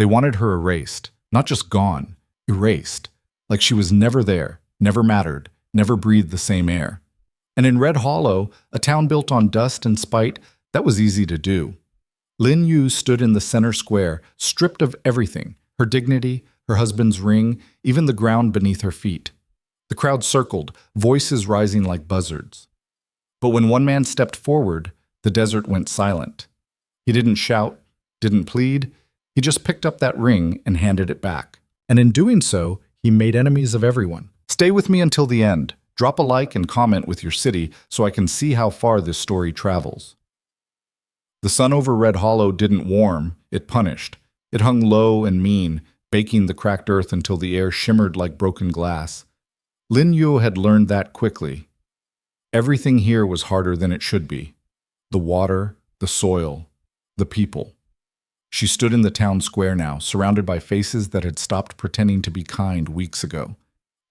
They wanted her erased, not just gone, erased, like she was never there, never mattered, never breathed the same air. And in Red Hollow, a town built on dust and spite, that was easy to do. Lin Yu stood in the center square, stripped of everything, her dignity, her husband's ring, even the ground beneath her feet. The crowd circled, voices rising like buzzards. But when one man stepped forward, the desert went silent. He didn't shout, didn't plead, he just picked up that ring and handed it back. And in doing so, he made enemies of everyone. Stay with me until the end. Drop a like and comment with your city so I can see how far this story travels. The sun over Red Hollow didn't warm, it punished. It hung low and mean, baking the cracked earth until the air shimmered like broken glass. Lin Yu had learned that quickly. Everything here was harder than it should be. The water, the soil, the people. She stood in the town square now, surrounded by faces that had stopped pretending to be kind weeks ago.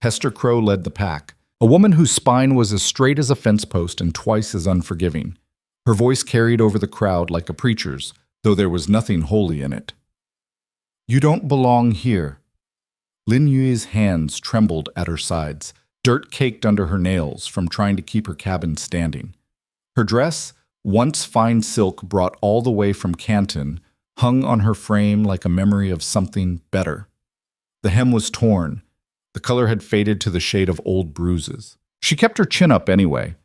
Hester Crow led the pack, a woman whose spine was as straight as a fence post and twice as unforgiving. Her voice carried over the crowd like a preacher's, though there was nothing holy in it. "You don't belong here." Lin Yu's hands trembled at her sides, dirt caked under her nails from trying to keep her cabin standing. Her dress, once fine silk brought all the way from Canton, hung on her frame like a memory of something better. The hem was torn. The color had faded to the shade of old bruises. She kept her chin up anyway.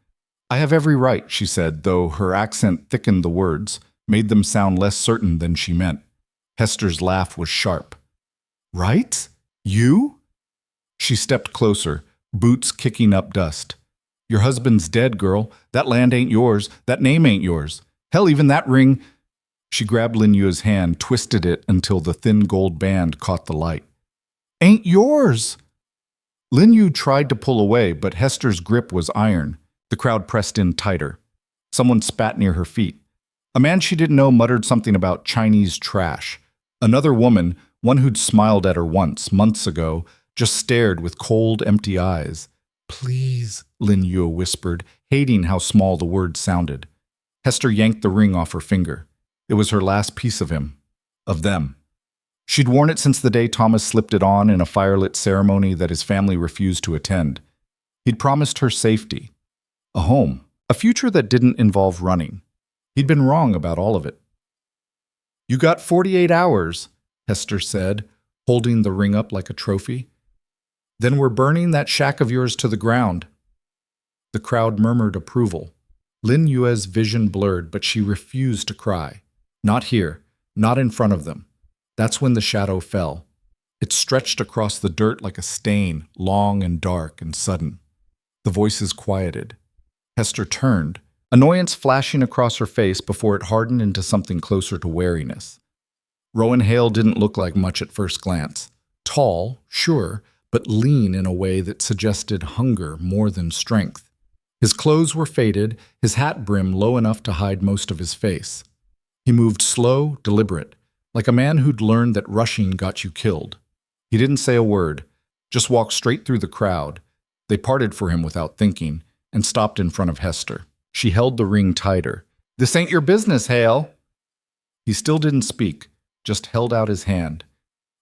"I have every right," she said, though her accent thickened the words, made them sound less certain than she meant. Hester's laugh was sharp. "Right? You?" She stepped closer, boots kicking up dust. "Your husband's dead, girl. That land ain't yours. That name ain't yours. Hell, even that ring—" She grabbed Lin Yu's hand, twisted it until the thin gold band caught the light. "Ain't yours!" Lin Yu tried to pull away, but Hester's grip was iron. The crowd pressed in tighter. Someone spat near her feet. A man she didn't know muttered something about Chinese trash. Another woman, one who'd smiled at her once, months ago, just stared with cold, empty eyes. "Please," Lin Yu whispered, hating how small the word sounded. Hester yanked the ring off her finger. It was her last piece of him. Of them. She'd worn it since the day Thomas slipped it on in a firelit ceremony that his family refused to attend. He'd promised her safety. A home. A future that didn't involve running. He'd been wrong about all of it. "You got 48 hours, Hester said, holding the ring up like a trophy. "Then we're burning that shack of yours to the ground." The crowd murmured approval. Lin Yue's vision blurred, but she refused to cry. Not here. Not in front of them. That's when the shadow fell. It stretched across the dirt like a stain, long and dark and sudden. The voices quieted. Hester turned, annoyance flashing across her face before it hardened into something closer to wariness. Rowan Hale didn't look like much at first glance. Tall, sure, but lean in a way that suggested hunger more than strength. His clothes were faded, his hat brim low enough to hide most of his face. He moved slow, deliberate, like a man who'd learned that rushing got you killed. He didn't say a word, just walked straight through the crowd. They parted for him without thinking, and stopped in front of Hester. She held the ring tighter. "This ain't your business, Hale." He still didn't speak, just held out his hand.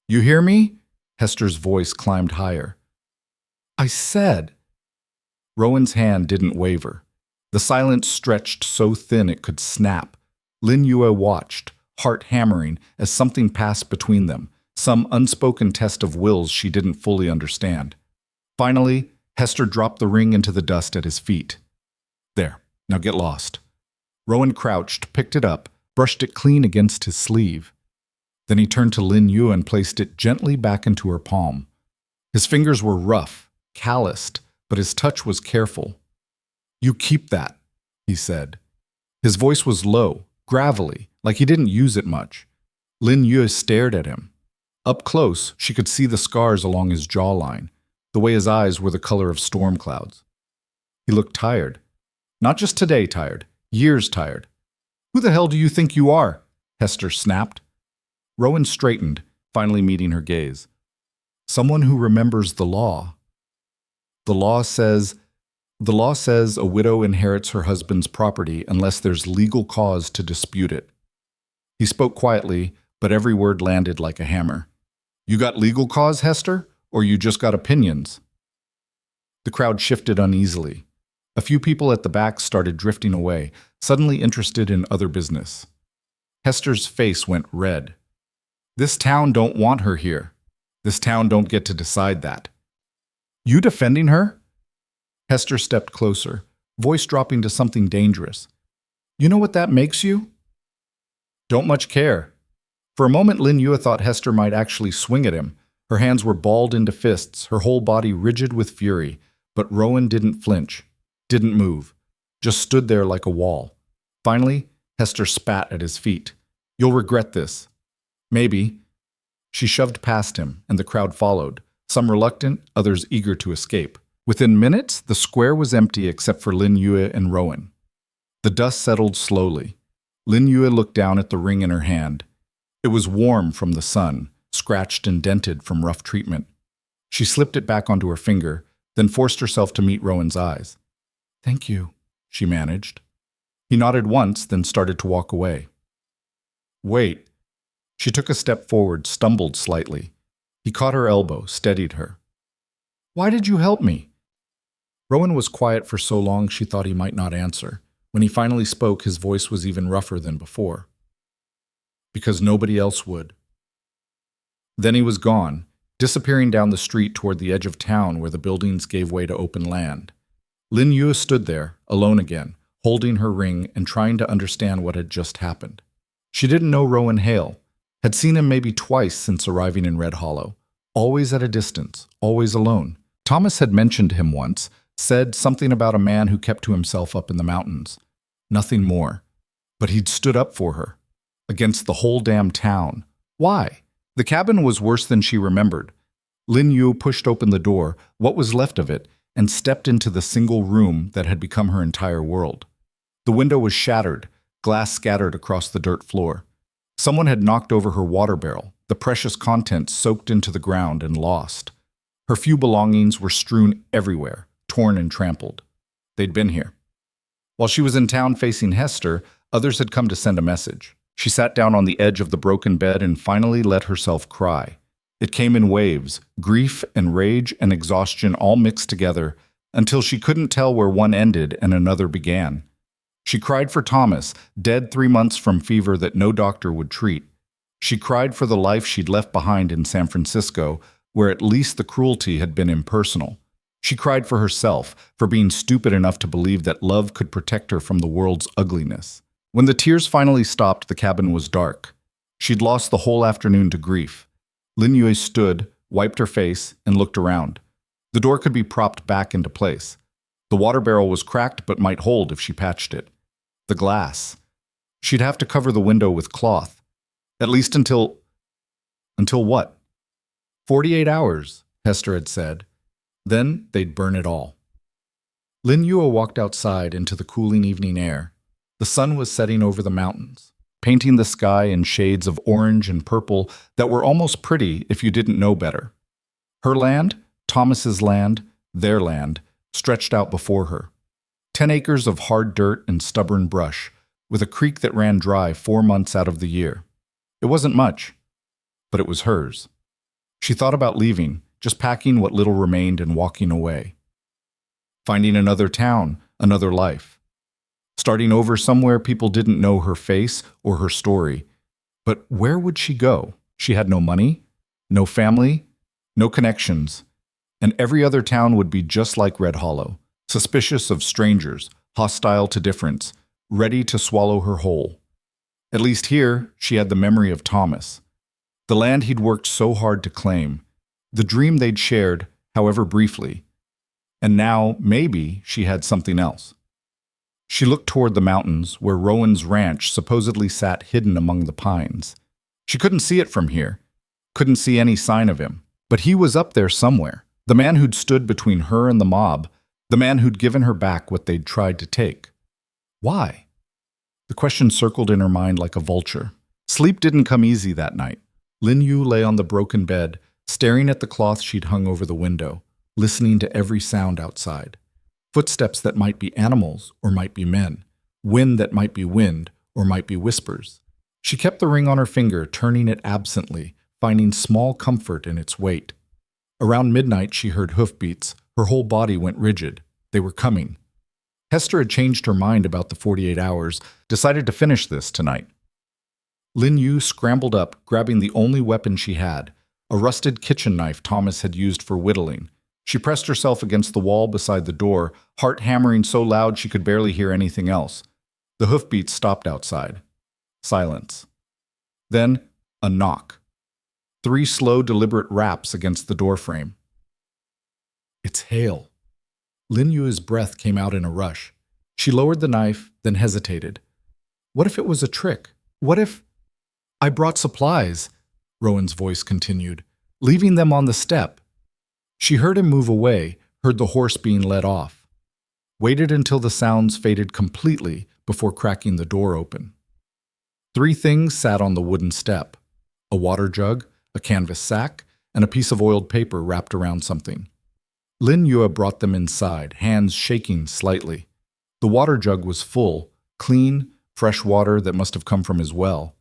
"You hear me?" Hester's voice climbed higher. "I said." Rowan's hand didn't waver. The silence stretched so thin it could snap. Lin Yue watched, heart hammering, as something passed between them, some unspoken test of wills she didn't fully understand. Finally, Hester dropped the ring into the dust at his feet. "There, now get lost." Rowan crouched, picked it up, brushed it clean against his sleeve. Then he turned to Lin Yu and placed it gently back into her palm. His fingers were rough, calloused, but his touch was careful. "You keep that," he said. His voice was low, gravelly, like he didn't use it much. Lin Yu stared at him. Up close, she could see the scars along his jawline, the way his eyes were the color of storm clouds. He looked tired. Not just today tired, years tired. "Who the hell do you think you are?" Hester snapped. Rowan straightened, finally meeting her gaze. "Someone who remembers the law." The law says a widow inherits her husband's property unless there's legal cause to dispute it. He spoke quietly, but every word landed like a hammer. You got legal cause, Hester? Or you just got opinions? The crowd shifted uneasily. A few people at the back started drifting away, suddenly interested in other business. Hester's face went red. This town don't want her here. This town don't get to decide that. You defending her? Hester stepped closer, voice dropping to something dangerous. You know what that makes you? Don't much care. For a moment, Lin Yue thought Hester might actually swing at him. Her hands were balled into fists, her whole body rigid with fury. But Rowan didn't flinch, didn't move, just stood there like a wall. Finally, Hester spat at his feet. You'll regret this. Maybe. She shoved past him, and the crowd followed, some reluctant, others eager to escape. Within minutes, the square was empty except for Lin Yue and Rowan. The dust settled slowly. Lin Yue looked down at the ring in her hand. It was warm from the sun, scratched and dented from rough treatment. She slipped it back onto her finger, then forced herself to meet Rowan's eyes. Thank you, she managed. He nodded once, then started to walk away. Wait. She took a step forward, stumbled slightly. He caught her elbow, steadied her. Why did you help me? Rowan was quiet for so long she thought he might not answer. When he finally spoke, his voice was even rougher than before. Because nobody else would. Then he was gone, disappearing down the street toward the edge of town where the buildings gave way to open land. Lin Yue stood there, alone again, holding her ring and trying to understand what had just happened. She didn't know Rowan Hale, had seen him maybe twice since arriving in Red Hollow, always at a distance, always alone. Thomas had mentioned him once, said something about a man who kept to himself up in the mountains. Nothing more. But he'd stood up for her, against the whole damn town. Why? The cabin was worse than she remembered. Lin Yue pushed open the door, what was left of it, and stepped into the single room that had become her entire world. The window was shattered, glass scattered across the dirt floor. Someone had knocked over her water barrel, the precious contents soaked into the ground and lost. Her few belongings were strewn everywhere, torn and trampled. They'd been here. While she was in town facing Hester, others had come to send a message. She sat down on the edge of the broken bed and finally let herself cry. It came in waves, grief and rage and exhaustion all mixed together, until she couldn't tell where one ended and another began. She cried for Thomas, dead 3 months from fever that no doctor would treat. She cried for the life she'd left behind in San Francisco, where at least the cruelty had been impersonal. She cried for herself, for being stupid enough to believe that love could protect her from the world's ugliness. When the tears finally stopped, the cabin was dark. She'd lost the whole afternoon to grief. Lin Yue stood, wiped her face, and looked around. The door could be propped back into place. The water barrel was cracked but might hold if she patched it. The glass. She'd have to cover the window with cloth. At least until what? 48 hours, Hester had said. Then they'd burn it all. Lin Yue walked outside into the cooling evening air. The sun was setting over the mountains, painting the sky in shades of orange and purple that were almost pretty if you didn't know better. Her land, Thomas's land, their land, stretched out before her. 10 acres of hard dirt and stubborn brush, with a creek that ran dry 4 months out of the year. It wasn't much, but it was hers. She thought about leaving, just packing what little remained and walking away. Finding another town, another life. Starting over somewhere people didn't know her face or her story. But where would she go? She had no money, no family, no connections, and every other town would be just like Red Hollow, suspicious of strangers, hostile to difference, ready to swallow her whole. At least here, she had the memory of Thomas, the land he'd worked so hard to claim, the dream they'd shared, however briefly. And now, maybe, she had something else. She looked toward the mountains, where Rowan's ranch supposedly sat hidden among the pines. She couldn't see it from here, couldn't see any sign of him. But he was up there somewhere, the man who'd stood between her and the mob, the man who'd given her back what they'd tried to take. Why? The question circled in her mind like a vulture. Sleep didn't come easy that night. Lin Yue lay on the broken bed, staring at the cloth she'd hung over the window, listening to every sound outside. Footsteps that might be animals or might be men, wind that might be wind or might be whispers. She kept the ring on her finger, turning it absently, finding small comfort in its weight. Around midnight, she heard hoofbeats. Her whole body went rigid. They were coming. Hester had changed her mind about the 48 hours, decided to finish this tonight. Lin Yu scrambled up, grabbing the only weapon she had, a rusted kitchen knife Thomas had used for whittling. She pressed herself against the wall beside the door, heart hammering so loud she could barely hear anything else. The hoofbeats stopped outside. Silence. Then, a knock. 3 slow, deliberate raps against the doorframe. It's Hale. Lin Yu's breath came out in a rush. She lowered the knife, then hesitated. What if it was a trick? What if... I brought supplies, Rowan's voice continued, leaving them on the step. She heard him move away, heard the horse being led off. Waited until the sounds faded completely before cracking the door open. 3 things sat on the wooden step. A water jug, a canvas sack, and a piece of oiled paper wrapped around something. Lin Yue brought them inside, hands shaking slightly. The water jug was full, clean, fresh water that must have come from his well.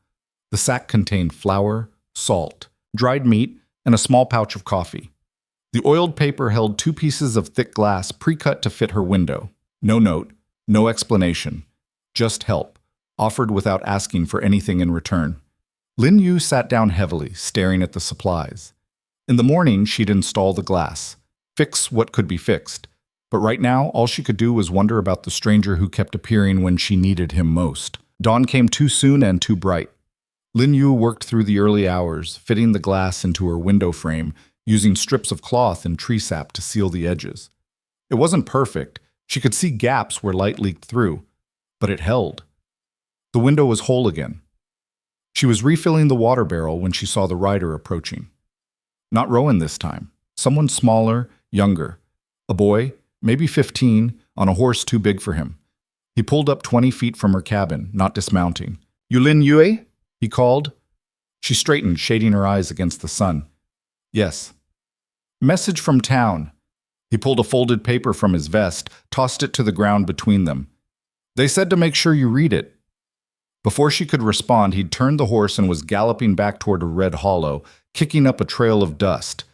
The sack contained flour, salt, dried meat, and a small pouch of coffee. The oiled paper held 2 pieces of thick glass pre-cut to fit her window. No note, no explanation, just help, offered without asking for anything in return. Lin Yu sat down heavily, staring at the supplies. In the morning, she'd install the glass, fix what could be fixed. But right now, all she could do was wonder about the stranger who kept appearing when she needed him most. Dawn came too soon and too bright. Lin Yu worked through the early hours, fitting the glass into her window frame, using strips of cloth and tree sap to seal the edges. It wasn't perfect. She could see gaps where light leaked through, but it held. The window was whole again. She was refilling the water barrel when she saw the rider approaching. Not Rowan this time. Someone smaller, younger. A boy, maybe 15, on a horse too big for him. He pulled up 20 feet from her cabin, not dismounting. "You Lin Yue?" he called. She straightened, shading her eyes against the sun. "Yes." "Message from town." He pulled a folded paper from his vest, tossed it to the ground between them. "They said to make sure you read it." Before she could respond, he'd turned the horse and was galloping back toward a red hollow, kicking up a trail of dust.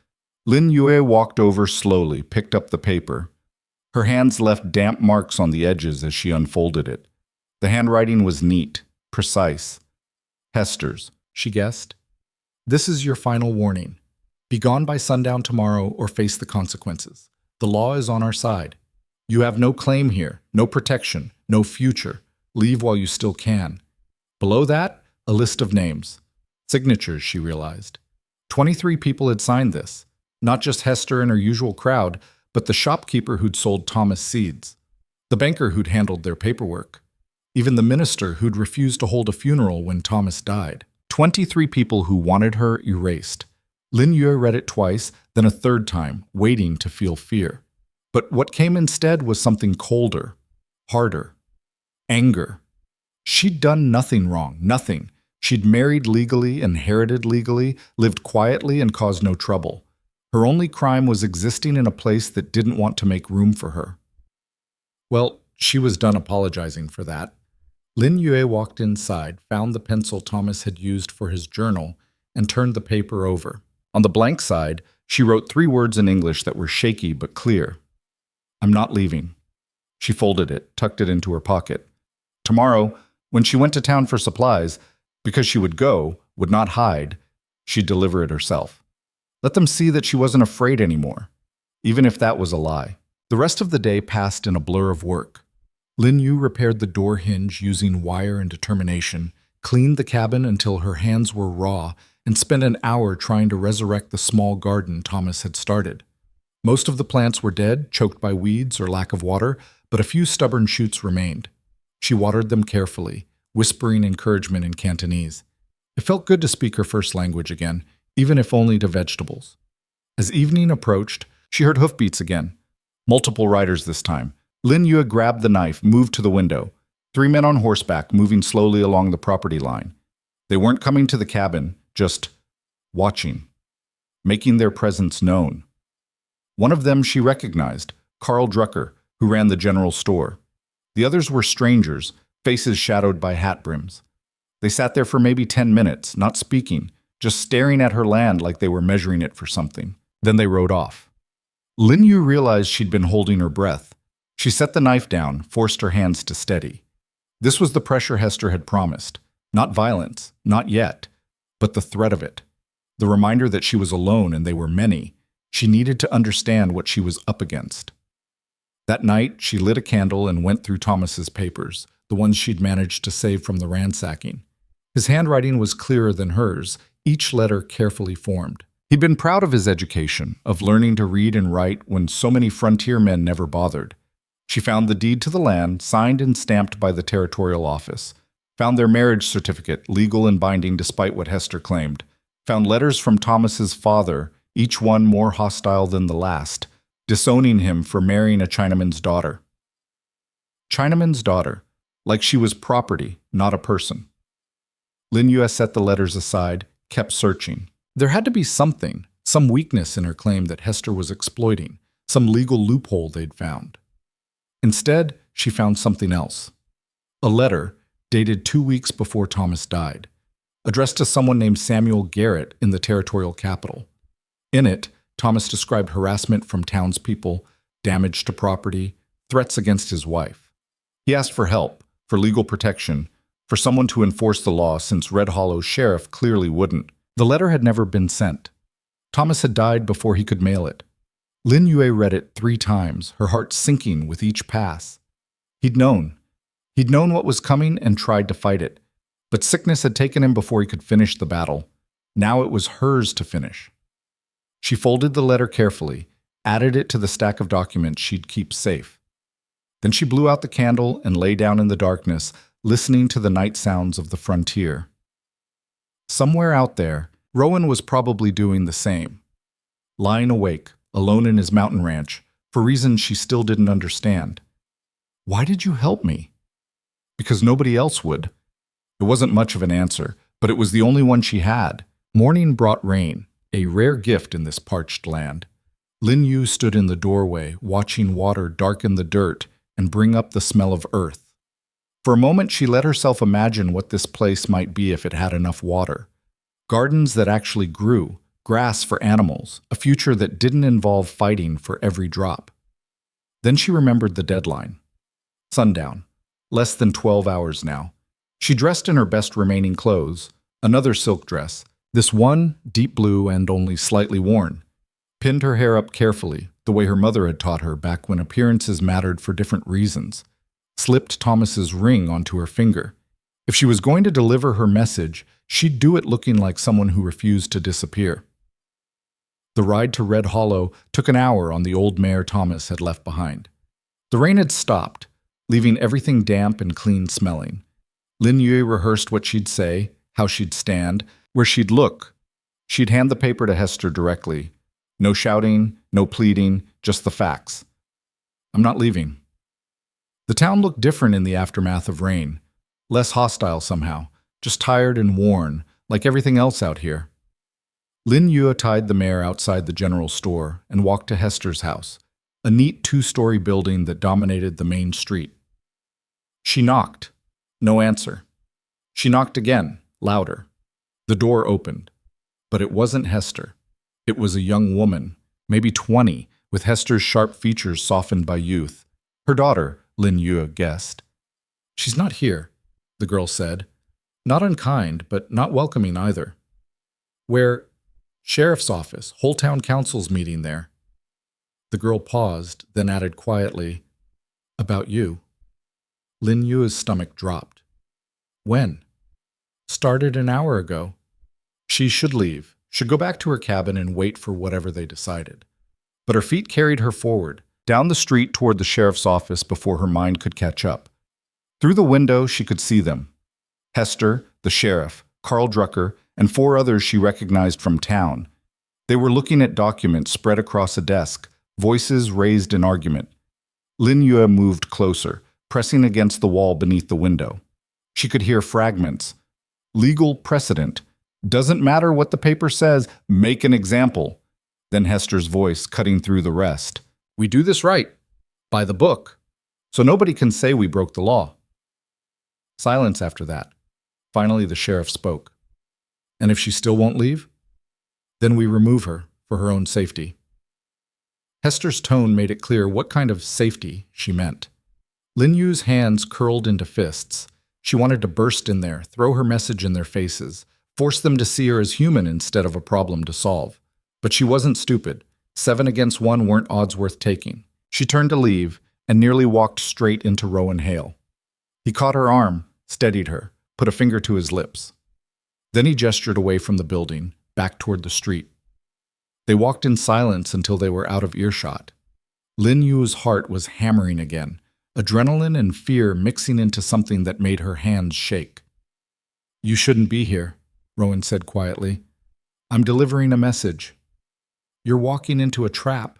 Lin Yue walked over slowly, picked up the paper. Her hands left damp marks on the edges as she unfolded it. The handwriting was neat, precise. "Hester's," she guessed. "This is your final warning. Be gone by sundown tomorrow or face the consequences. The law is on our side. You have no claim here, no protection, no future. Leave while you still can." Below that, a list of names. Signatures, she realized. 23 people had signed this. Not just Hester and her usual crowd, but the shopkeeper who'd sold Thomas seeds, the banker who'd handled their paperwork, even the minister who'd refused to hold a funeral when Thomas died. 23 people who wanted her erased. Lin Yue read it twice, then a third time, waiting to feel fear. But what came instead was something colder, harder. Anger. She'd done nothing wrong, nothing. She'd married legally, inherited legally, lived quietly, and caused no trouble. Her only crime was existing in a place that didn't want to make room for her. Well, she was done apologizing for that. Lin Yue walked inside, found the pencil Thomas had used for his journal, and turned the paper over. On the blank side, she wrote 3 words in English that were shaky but clear. "I'm not leaving." She folded it, tucked it into her pocket. Tomorrow, when she went to town for supplies, because she would go, would not hide, she'd deliver it herself. Let them see that she wasn't afraid anymore, even if that was a lie. The rest of the day passed in a blur of work. Lin Yu repaired the door hinge using wire and determination, cleaned the cabin until her hands were raw, and spent an hour trying to resurrect the small garden Thomas had started. Most of the plants were dead, choked by weeds or lack of water, but a few stubborn shoots remained. She watered them carefully, whispering encouragement in Cantonese. It felt good to speak her first language again, even if only to vegetables. As evening approached, she heard hoofbeats again. Multiple riders this time. Lin Yue grabbed the knife, moved to the window. 3 men on horseback moving slowly along the property line. They weren't coming to the cabin, just watching, making their presence known. One of them she recognized, Carl Drucker, who ran the general store. The others were strangers, faces shadowed by hat brims. They sat there for maybe 10 minutes, not speaking, just staring at her land like they were measuring it for something. Then they rode off. Lin Yu realized she'd been holding her breath. She set the knife down, forced her hands to steady. This was the pressure Hester had promised. Not violence, not yet, but the threat of it. The reminder that she was alone and they were many. She needed to understand what she was up against. That night, she lit a candle and went through Thomas's papers, the ones she'd managed to save from the ransacking. His handwriting was clearer than hers, each letter carefully formed. He'd been proud of his education, of learning to read and write when so many frontier men never bothered. She found the deed to the land, signed and stamped by the territorial office. Found their marriage certificate, legal and binding despite what Hester claimed. Found letters from Thomas's father, each one more hostile than the last, disowning him for marrying a Chinaman's daughter. Chinaman's daughter, like she was property, not a person. Lin Yue set the letters aside, kept searching. There had to be something, some weakness in her claim that Hester was exploiting, some legal loophole they'd found. Instead, she found something else. A letter, dated 2 weeks before Thomas died, addressed to someone named Samuel Garrett in the territorial capital. In it, Thomas described harassment from townspeople, damage to property, threats against his wife. He asked for help, for legal protection, for someone to enforce the law since Red Hollow's sheriff clearly wouldn't. The letter had never been sent. Thomas had died before he could mail it. Lin Yue read it 3 times, her heart sinking with each pass. He'd known. He'd known what was coming and tried to fight it. But sickness had taken him before he could finish the battle. Now it was hers to finish. She folded the letter carefully, added it to the stack of documents she'd keep safe. Then she blew out the candle and lay down in the darkness, listening to the night sounds of the frontier. Somewhere out there, Rowan was probably doing the same. Lying awake, alone in his mountain ranch, for reasons she still didn't understand. Why did you help me? Because nobody else would. It wasn't much of an answer, but it was the only one she had. Morning brought rain, a rare gift in this parched land. Lin Yu stood in the doorway, watching water darken the dirt and bring up the smell of earth. For a moment, she let herself imagine what this place might be if it had enough water. Gardens that actually grew, grass for animals, a future that didn't involve fighting for every drop. Then she remembered the deadline. Sundown. Less than 12 hours now. She dressed in her best remaining clothes, another silk dress, this one deep blue and only slightly worn. Pinned her hair up carefully, the way her mother had taught her back when appearances mattered for different reasons. Slipped Thomas's ring onto her finger. If she was going to deliver her message, she'd do it looking like someone who refused to disappear. The ride to Red Hollow took an hour on the old mare Thomas had left behind. The rain had stopped, leaving everything damp and clean-smelling. Lin Yue rehearsed what she'd say, how she'd stand, where she'd look. She'd hand the paper to Hester directly. No shouting, no pleading, just the facts. I'm not leaving. The town looked different in the aftermath of rain. Less hostile somehow, just tired and worn, like everything else out here. Lin Yue tied the mare outside the general store and walked to Hester's house, a neat 2-story building that dominated the main street. She knocked. No answer. She knocked again, louder. The door opened. But it wasn't Hester. It was a young woman, maybe 20, with Hester's sharp features softened by youth. Her daughter, Lin Yue guessed. She's not here, the girl said. Not unkind, but not welcoming either. Where? Sheriff's office, whole town council's meeting there. The girl paused, then added quietly, About you. Lin Yue's stomach dropped. When? Started an hour ago. She should leave, should go back to her cabin and wait for whatever they decided. But her feet carried her forward, down the street toward the sheriff's office before her mind could catch up. Through the window, she could see them. Hester, the sheriff, Carl Drucker, and 4 others she recognized from town. They were looking at documents spread across a desk, voices raised in argument. Lin Yue moved closer, pressing against the wall beneath the window. She could hear fragments. Legal precedent. Doesn't matter what the paper says, make an example. Then Hester's voice cutting through the rest. We do this right. By the book. So nobody can say we broke the law. Silence after that. Finally, the sheriff spoke. And if she still won't leave? Then we remove her for her own safety. Hester's tone made it clear what kind of safety she meant. Lin Yu's hands curled into fists. She wanted to burst in there, throw her message in their faces, force them to see her as human instead of a problem to solve. But she wasn't stupid. 7 against 1 weren't odds worth taking. She turned to leave and nearly walked straight into Rowan Hale. He caught her arm, steadied her, put a finger to his lips. Then he gestured away from the building, back toward the street. They walked in silence until they were out of earshot. Lin Yu's heart was hammering again, adrenaline and fear mixing into something that made her hands shake. "You shouldn't be here," Rowan said quietly. "I'm delivering a message. You're walking into a trap."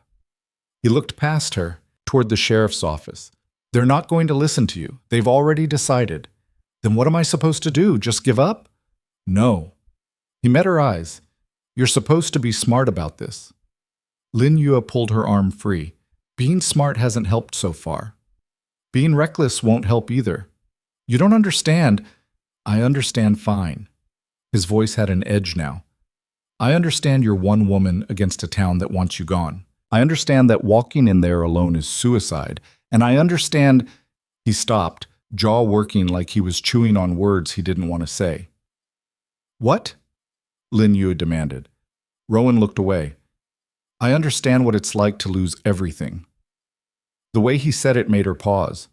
He looked past her, toward the sheriff's office. "They're not going to listen to you. They've already decided. Then what am I supposed to do? Just give up?" "No." He met her eyes. "You're supposed to be smart about this." Lin Yue pulled her arm free. "Being smart hasn't helped so far. Being reckless won't help either. You don't understand." "I understand fine." His voice had an edge now. "I understand you're one woman against a town that wants you gone. I understand that walking in there alone is suicide. And I understand—" He stopped, jaw working like he was chewing on words he didn't want to say. "What?" Lin Yue demanded. Rowan looked away. "I understand what it's like to lose everything." The way he said it made her pause.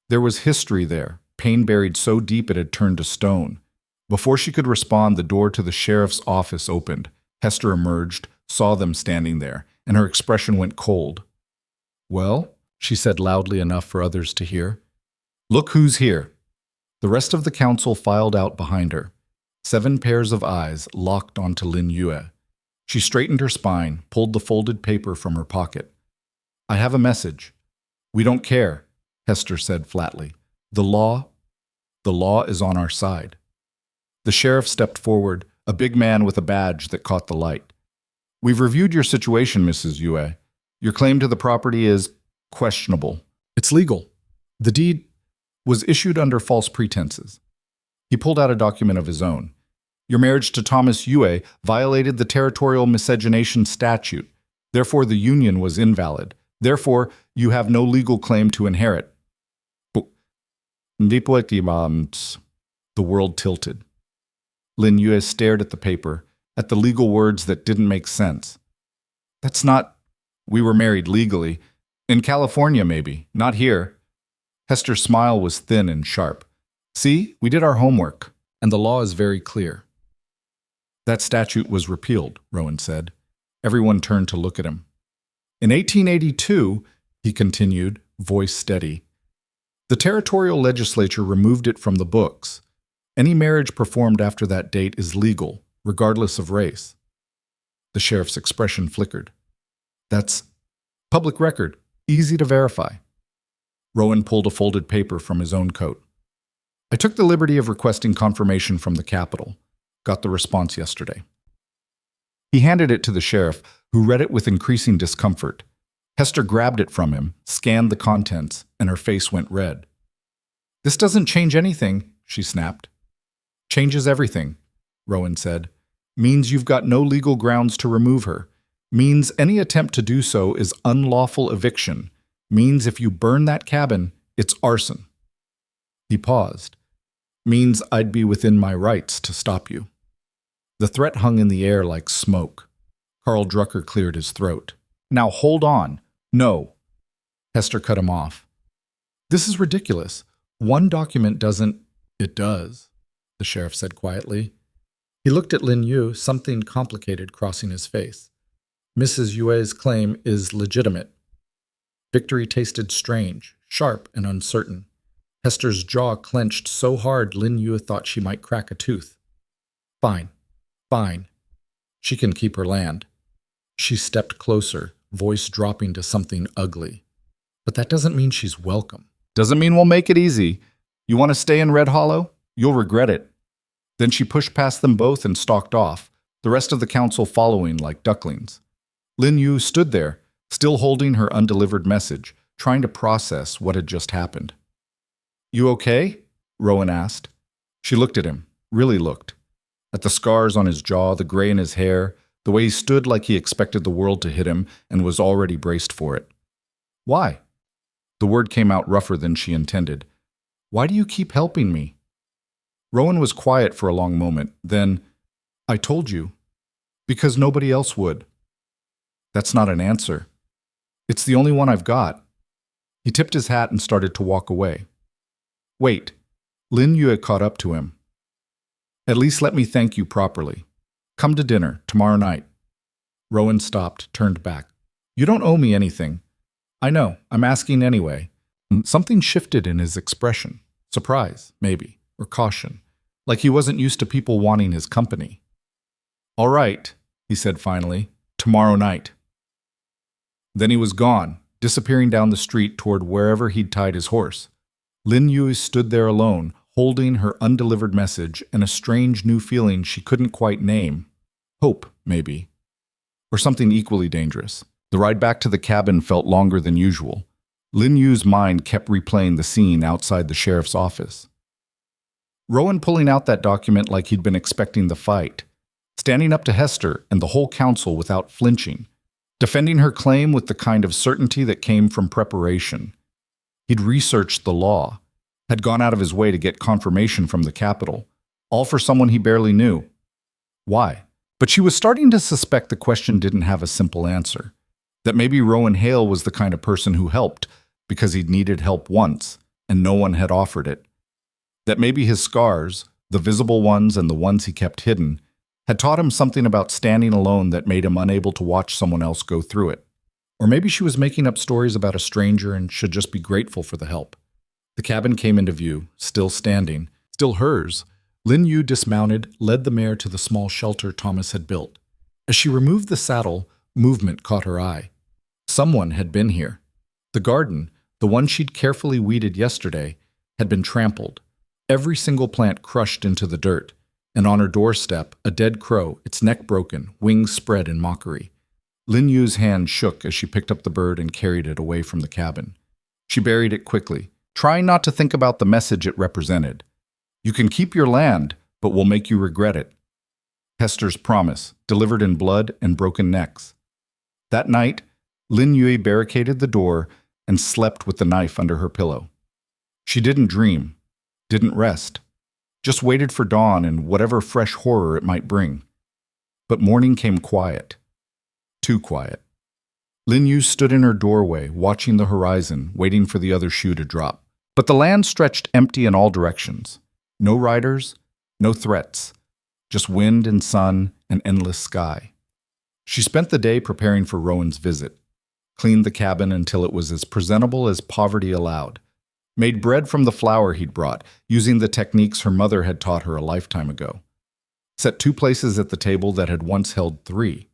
There was history there, pain buried so deep it had turned to stone. Before she could respond, the door to the sheriff's office opened. Hester emerged, saw them standing there, and her expression went cold. "Well?" she said loudly enough for others to hear. "Look who's here." The rest of the council filed out behind her. 7 pairs of eyes locked onto Lin Yue. She straightened her spine, pulled the folded paper from her pocket. "I have a message." "We don't care," Hester said flatly. The law is on our side." The sheriff stepped forward, a big man with a badge that caught the light. "We've reviewed your situation, Mrs. Yue. Your claim to the property is questionable. It's legal. The deed was issued under false pretenses." He pulled out a document of his own. "Your marriage to Thomas Yue violated the territorial miscegenation statute. Therefore, the union was invalid. Therefore, you have no legal claim to inherit." The world tilted. Lin Yue stared at the paper, at the legal words that didn't make sense. "That's not— We were married legally. In California, maybe. Not here." Hester's smile was thin and sharp. "See, we did our homework, and the law is very clear." "That statute was repealed," Rowan said. Everyone turned to look at him. "In 1882, he continued, voice steady, "the territorial legislature removed it from the books. Any marriage performed after that date is legal, regardless of race." The sheriff's expression flickered. "That's public record, easy to verify." Rowan pulled a folded paper from his own coat. "I took the liberty of requesting confirmation from the Capitol. Got the response yesterday." He handed it to the sheriff, who read it with increasing discomfort. Hester grabbed it from him, scanned the contents, and her face went red. "This doesn't change anything," she snapped. "Changes everything," Rowan said. "Means you've got no legal grounds to remove her. Means any attempt to do so is unlawful eviction. Means if you burn that cabin, it's arson." He paused. "Means I'd be within my rights to stop you." The threat hung in the air like smoke. Carl Drucker cleared his throat. "Now hold on. No." Hester cut him off. "This is ridiculous. One document doesn't—" "It does," the sheriff said quietly. He looked at Lin Yue, something complicated crossing his face. "Mrs. Yue's claim is legitimate." Victory tasted strange, sharp, and uncertain. Hester's jaw clenched so hard Lin Yue thought she might crack a tooth. "Fine. Fine. She can keep her land." She stepped closer, voice dropping to something ugly. "But that doesn't mean she's welcome." "Doesn't mean we'll make it easy. You want to stay in Red Hollow? You'll regret it." Then she pushed past them both and stalked off, the rest of the council following like ducklings. Lin Yue stood there, still holding her undelivered message, trying to process what had just happened. "You okay?" Rowan asked. She looked at him, really looked. At the scars on his jaw, the gray in his hair, the way he stood like he expected the world to hit him and was already braced for it. Why? The word came out rougher than she intended. Why do you keep helping me? Rowan was quiet for a long moment. Then, I told you. Because nobody else would. That's not an answer. It's the only one I've got. He tipped his hat and started to walk away. Wait. Lin Yue caught up to him. At least let me thank you properly. Come to dinner tomorrow night. Rowan stopped, turned back. You don't owe me anything. I know, I'm asking anyway. Something shifted in his expression. Surprise, maybe, or caution, like he wasn't used to people wanting his company. All right, he said finally, tomorrow night. Then he was gone, disappearing down the street toward wherever he'd tied his horse. Lin Yue stood there alone, holding her undelivered message and a strange new feeling she couldn't quite name. Hope, maybe. Or something equally dangerous. The ride back to the cabin felt longer than usual. Lin Yu's mind kept replaying the scene outside the sheriff's office. Rowan pulling out that document like he'd been expecting the fight, standing up to Hester and the whole council without flinching, defending her claim with the kind of certainty that came from preparation. He'd researched the law, had gone out of his way to get confirmation from the Capitol, all for someone he barely knew. Why? But she was starting to suspect the question didn't have a simple answer. That maybe Rowan Hale was the kind of person who helped because he'd needed help once and no one had offered it. That maybe his scars, the visible ones and the ones he kept hidden, had taught him something about standing alone that made him unable to watch someone else go through it. Or maybe she was making up stories about a stranger and should just be grateful for the help. The cabin came into view, still standing, still hers. Lin Yue dismounted, led the mare to the small shelter Thomas had built. As she removed the saddle, movement caught her eye. Someone had been here. The garden, the one she'd carefully weeded yesterday, had been trampled. Every single plant crushed into the dirt, and on her doorstep, a dead crow, its neck broken, wings spread in mockery. Lin Yu's hand shook as she picked up the bird and carried it away from the cabin. She buried it quickly, trying not to think about the message it represented. You can keep your land, but we'll make you regret it. Hester's promise, delivered in blood and broken necks. That night, Lin Yue barricaded the door and slept with the knife under her pillow. She didn't dream, didn't rest, just waited for dawn and whatever fresh horror it might bring. But morning came quiet. Too quiet. Lin Yue stood in her doorway, watching the horizon, waiting for the other shoe to drop. But the land stretched empty in all directions. No riders, no threats, just wind and sun and endless sky. She spent the day preparing for Rowan's visit, cleaned the cabin until it was as presentable as poverty allowed, made bread from the flour he'd brought, using the techniques her mother had taught her a lifetime ago, set 2 places at the table that had once held 3.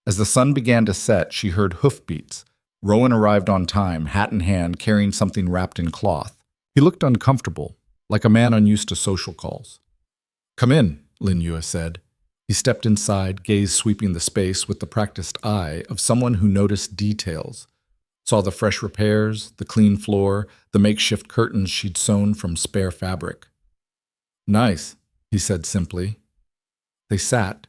As the sun began to set, she heard hoofbeats. Rowan arrived on time, hat in hand, carrying something wrapped in cloth. He looked uncomfortable, like a man unused to social calls. Come in, Lin Yue said. He stepped inside, gaze sweeping the space with the practiced eye of someone who noticed details, saw the fresh repairs, the clean floor, the makeshift curtains she'd sewn from spare fabric. Nice, he said simply. They sat,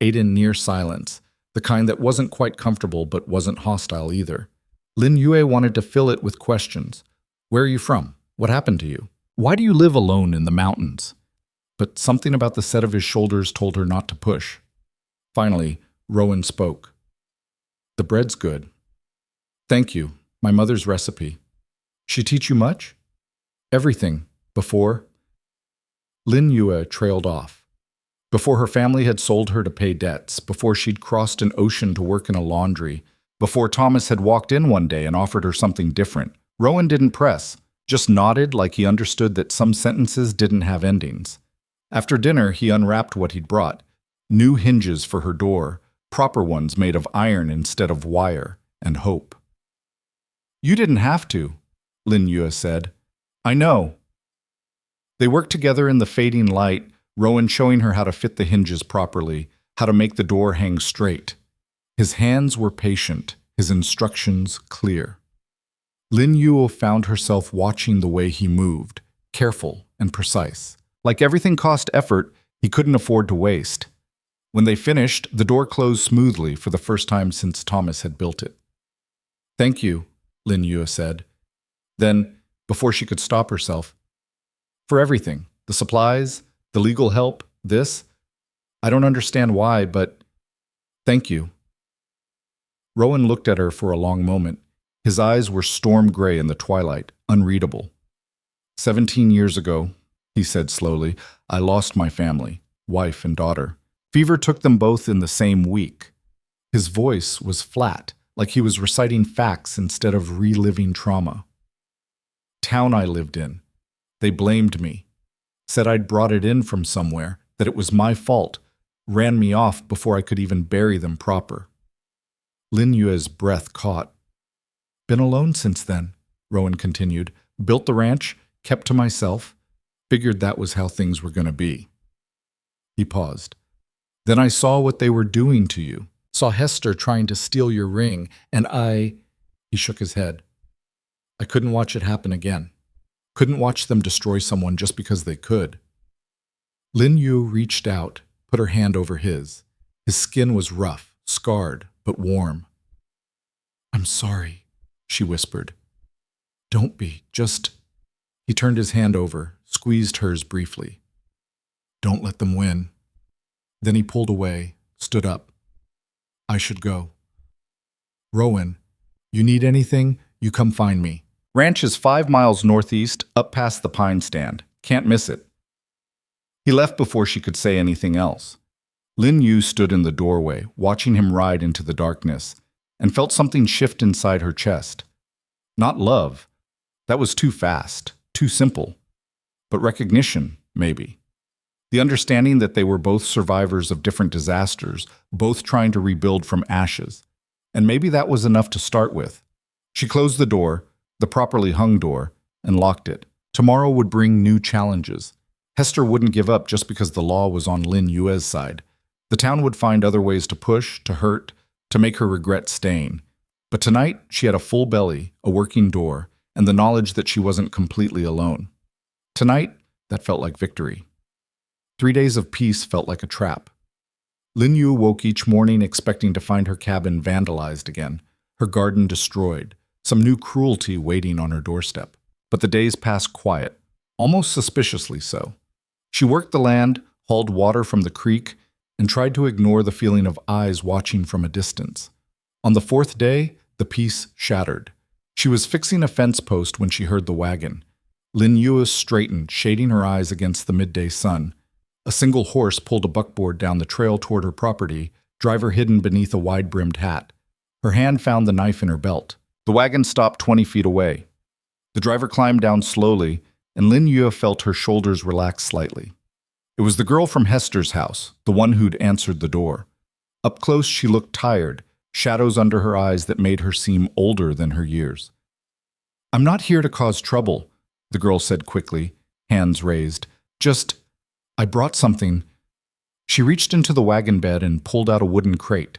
ate in near silence, the kind that wasn't quite comfortable but wasn't hostile either. Lin Yue wanted to fill it with questions. Where are you from? What happened to you? Why do you live alone in the mountains? But something about the set of his shoulders told her not to push. Finally, Rowan spoke. The bread's good. Thank you. My mother's recipe. She teach you much? Everything. Before? Lin Yue trailed off. Before her family had sold her to pay debts, before she'd crossed an ocean to work in a laundry, before Thomas had walked in one day and offered her something different, Rowan didn't press, just nodded like he understood that some sentences didn't have endings. After dinner, he unwrapped what he'd brought. New hinges for her door, proper ones made of iron instead of wire, and hope. You didn't have to, Lin Yue said. I know. They worked together in the fading light, Rowan showing her how to fit the hinges properly, how to make the door hang straight. His hands were patient, his instructions clear. Lin Yue found herself watching the way he moved, careful and precise, Like everything cost effort he couldn't afford to waste. When they finished, the door closed smoothly for the first time since Thomas had built it. "Thank you," Lin Yue said. Then, before she could stop herself, "For everything, the supplies, the legal help, this. I don't understand why, but thank you." Rowan looked at her for a long moment. His eyes were storm gray in the twilight, unreadable. 17 years ago, he said slowly, I lost my family, wife and daughter. Fever took them both in the same week. His voice was flat, like he was reciting facts instead of reliving trauma. Town I lived in. They blamed me. Said I'd brought it in from somewhere, that it was my fault, ran me off before I could even bury them proper. Lin Yue's breath caught. Been alone since then, Rowan continued. Built the ranch, kept to myself, figured that was how things were going to be. He paused. Then I saw what they were doing to you. Saw Hester trying to steal your ring, and He shook his head. I couldn't watch it happen again. Couldn't watch them destroy someone just because they could. Lin Yu reached out, put her hand over his. His skin was rough, scarred, but warm. I'm sorry, she whispered. Don't be, just... He turned his hand over, squeezed hers briefly. Don't let them win. Then he pulled away, stood up. I should go. Rowan, you need anything, you come find me. Ranch is 5 miles northeast, up past the pine stand. Can't miss it. He left before she could say anything else. Lin Yu stood in the doorway, watching him ride into the darkness, and felt something shift inside her chest. Not love. That was too fast, too simple. But recognition, maybe. The understanding that they were both survivors of different disasters, both trying to rebuild from ashes. And maybe that was enough to start with. She closed the door, the properly hung door, and locked it. Tomorrow would bring new challenges. Hester wouldn't give up just because the law was on Lin Yue's side. The town would find other ways to push, to hurt, to make her regret staying. But tonight, she had a full belly, a working door, and the knowledge that she wasn't completely alone. Tonight, that felt like victory. 3 days of peace felt like a trap. Lin Yu woke each morning expecting to find her cabin vandalized again, her garden destroyed, some new cruelty waiting on her doorstep. But the days passed quiet, almost suspiciously so. She worked the land, hauled water from the creek, and tried to ignore the feeling of eyes watching from a distance. On the 4th day, the peace shattered. She was fixing a fence post when she heard the wagon. Lin Yu straightened, shading her eyes against the midday sun. A single horse pulled a buckboard down the trail toward her property, driver hidden beneath a wide-brimmed hat. Her hand found the knife in her belt. The wagon stopped 20 feet away. The driver climbed down slowly, and Lin Yu felt her shoulders relax slightly. It was the girl from Hester's house, the one who'd answered the door. Up close, she looked tired, shadows under her eyes that made her seem older than her years. I'm not here to cause trouble, the girl said quickly, hands raised. Just, I brought something. She reached into the wagon bed and pulled out a wooden crate,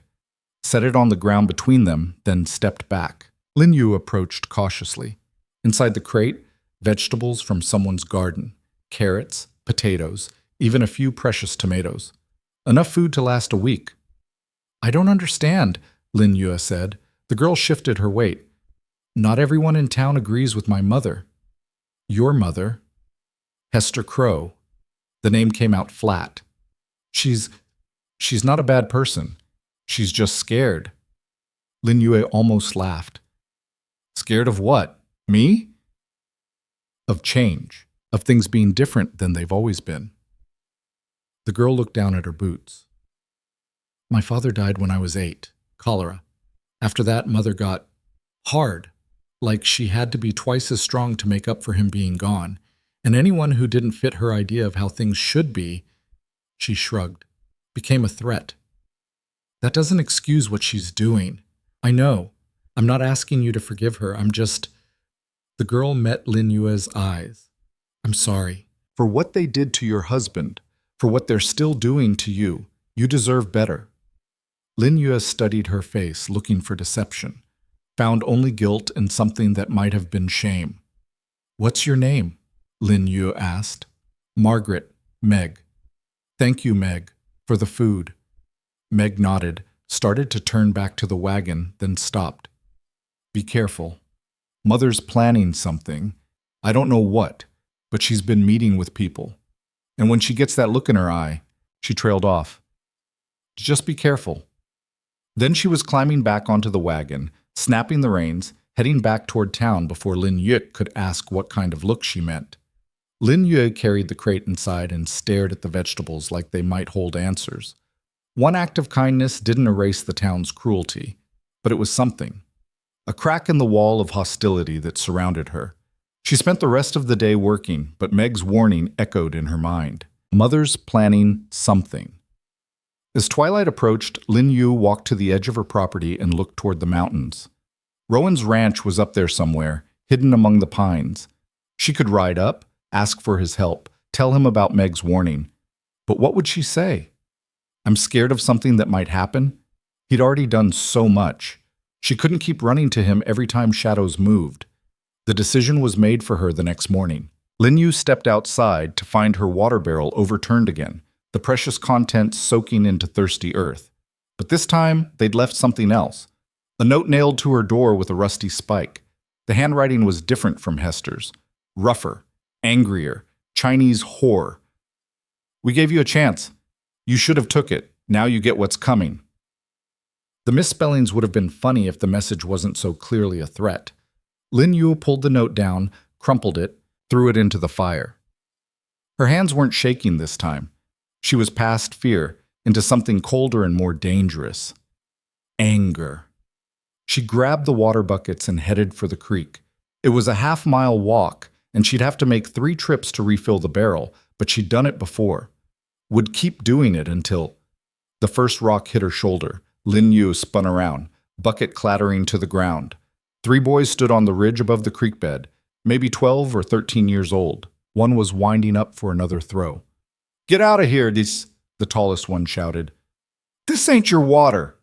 set it on the ground between them, then stepped back. Lin Yu approached cautiously. Inside the crate, vegetables from someone's garden, carrots, potatoes, even a few precious tomatoes. Enough food to last a week. I don't understand, Lin Yu said. The girl shifted her weight. Not everyone in town agrees with my mother. Your mother? Hester Crow. The name came out flat. She's not a bad person. She's just scared. Lin Yu almost laughed. Scared of what? Me? Of change, of things being different than they've always been. The girl looked down at her boots. My father died when I was 8, cholera. After that, Mother got hard, like she had to be twice as strong to make up for him being gone, and anyone who didn't fit her idea of how things should be, she shrugged, became a threat. That doesn't excuse what she's doing. I know. I'm not asking you to forgive her. I'm just... The girl met Lin Yue's eyes. I'm sorry. For what they did to your husband, for what they're still doing to you, you deserve better. Lin Yue studied her face, looking for deception, found only guilt and something that might have been shame. What's your name? Lin Yue asked. Margaret, Meg. Thank you, Meg, for the food. Meg nodded, started to turn back to the wagon, then stopped. Be careful. Mother's planning something. I don't know what, but she's been meeting with people. And when she gets that look in her eye, she trailed off. Just be careful. Then she was climbing back onto the wagon, snapping the reins, heading back toward town before Lin Yu could ask what kind of look she meant. Lin Yu carried the crate inside and stared at the vegetables like they might hold answers. One act of kindness didn't erase the town's cruelty, but it was something. A crack in the wall of hostility that surrounded her. She spent the rest of the day working, but Meg's warning echoed in her mind. Mother's planning something. As twilight approached, Lin Yu walked to the edge of her property and looked toward the mountains. Rowan's ranch was up there somewhere, hidden among the pines. She could ride up, ask for his help, tell him about Meg's warning. But what would she say? I'm scared of something that might happen. He'd already done so much. She couldn't keep running to him every time shadows moved. The decision was made for her the next morning. Lin Yu stepped outside to find her water barrel overturned again, the precious contents soaking into thirsty earth. But this time, they'd left something else. A note nailed to her door with a rusty spike. The handwriting was different from Hester's. Rougher, angrier, Chinese whore. We gave you a chance. You should have took it. Now you get what's coming. The misspellings would have been funny if the message wasn't so clearly a threat. Lin Yu pulled the note down, crumpled it, threw it into the fire. Her hands weren't shaking this time. She was past fear, into something colder and more dangerous. Anger. She grabbed the water buckets and headed for the creek. It was a half-mile walk, and she'd have to make 3 trips to refill the barrel, but she'd done it before. Would keep doing it until... The first rock hit her shoulder. Lin Yu spun around, bucket clattering to the ground. 3 boys stood on the ridge above the creek bed, maybe 12 or 13 years old. One was winding up for another throw. Get out of here, the tallest one shouted. This ain't your water.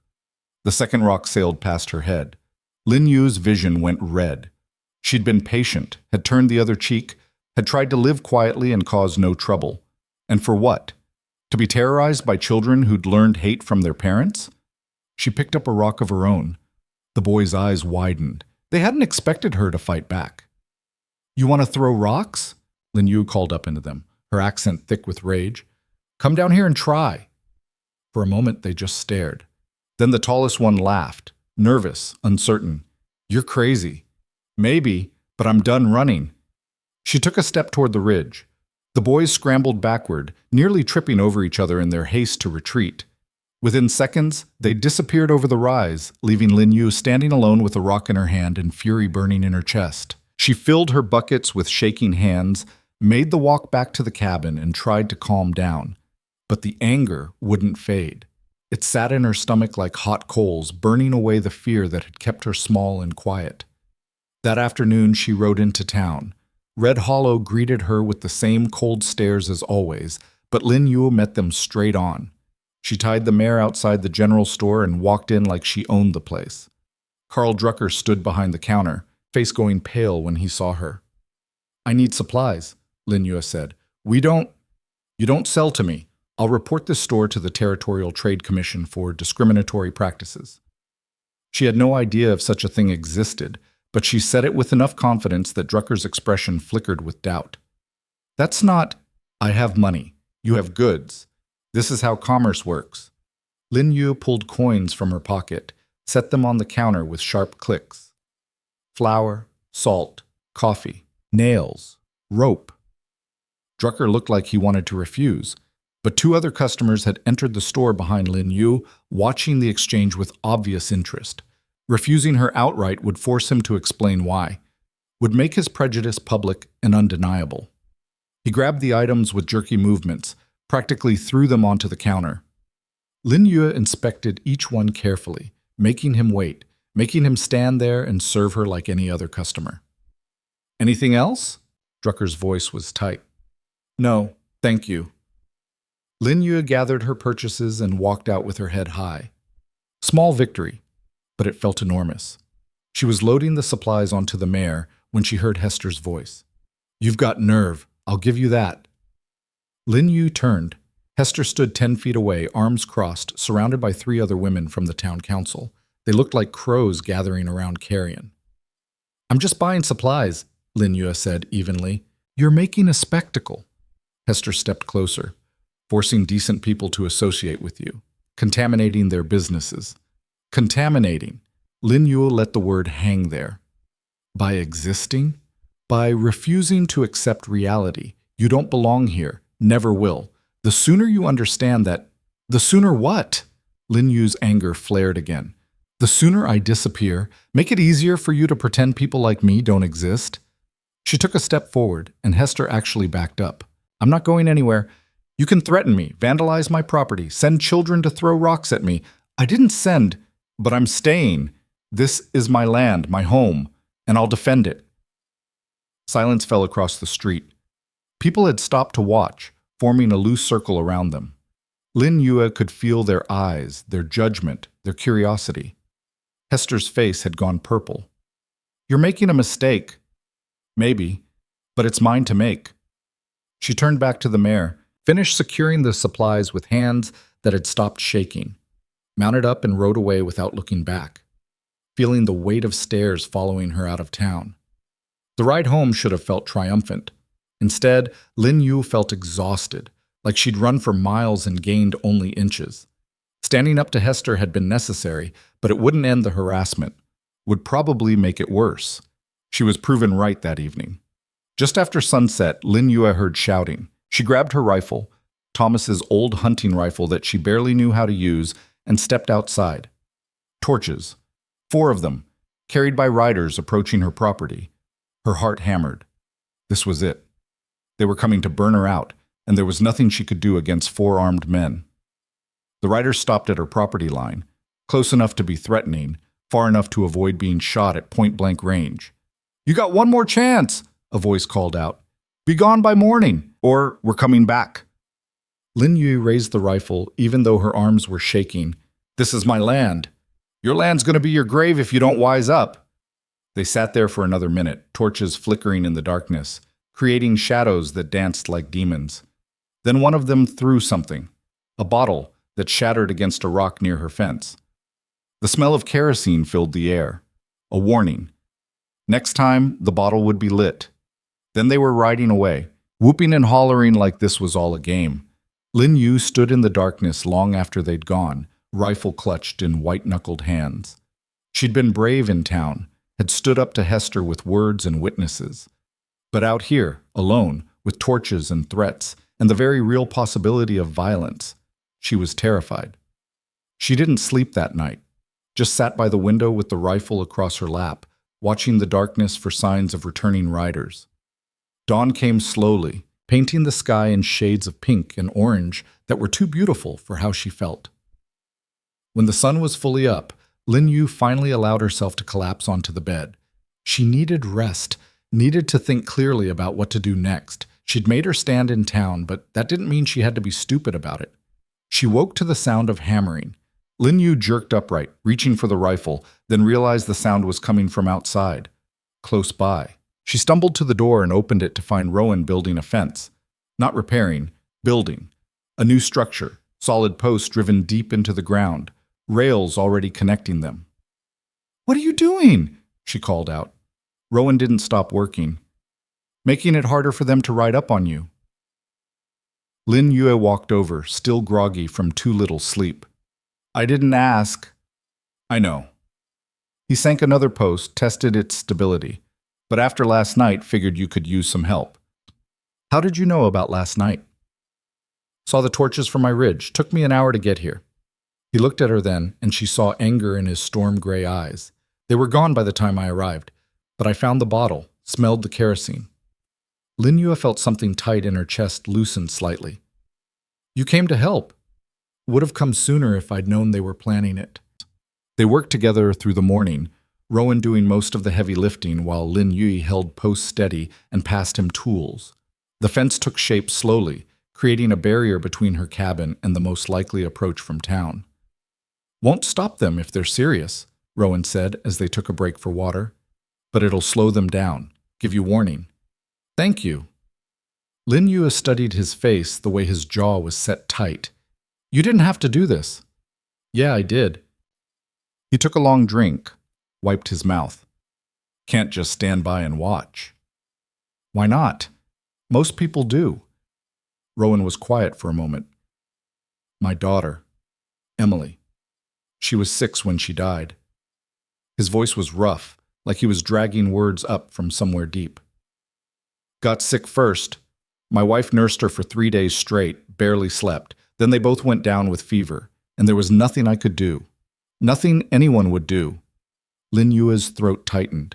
The second rock sailed past her head. Lin Yu's vision went red. She'd been patient, had turned the other cheek, had tried to live quietly and cause no trouble. And for what? To be terrorized by children who'd learned hate from their parents? She picked up a rock of her own. The boys' eyes widened. They hadn't expected her to fight back. You want to throw rocks? Lin Yu called up into them, her accent thick with rage. Come down here and try. For a moment, they just stared. Then the tallest one laughed, nervous, uncertain. You're crazy. Maybe, but I'm done running. She took a step toward the ridge. The boys scrambled backward, nearly tripping over each other in their haste to retreat. Within seconds, they disappeared over the rise, leaving Lin Yu standing alone with a rock in her hand and fury burning in her chest. She filled her buckets with shaking hands, made the walk back to the cabin, and tried to calm down. But the anger wouldn't fade. It sat in her stomach like hot coals, burning away the fear that had kept her small and quiet. That afternoon, she rode into town. Red Hollow greeted her with the same cold stares as always, but Lin Yu met them straight on. She tied the mare outside the general store and walked in like she owned the place. Carl Drucker stood behind the counter, face going pale when he saw her. I need supplies, Lin Yu said. You don't sell to me. I'll report this store to the Territorial Trade Commission for discriminatory practices. She had no idea if such a thing existed, but she said it with enough confidence that Drucker's expression flickered with doubt. That's not, I have money. You have goods. This is how commerce works. Lin Yu pulled coins from her pocket, set them on the counter with sharp clicks. Flour, salt, coffee, nails, rope. Drucker looked like he wanted to refuse, but 2 other customers had entered the store behind Lin Yu, watching the exchange with obvious interest. Refusing her outright would force him to explain why, would make his prejudice public and undeniable. He grabbed the items with jerky movements, practically threw them onto the counter. Lin Yu inspected each one carefully, making him wait, making him stand there and serve her like any other customer. Anything else? Drucker's voice was tight. No, thank you. Lin Yu gathered her purchases and walked out with her head high. Small victory, but it felt enormous. She was loading the supplies onto the mare when she heard Hester's voice. You've got nerve. I'll give you that. Lin Yu turned. Hester stood 10 feet away, arms crossed, surrounded by 3 other women from the town council. They looked like crows gathering around carrion. "I'm just buying supplies," Lin Yu said evenly. "You're making a spectacle." Hester stepped closer, forcing decent people to associate with you, contaminating their businesses. Contaminating. Lin Yu let the word hang there. By existing? By refusing to accept reality. You don't belong here, never will. The sooner you understand that, the sooner what? Lin Yu's anger flared again. The sooner I disappear, make it easier for you to pretend people like me don't exist. She took a step forward, and Hester actually backed up. "I'm not going anywhere. You can threaten me, vandalize my property, send children to throw rocks at me. I didn't send, but I'm staying. This is my land, my home, and I'll defend it." Silence fell across the street. People had stopped to watch, forming a loose circle around them. Lin Yue could feel their eyes, their judgment, their curiosity. Hester's face had gone purple. "You're making a mistake." "Maybe, but it's mine to make." She turned back to the mare, finished securing the supplies with hands that had stopped shaking, mounted up and rode away without looking back, feeling the weight of stares following her out of town. The ride home should have felt triumphant. Instead, Lin Yu felt exhausted, like she'd run for miles and gained only inches. Standing up to Hester had been necessary, but it wouldn't end the harassment, would probably make it worse. She was proven right that evening. Just after sunset, Lin Yue heard shouting. She grabbed her rifle, Thomas's old hunting rifle that she barely knew how to use, and stepped outside. Torches. 4 of them, carried by riders approaching her property. Her heart hammered. This was it. They were coming to burn her out, and there was nothing she could do against 4 armed men. The riders stopped at her property line, close enough to be threatening, far enough to avoid being shot at point-blank range. "You got one more chance," a voice called out. "Be gone by morning, or we're coming back." Lin Yu raised the rifle, even though her arms were shaking. "This is my land. Your land's going to be your grave if you don't wise up." They sat there for another minute, torches flickering in the darkness, creating shadows that danced like demons. Then one of them threw something, a bottle that shattered against a rock near her fence. The smell of kerosene filled the air, a warning. Next time, the bottle would be lit. Then they were riding away, whooping and hollering like this was all a game. Lin Yu stood in the darkness long after they'd gone, rifle clutched in white-knuckled hands. She'd been brave in town, had stood up to Hester with words and witnesses. But out here, alone, with torches and threats, and the very real possibility of violence, she was terrified. She didn't sleep that night, just sat by the window with the rifle across her lap, watching the darkness for signs of returning riders. Dawn came slowly, painting the sky in shades of pink and orange that were too beautiful for how she felt. When the sun was fully up, Lin Yu finally allowed herself to collapse onto the bed. She needed rest, needed to think clearly about what to do next. She'd made her stand in town, but that didn't mean she had to be stupid about it. She woke to the sound of hammering. Lin Yu jerked upright, reaching for the rifle, then realized the sound was coming from outside, close by. She stumbled to the door and opened it to find Rowan building a fence. Not repairing, building. A new structure, solid posts driven deep into the ground, rails already connecting them. "What are you doing?" she called out. Rowan didn't stop working. "Making it harder for them to ride up on you." Lin Yue walked over, still groggy from too little sleep. "I didn't ask." "I know." He sank another post, tested its stability, but after last night figured you could use some help. "How did you know about last night?" "Saw the torches from my ridge. Took me an hour to get here." He looked at her then, and she saw anger in his storm-gray eyes. "They were gone by the time I arrived, but I found the bottle, smelled the kerosene." Lin Yue felt something tight in her chest loosen slightly. "You came to help. Would have come sooner if I'd known they were planning it." They worked together through the morning, Rowan doing most of the heavy lifting while Lin Yue held posts steady and passed him tools. The fence took shape slowly, creating a barrier between her cabin and the most likely approach from town. "Won't stop them if they're serious," Rowan said as they took a break for water. "But it'll slow them down, give you warning." "Thank you." Lin Yue studied his face, the way his jaw was set tight. You didn't have to do this. Yeah, I did. He took a long drink, wiped his mouth. Can't just stand by and watch. Why not? Most people do. Rowan was quiet for a moment. My daughter, Emily. She was 6 when she died. His voice was rough, like he was dragging words up from somewhere deep. Got sick first. My wife nursed her for 3 days straight, barely slept. Then they both went down with fever, and there was nothing I could do. Nothing anyone would do. Lin Yue's throat tightened.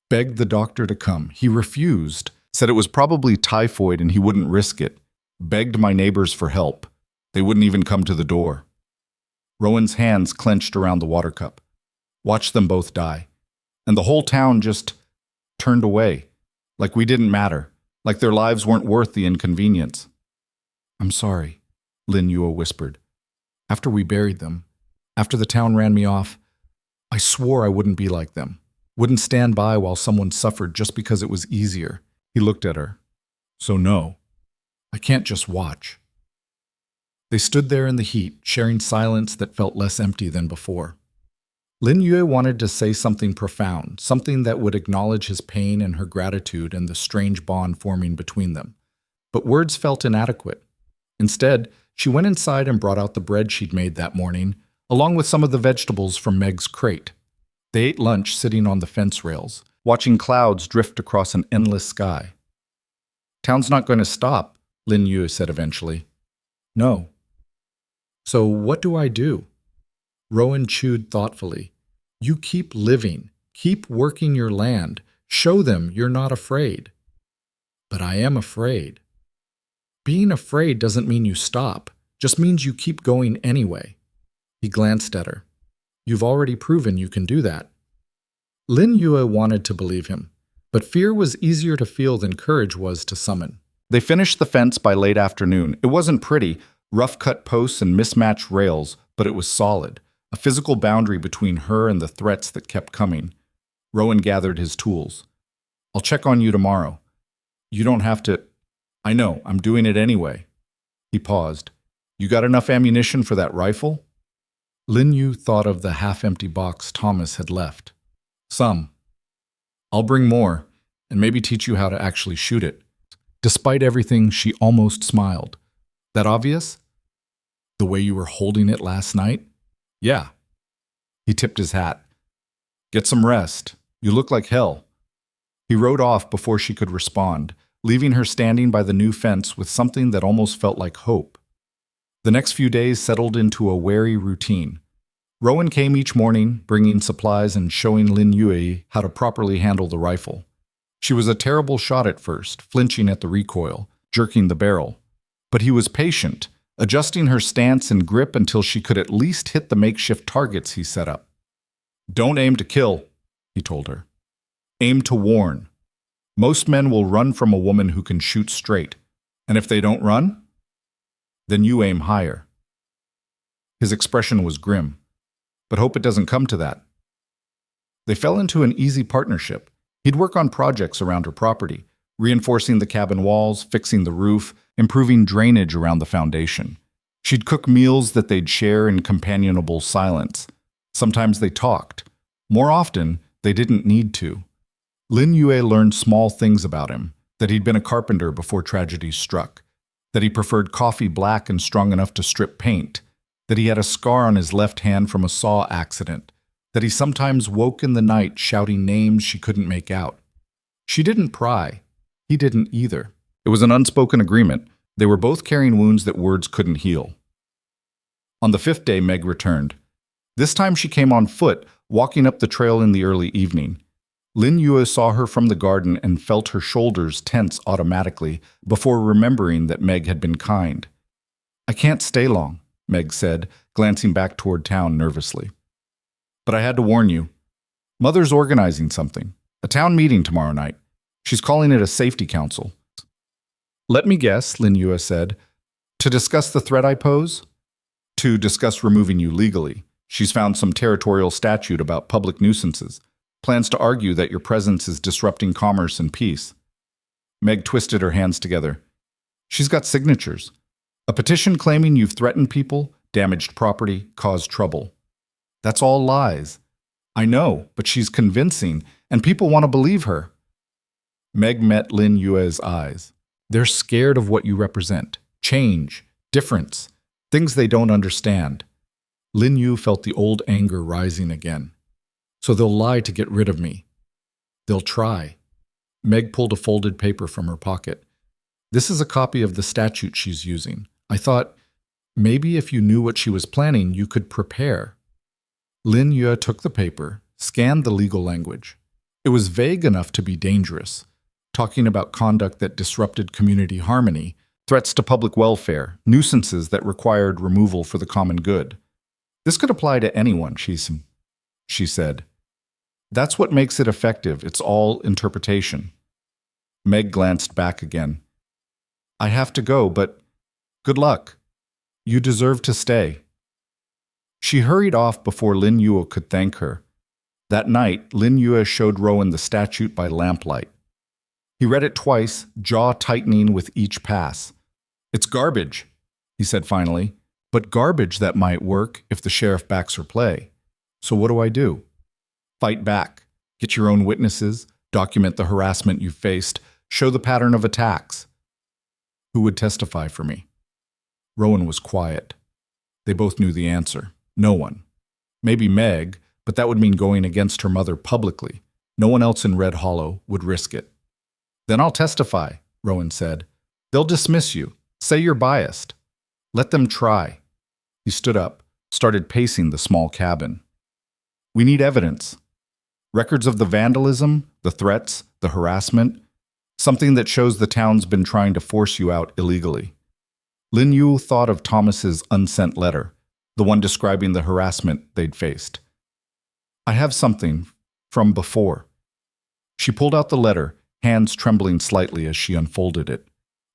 Begged the doctor to come. He refused, said it was probably typhoid and he wouldn't risk it. Begged my neighbors for help. They wouldn't even come to the door. Rowan's hands clenched around the water cup. Watched them both die. And the whole town just turned away, like we didn't matter, like their lives weren't worth the inconvenience. I'm sorry, Lin Yue whispered. After we buried them, after the town ran me off, I swore I wouldn't be like them, wouldn't stand by while someone suffered just because it was easier. He looked at her. So no, I can't just watch. They stood there in the heat, sharing silence that felt less empty than before. Lin Yue wanted to say something profound, something that would acknowledge his pain and her gratitude and the strange bond forming between them. But words felt inadequate. Instead, she went inside and brought out the bread she'd made that morning, along with some of the vegetables from Meg's crate. They ate lunch sitting on the fence rails, watching clouds drift across an endless sky. Town's not going to stop, Lin Yue said eventually. No. So what do I do? Rowan chewed thoughtfully. You keep living, keep working your land, show them you're not afraid. But I am afraid. Being afraid doesn't mean you stop, just means you keep going anyway. He glanced at her. You've already proven you can do that. Lin Yue wanted to believe him, but fear was easier to feel than courage was to summon. They finished the fence by late afternoon. It wasn't pretty, rough-cut posts and mismatched rails, but it was solid, a physical boundary between her and the threats that kept coming. Rowan gathered his tools. I'll check on you tomorrow. You don't have to. I know, I'm doing it anyway. He paused. You got enough ammunition for that rifle? Lin Yue thought of the half-empty box Thomas had left. Some. I'll bring more, and maybe teach you how to actually shoot it. Despite everything, she almost smiled. That obvious? The way you were holding it last night? Yeah. He tipped his hat. Get some rest. You look like hell. He rode off before she could respond, leaving her standing by the new fence with something that almost felt like hope. The next few days settled into a wary routine. Rowan came each morning, bringing supplies and showing Lin Yue how to properly handle the rifle. She was a terrible shot at first, flinching at the recoil, jerking the barrel. But he was patient, adjusting her stance and grip until she could at least hit the makeshift targets he set up. Don't aim to kill, he told her. Aim to warn. Most men will run from a woman who can shoot straight, and if they don't run, then you aim higher. His expression was grim, but hope it doesn't come to that. They fell into an easy partnership. He'd work on projects around her property, reinforcing the cabin walls, fixing the roof, improving drainage around the foundation. She'd cook meals that they'd share in companionable silence. Sometimes they talked. More often, they didn't need to. Lin Yue learned small things about him, that he'd been a carpenter before tragedy struck, that he preferred coffee black and strong enough to strip paint, that he had a scar on his left hand from a saw accident, that he sometimes woke in the night shouting names she couldn't make out. She didn't pry. He didn't either. It was an unspoken agreement. They were both carrying wounds that words couldn't heal. On the 5th day, Meg returned. This time she came on foot, walking up the trail in the early evening. Lin Yue saw her from the garden and felt her shoulders tense automatically before remembering that Meg had been kind. I can't stay long, Meg said, glancing back toward town nervously. But I had to warn you. Mother's organizing something. A town meeting tomorrow night. She's calling it a safety council. Let me guess, Lin Yue said. To discuss the threat I pose? To discuss removing you legally. She's found some territorial statute about public nuisances. Plans to argue that your presence is disrupting commerce and peace. Meg twisted her hands together. She's got signatures. A petition claiming you've threatened people, damaged property, caused trouble. That's all lies. I know, but she's convincing, and people want to believe her. Meg met Lin Yue's eyes. They're scared of what you represent. Change, difference, things they don't understand. Lin Yu felt the old anger rising again. So they'll lie to get rid of me. They'll try. Meg pulled a folded paper from her pocket. This is a copy of the statute she's using. I thought, maybe if you knew what she was planning, you could prepare. Lin Yue took the paper, scanned the legal language. It was vague enough to be dangerous, talking about conduct that disrupted community harmony, threats to public welfare, nuisances that required removal for the common good. This could apply to anyone, she said. That's what makes it effective. It's all interpretation. Meg glanced back again. I have to go, but good luck. You deserve to stay. She hurried off before Lin Yue could thank her. That night, Lin Yue showed Rowan the statute by lamplight. He read it twice, jaw tightening with each pass. It's garbage, he said finally, but garbage that might work if the sheriff backs her play. So what do? Fight back. Get your own witnesses, document the harassment you've faced, show the pattern of attacks. Who would testify for me? Rowan was quiet. They both knew the answer. No one. Maybe Meg, but that would mean going against her mother publicly. No one else in Red Hollow would risk it. Then I'll testify, Rowan said. They'll dismiss you. Say you're biased. Let them try. He stood up, started pacing the small cabin. We need evidence. Records of the vandalism, the threats, the harassment. Something that shows the town's been trying to force you out illegally. Lin Yu thought of Thomas's unsent letter, the one describing the harassment they'd faced. I have something from before. She pulled out the letter, hands trembling slightly as she unfolded it.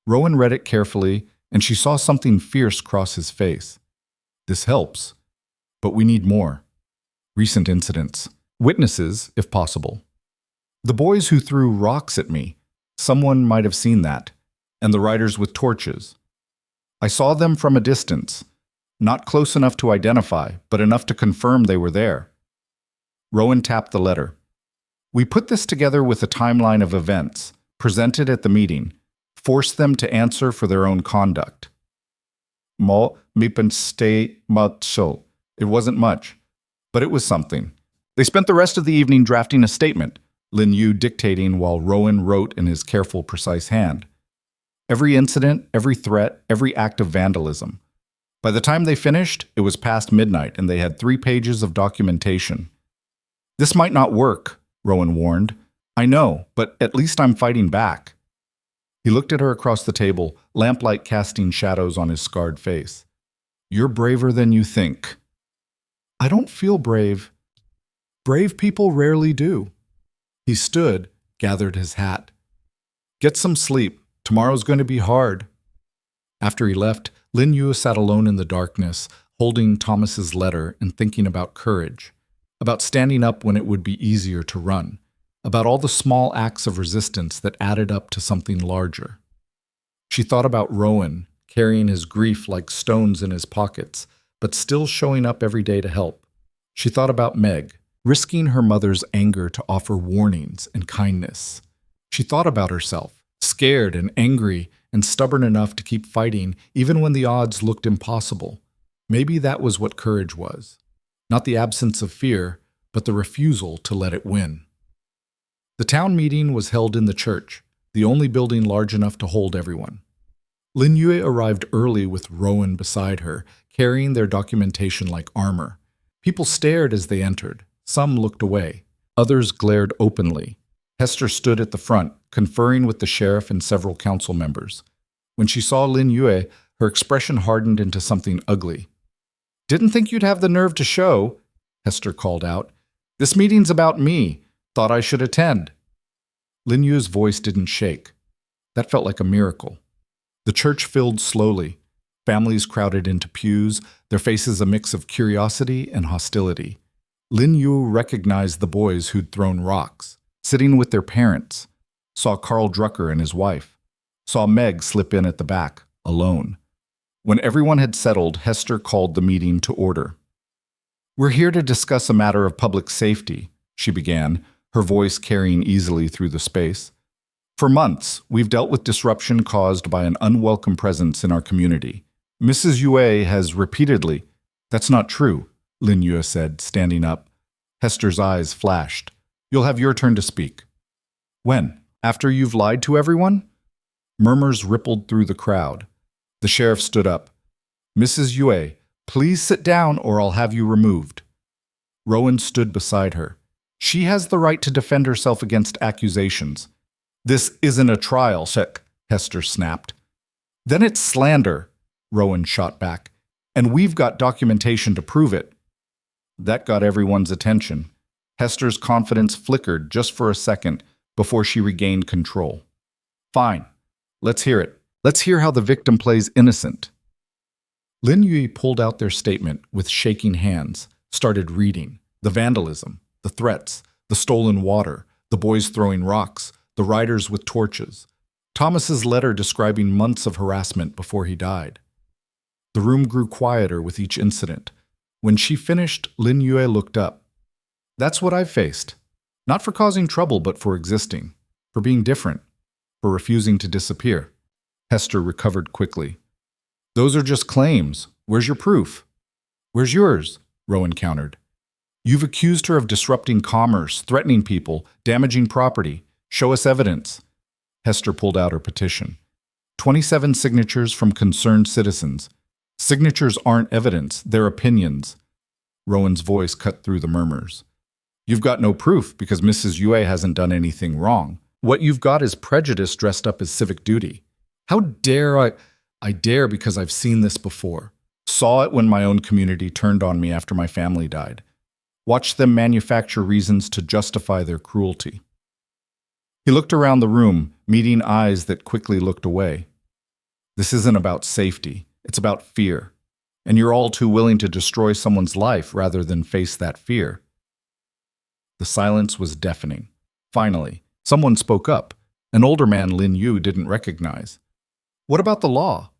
Rowan read it carefully, and she saw something fierce cross his face. This helps, but we need more. Recent incidents. Witnesses, if possible. The boys who threw rocks at me. Someone might have seen that. And the riders with torches. I saw them from a distance. Not close enough to identify, but enough to confirm they were there. Rowan tapped the letter. We put this together with a timeline of events, presented at the meeting, forced them to answer for their own conduct. It wasn't much, but it was something. They spent the rest of the evening drafting a statement, Lin Yu dictating while Rowan wrote in his careful, precise hand. Every incident, every threat, every act of vandalism. By the time they finished, it was past midnight and they had 3 pages of documentation. This might not work, Rowan warned. I know, but at least I'm fighting back. He looked at her across the table, lamplight casting shadows on his scarred face. You're braver than you think. I don't feel brave. Brave people rarely do. He stood, gathered his hat. Get some sleep. Tomorrow's going to be hard. After he left, Lin Yu sat alone in the darkness, holding Thomas's letter and thinking about courage, about standing up when it would be easier to run, about all the small acts of resistance that added up to something larger. She thought about Rowan, carrying his grief like stones in his pockets, but still showing up every day to help. She thought about Meg, risking her mother's anger to offer warnings and kindness. She thought about herself, scared and angry and stubborn enough to keep fighting even when the odds looked impossible. Maybe that was what courage was. Not the absence of fear, but the refusal to let it win. The town meeting was held in the church, the only building large enough to hold everyone. Lin Yue arrived early with Rowan beside her, carrying their documentation like armor. People stared as they entered. Some looked away. Others glared openly. Hester stood at the front, conferring with the sheriff and several council members. When she saw Lin Yue, her expression hardened into something ugly. Didn't think you'd have the nerve to show, Hester called out. This meeting's about me. Thought I should attend. Lin Yue's voice didn't shake. That felt like a miracle. The church filled slowly. Families crowded into pews, their faces a mix of curiosity and hostility. Lin Yu recognized the boys who'd thrown rocks, sitting with their parents, saw Carl Drucker and his wife. saw Meg slip in at the back, alone. When everyone had settled, Hester called the meeting to order. "We're here to discuss a matter of public safety," she began, her voice carrying easily through the space. "For months, we've dealt with disruption caused by an unwelcome presence in our community. Mrs. Yue has repeatedly—" "That's not true," Lin Yue said, standing up. Hester's eyes flashed. "You'll have your turn to speak." "When? After you've lied to everyone?" Murmurs rippled through the crowd. The sheriff stood up. "Mrs. Yue, please sit down or I'll have you removed." Rowan stood beside her. "She has the right to defend herself against accusations." "This isn't a trial," Hester snapped. "Then it's slander," Rowan shot back. "And we've got documentation to prove it." That got everyone's attention. Hester's confidence flickered just for a second before she regained control. "Fine. Let's hear it. Let's hear how the victim plays innocent." Lin Yue pulled out their statement with shaking hands, started reading. The vandalism, the threats, the stolen water, the boys throwing rocks, the riders with torches. Thomas's letter describing months of harassment before he died. The room grew quieter with each incident. When she finished, Lin Yue looked up. "That's what I've faced. Not for causing trouble, but for existing. For being different. For refusing to disappear." Hester recovered quickly. "Those are just claims. Where's your proof?" "Where's yours?" Rowan countered. "You've accused her of disrupting commerce, threatening people, damaging property. Show us evidence." Hester pulled out her petition. 27 signatures from concerned citizens. Signatures aren't evidence, they're opinions. Rowan's voice cut through the murmurs. "You've got no proof because Mrs. Yue hasn't done anything wrong. What you've got is prejudice dressed up as civic duty." "How dare I? I dare because I've seen this before. Saw it when my own community turned on me after my family died. Watched them manufacture reasons to justify their cruelty." He looked around the room, meeting eyes that quickly looked away. "This isn't about safety. It's about fear. And you're all too willing to destroy someone's life rather than face that fear." The silence was deafening. Finally, someone spoke up, an older man Lin Yu didn't recognize. "What about the law?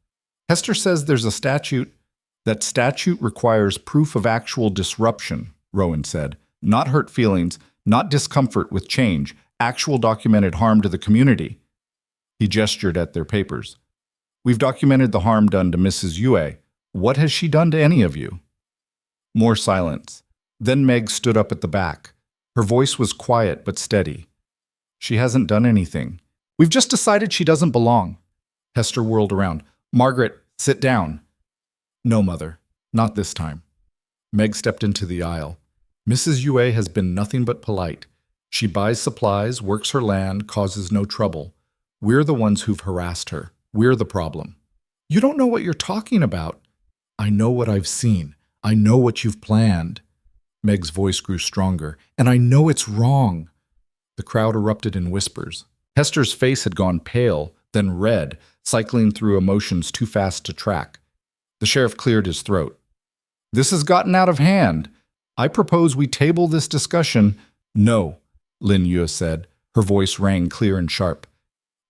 Hester says there's a statute." "That statute requires proof of actual disruption," Rowan said. "Not hurt feelings, not discomfort with change, actual documented harm to the community." He gestured at their papers. "We've documented the harm done to Mrs. Yue. What has she done to any of you?" More silence. Then Meg stood up at the back. Her voice was quiet but steady. "She hasn't done anything. We've just decided she doesn't belong." Hester whirled around. "Margaret, sit down." "No, Mother. Not this time." Meg stepped into the aisle. "Mrs. Yue has been nothing but polite. She buys supplies, works her land, causes no trouble. We're the ones who've harassed her. We're the problem." "You don't know what you're talking about." "I know what I've seen. I know what you've planned." Meg's voice grew stronger. "And I know it's wrong." The crowd erupted in whispers. Hester's face had gone pale, then red, cycling through emotions too fast to track. The sheriff cleared his throat. "This has gotten out of hand. I propose we table this discussion." "No," Lin Yue said. Her voice rang clear and sharp.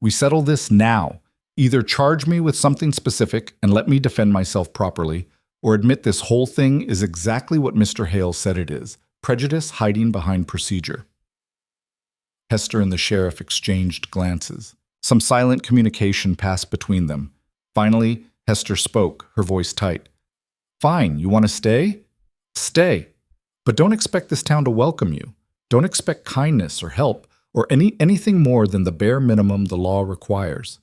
"We settle this now. Either charge me with something specific and let me defend myself properly, or admit this whole thing is exactly what Mr. Hale said it is, prejudice hiding behind procedure." Hester and the sheriff exchanged glances. Some silent communication passed between them. Finally, Hester spoke, her voice tight. "Fine, you want to stay? Stay. But don't expect this town to welcome you. Don't expect kindness or help or anything more than the bare minimum the law requires."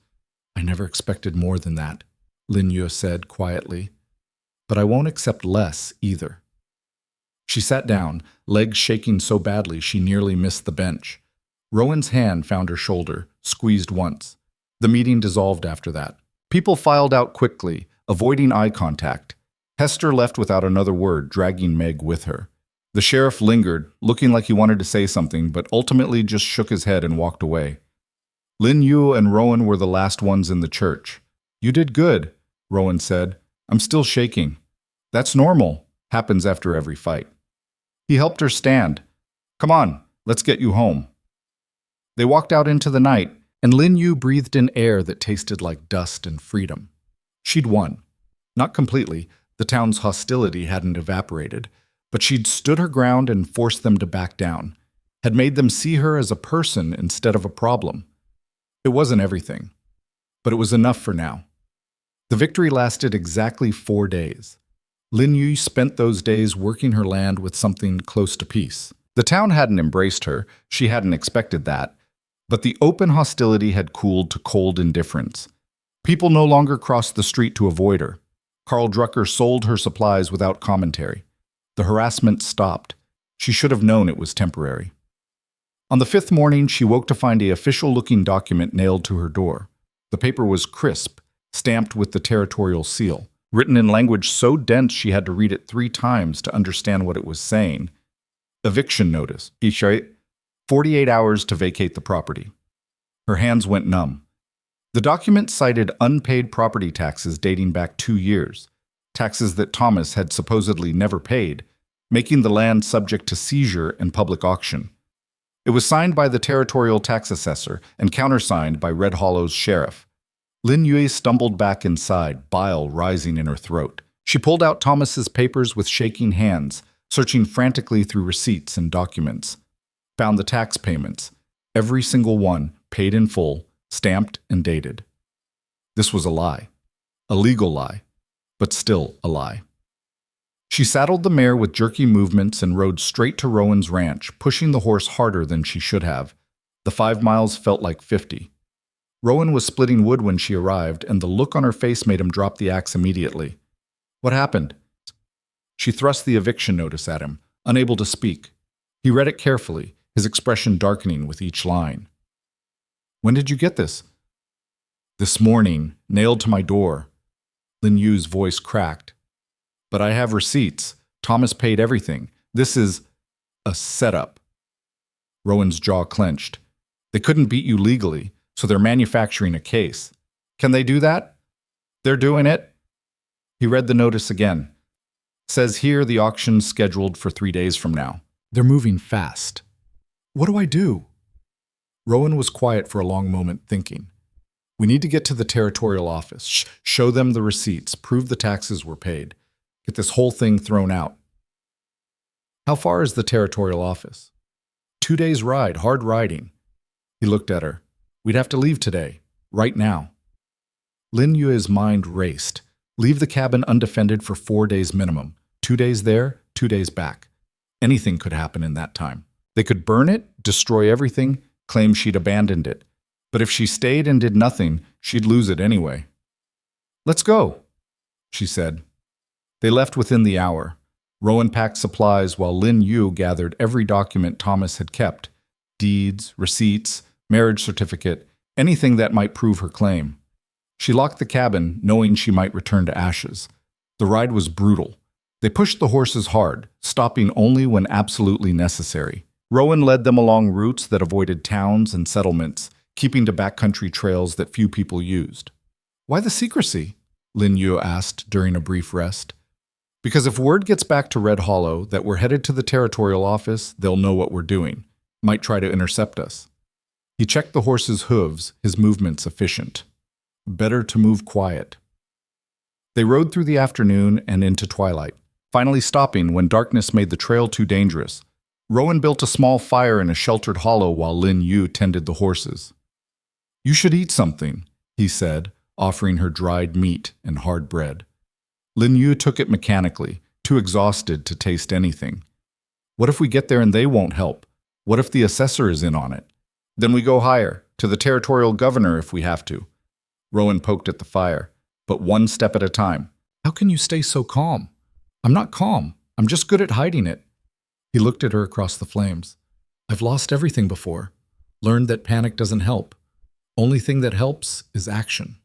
"I never expected more than that," Lin Yue said quietly. "But I won't accept less either." She sat down, legs shaking so badly she nearly missed the bench. Rowan's hand found her shoulder, squeezed once. The meeting dissolved after that. People filed out quickly, avoiding eye contact. Hester left without another word, dragging Meg with her. The sheriff lingered, looking like he wanted to say something, but ultimately just shook his head and walked away. Lin Yu and Rowan were the last ones in the church. "You did good," Rowan said. "I'm still shaking." "That's normal. Happens after every fight." He helped her stand. "Come on, let's get you home." They walked out into the night, and Lin Yu breathed in air that tasted like dust and freedom. She'd won. Not completely, the town's hostility hadn't evaporated, but she'd stood her ground and forced them to back down, had made them see her as a person instead of a problem. It wasn't everything, but it was enough for now. The victory lasted exactly 4 days. Lin Yu spent those days working her land with something close to peace. The town hadn't embraced her, she hadn't expected that, but the open hostility had cooled to cold indifference. People no longer crossed the street to avoid her. Carl Drucker sold her supplies without commentary. The harassment stopped. She should have known it was temporary. On the 5th morning, she woke to find an official-looking document nailed to her door. The paper was crisp, stamped with the territorial seal, written in language so dense she had to read it 3 times to understand what it was saying. Eviction notice. 48 hours to vacate the property. Her hands went numb. The document cited unpaid property taxes dating back 2 years, taxes that Thomas had supposedly never paid, making the land subject to seizure and public auction. It was signed by the territorial tax assessor and countersigned by Red Hollow's sheriff. Lin Yue stumbled back inside, bile rising in her throat. She pulled out Thomas's papers with shaking hands, searching frantically through receipts and documents. Found the tax payments, every single one, paid in full, stamped and dated. This was a lie. A legal lie, but still a lie. She saddled the mare with jerky movements and rode straight to Rowan's ranch, pushing the horse harder than she should have. The 5 miles felt like 50. Rowan was splitting wood when she arrived, and the look on her face made him drop the axe immediately. What happened? She thrust the eviction notice at him, unable to speak. He read it carefully, his expression darkening with each line. When did you get this? This morning, nailed to my door. Lin Yu's voice cracked. But I have receipts. Thomas paid everything. This is a setup. Rowan's jaw clenched. They couldn't beat you legally, so they're manufacturing a case. Can they do that? They're doing it. He read the notice again. Says here the auction's scheduled for 3 days from now. They're moving fast. What do I do? Rowan was quiet for a long moment, thinking. We need to get to the territorial office, show them the receipts, prove the taxes were paid. Get this whole thing thrown out. How far is the territorial office? 2 days' ride, hard riding. He looked at her. We'd have to leave today, right now. Lin Yue's mind raced. Leave the cabin undefended for 4 days minimum. 2 days there, 2 days back. Anything could happen in that time. They could burn it, destroy everything, claim she'd abandoned it. But if she stayed and did nothing, she'd lose it anyway. Let's go, she said. They left within the hour. Rowan packed supplies while Lin Yu gathered every document Thomas had kept. Deeds, receipts, marriage certificate, anything that might prove her claim. She locked the cabin, knowing she might return to ashes. The ride was brutal. They pushed the horses hard, stopping only when absolutely necessary. Rowan led them along routes that avoided towns and settlements, keeping to backcountry trails that few people used. Why the secrecy? Lin Yu asked during a brief rest. Because if word gets back to Red Hollow that we're headed to the territorial office, they'll know what we're doing. Might try to intercept us. He checked the horse's hooves, his movements efficient. Better to move quiet. They rode through the afternoon and into twilight, finally stopping when darkness made the trail too dangerous. Rowan built a small fire in a sheltered hollow while Lin Yu tended the horses. You should eat something, he said, offering her dried meat and hard bread. Lin Yu took it mechanically, too exhausted to taste anything. What if we get there and they won't help? What if the assessor is in on it? Then we go higher, to the territorial governor if we have to. Rowan poked at the fire, but one step at a time. How can you stay so calm? I'm not calm. I'm just good at hiding it. He looked at her across the flames. I've lost everything before. Learned that panic doesn't help. Only thing that helps is action.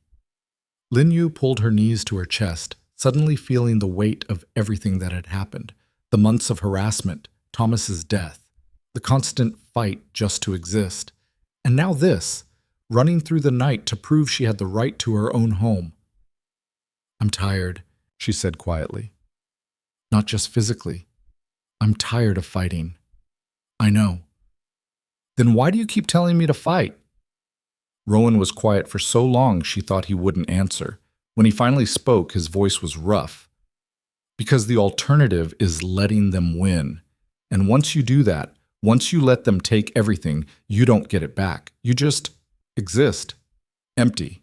Lin Yu pulled her knees to her chest, suddenly feeling the weight of everything that had happened. The months of harassment, Thomas's death, the constant fight just to exist. And now this, running through the night to prove she had the right to her own home. I'm tired, she said quietly. Not just physically. I'm tired of fighting. I know. Then why do you keep telling me to fight? Rowan was quiet for so long she thought he wouldn't answer. When he finally spoke, his voice was rough. Because the alternative is letting them win. And once you do that, once you let them take everything, you don't get it back. You just exist. Empty.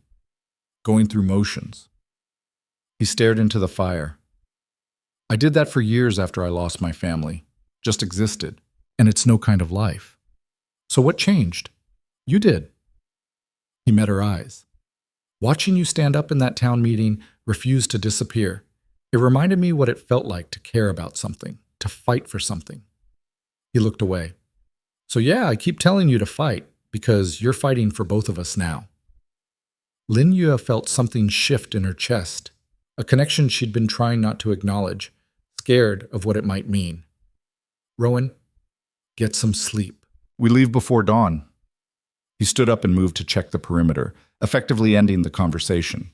Going through motions. He stared into the fire. I did that for years after I lost my family. Just existed. And it's no kind of life. So what changed? You did. He met her eyes. Watching you stand up in that town meeting, refuse to disappear, it reminded me what it felt like to care about something, to fight for something. He looked away. So yeah, I keep telling you to fight, because you're fighting for both of us now. Lin Yue felt something shift in her chest, a connection she'd been trying not to acknowledge, scared of what it might mean. Rowan, get some sleep. We leave before dawn. He stood up and moved to check the perimeter, effectively ending the conversation.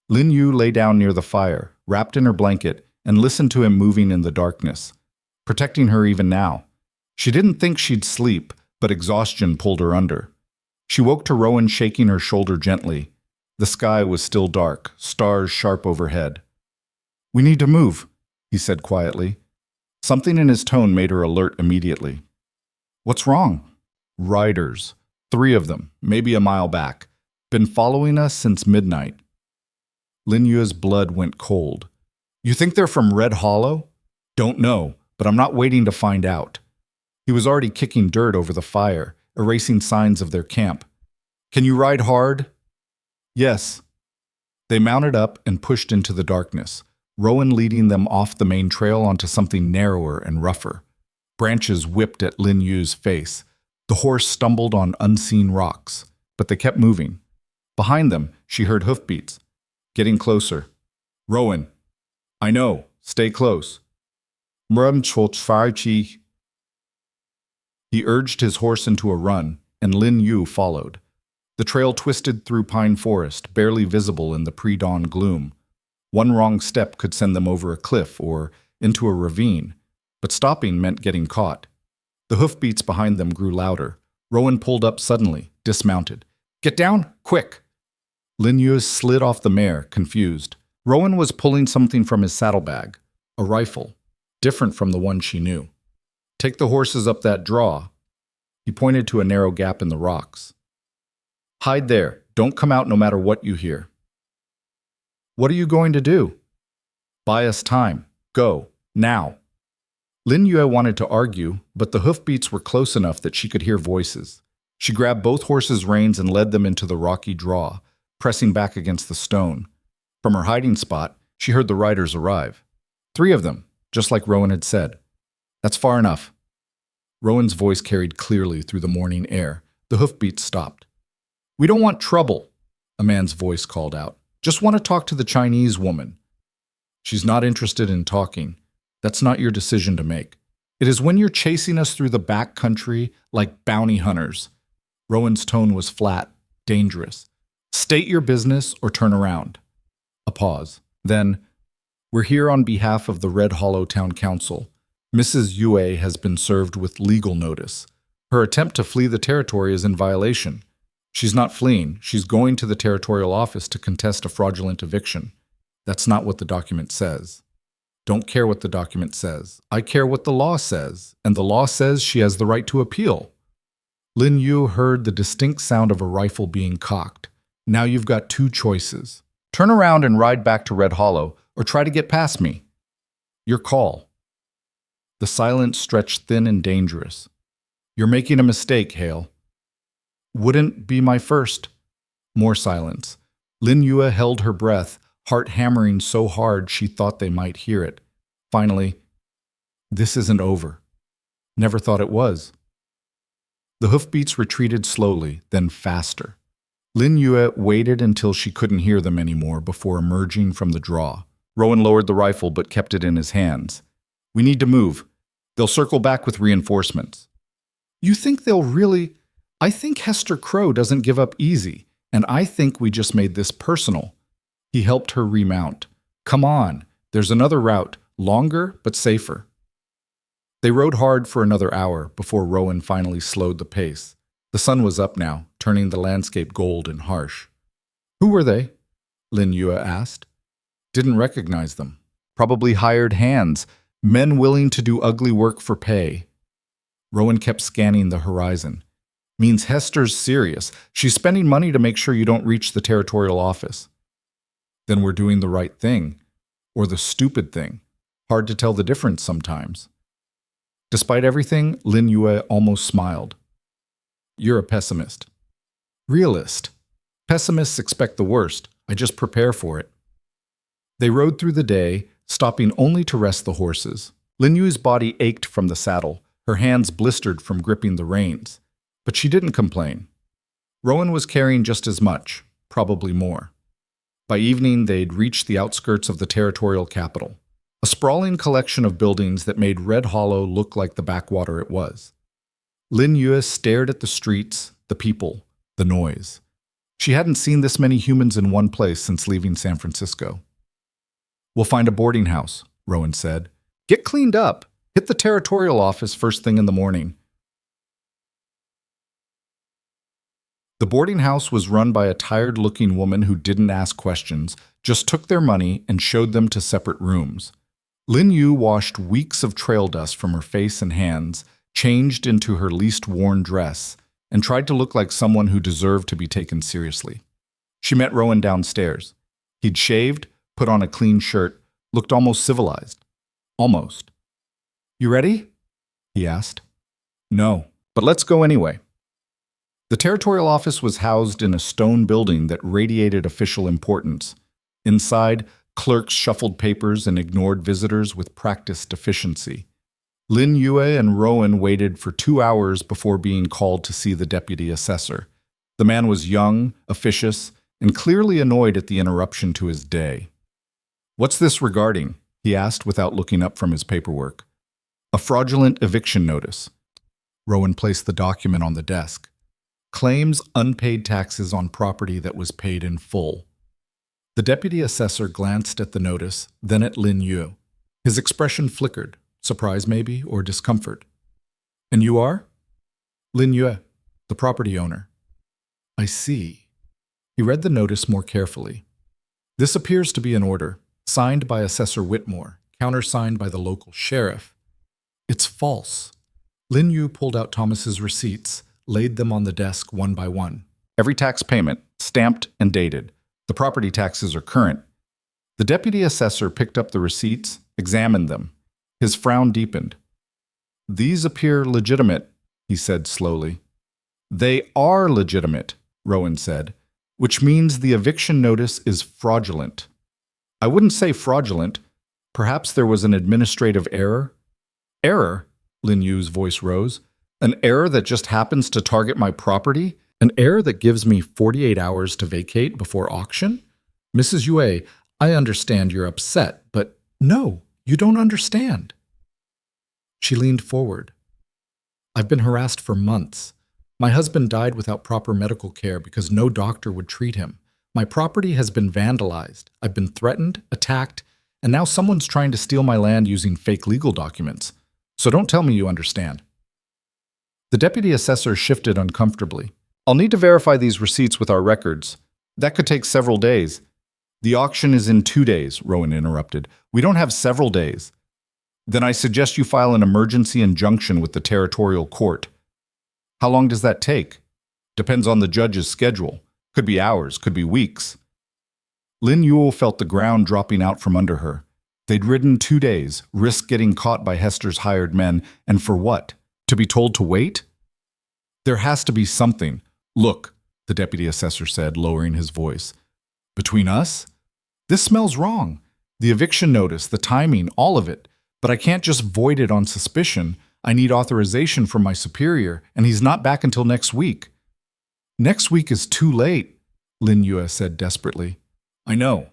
Lin Yu lay down near the fire, wrapped in her blanket, and listened to him moving in the darkness, protecting her even now. She didn't think she'd sleep, but exhaustion pulled her under. She woke to Rowan shaking her shoulder gently. The sky was still dark, stars sharp overhead. We need to move, he said quietly. Something in his tone made her alert immediately. What's wrong? Riders. 3 of them, maybe a mile back. Been following us since midnight. Lin Yue's blood went cold. You think they're from Red Hollow? Don't know, but I'm not waiting to find out. He was already kicking dirt over the fire, erasing signs of their camp. Can you ride hard? Yes. They mounted up and pushed into the darkness, Rowan leading them off the main trail onto something narrower and rougher. Branches whipped at Lin Yu's face. The horse stumbled on unseen rocks, but they kept moving. Behind them, she heard hoofbeats. Getting closer. Rowan. I know. Stay close. He urged his horse into a run, and Lin Yu followed. The trail twisted through pine forest, barely visible in the pre-dawn gloom. One wrong step could send them over a cliff or into a ravine, but stopping meant getting caught. The hoofbeats behind them grew louder. Rowan pulled up suddenly, dismounted. Get down, quick! Lin Yu slid off the mare, confused. Rowan was pulling something from his saddlebag, a rifle, different from the one she knew. Take the horses up that draw. He pointed to a narrow gap in the rocks. Hide there. Don't come out no matter what you hear. What are you going to do? Buy us time. Go. Now. Lin Yue wanted to argue, but the hoofbeats were close enough that she could hear voices. She grabbed both horses' reins and led them into the rocky draw, pressing back against the stone. From her hiding spot, she heard the riders arrive. 3 of them, just like Rowan had said. That's far enough. Rowan's voice carried clearly through the morning air. The hoofbeats stopped. We don't want trouble, a man's voice called out. Just want to talk to the Chinese woman. She's not interested in talking. That's not your decision to make. It is when you're chasing us through the back country like bounty hunters. Rowan's tone was flat, dangerous. State your business or turn around. A pause. Then, we're here on behalf of the Red Hollow Town Council. Mrs. Yue has been served with legal notice. Her attempt to flee the territory is in violation. She's not fleeing. She's going to the territorial office to contest a fraudulent eviction. That's not what the document says. Don't care what the document says. I care what the law says, and the law says she has the right to appeal. Lin Yu heard the distinct sound of a rifle being cocked. Now you've got 2 choices. Turn around and ride back to Red Hollow, or try to get past me. Your call. The silence stretched thin and dangerous. You're making a mistake, Hale. Wouldn't be my first. More silence. Lin Yue held her breath, heart hammering so hard she thought they might hear it. Finally, this isn't over. Never thought it was. The hoofbeats retreated slowly, then faster. Lin Yue waited until she couldn't hear them anymore before emerging from the draw. Rowan lowered the rifle but kept it in his hands. We need to move. They'll circle back with reinforcements. You think they'll really? I think Hester Crow doesn't give up easy, and I think we just made this personal. He helped her remount. Come on, there's another route, longer but safer. They rode hard for another hour before Rowan finally slowed the pace. The sun was up now, turning the landscape gold and harsh. Who were they? Lin Yue asked. Didn't recognize them. Probably hired hands, men willing to do ugly work for pay. Rowan kept scanning the horizon. Means Hester's serious. She's spending money to make sure you don't reach the territorial office. Then we're doing the right thing. Or the stupid thing. Hard to tell the difference sometimes. Despite everything, Lin Yue almost smiled. You're a pessimist. Realist. Pessimists expect the worst. I just prepare for it. They rode through the day, stopping only to rest the horses. Lin Yue's body ached from the saddle, her hands blistered from gripping the reins. But she didn't complain. Rowan was carrying just as much, probably more. By evening, they'd reached the outskirts of the territorial capital, a sprawling collection of buildings that made Red Hollow look like the backwater it was. Lin Yue stared at the streets, the people, the noise. She hadn't seen this many humans in one place since leaving San Francisco. We'll find a boarding house, Rowan said. Get cleaned up. Hit the territorial office first thing in the morning. The boarding house was run by a tired-looking woman who didn't ask questions, just took their money and showed them to separate rooms. Lin Yue washed weeks of trail dust from her face and hands, changed into her least worn dress, and tried to look like someone who deserved to be taken seriously. She met Rowan downstairs. He'd shaved, put on a clean shirt, looked almost civilized. Almost. You ready? He asked. No, but let's go anyway. The territorial office was housed in a stone building that radiated official importance. Inside, clerks shuffled papers and ignored visitors with practiced efficiency. Lin Yue and Rowan waited for 2 hours before being called to see the deputy assessor. The man was young, officious, and clearly annoyed at the interruption to his day. What's this regarding? He asked without looking up from his paperwork. A fraudulent eviction notice. Rowan placed the document on the desk. Claims unpaid taxes on property that was paid in full. The deputy assessor glanced at the notice, then at Lin Yue. His expression flickered, surprise maybe, or discomfort. And you are? Lin Yue, the property owner. I see. He read the notice more carefully. This appears to be an order, signed by Assessor Whitmore, countersigned by the local sheriff. It's false. Lin Yue pulled out Thomas's receipts, laid them on the desk one by one. Every tax payment, stamped and dated. The property taxes are current. The deputy assessor picked up the receipts, examined them. His frown deepened. These appear legitimate, he said slowly. They are legitimate, Rowan said, which means the eviction notice is fraudulent. I wouldn't say fraudulent. Perhaps there was an administrative error. Error? Lin Yue's voice rose. An error that just happens to target my property? An error that gives me 48 hours to vacate before auction? Mrs. Yue, I understand you're upset, but no, you don't understand. She leaned forward. I've been harassed for months. My husband died without proper medical care because no doctor would treat him. My property has been vandalized. I've been threatened, attacked, and now someone's trying to steal my land using fake legal documents. So don't tell me you understand. The deputy assessor shifted uncomfortably. I'll need to verify these receipts with our records. That could take several days. The auction is in 2 days, Rowan interrupted. We don't have several days. Then I suggest you file an emergency injunction with the territorial court. How long does that take? Depends on the judge's schedule. Could be hours, could be weeks. Lin Yue felt the ground dropping out from under her. They'd ridden 2 days, risked getting caught by Hester's hired men, and for what? To be told to wait? There has to be something. Look, the deputy assessor said, lowering his voice. Between us? This smells wrong. The eviction notice, the timing, all of it. But I can't just void it on suspicion. I need authorization from my superior, and he's not back until next week. Next week is too late, Lin Yue said desperately. I know.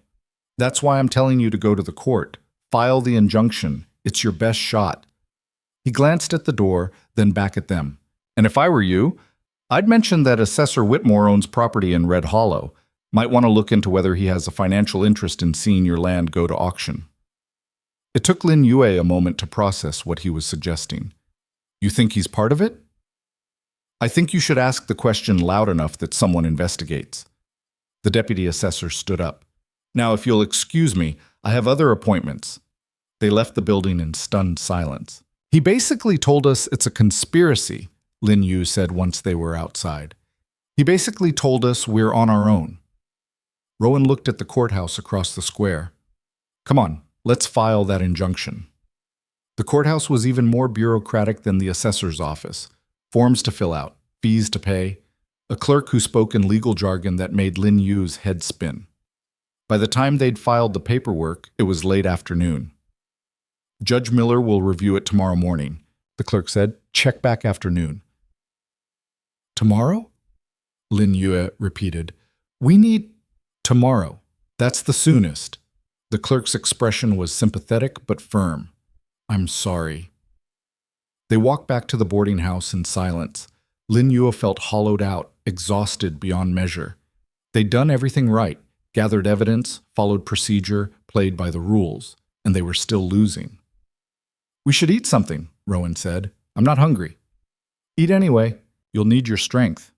That's why I'm telling you to go to the court. File the injunction. It's your best shot. He glanced at the door, then back at them. And if I were you, I'd mention that Assessor Whitmore owns property in Red Hollow. Might want to look into whether he has a financial interest in seeing your land go to auction. It took Lin Yue a moment to process what he was suggesting. You think he's part of it? I think you should ask the question loud enough that someone investigates. The deputy assessor stood up. Now, if you'll excuse me, I have other appointments. They left the building in stunned silence. He basically told us it's a conspiracy, Lin Yu said once they were outside. He basically told us we're on our own. Rowan looked at the courthouse across the square. Come on, let's file that injunction. The courthouse was even more bureaucratic than the assessor's office. Forms to fill out, fees to pay, a clerk who spoke in legal jargon that made Lin Yu's head spin. By the time they'd filed the paperwork, it was late afternoon. Judge Miller will review it tomorrow morning, the clerk said. Check back afternoon. Tomorrow? Lin Yue repeated. We need tomorrow. That's the soonest. The clerk's expression was sympathetic but firm. I'm sorry. They walked back to the boarding house in silence. Lin Yue felt hollowed out, exhausted beyond measure. They'd done everything right, gathered evidence, followed procedure, played by the rules, and they were still losing. We should eat something, Rowan said. I'm not hungry. Eat anyway. You'll need your strength.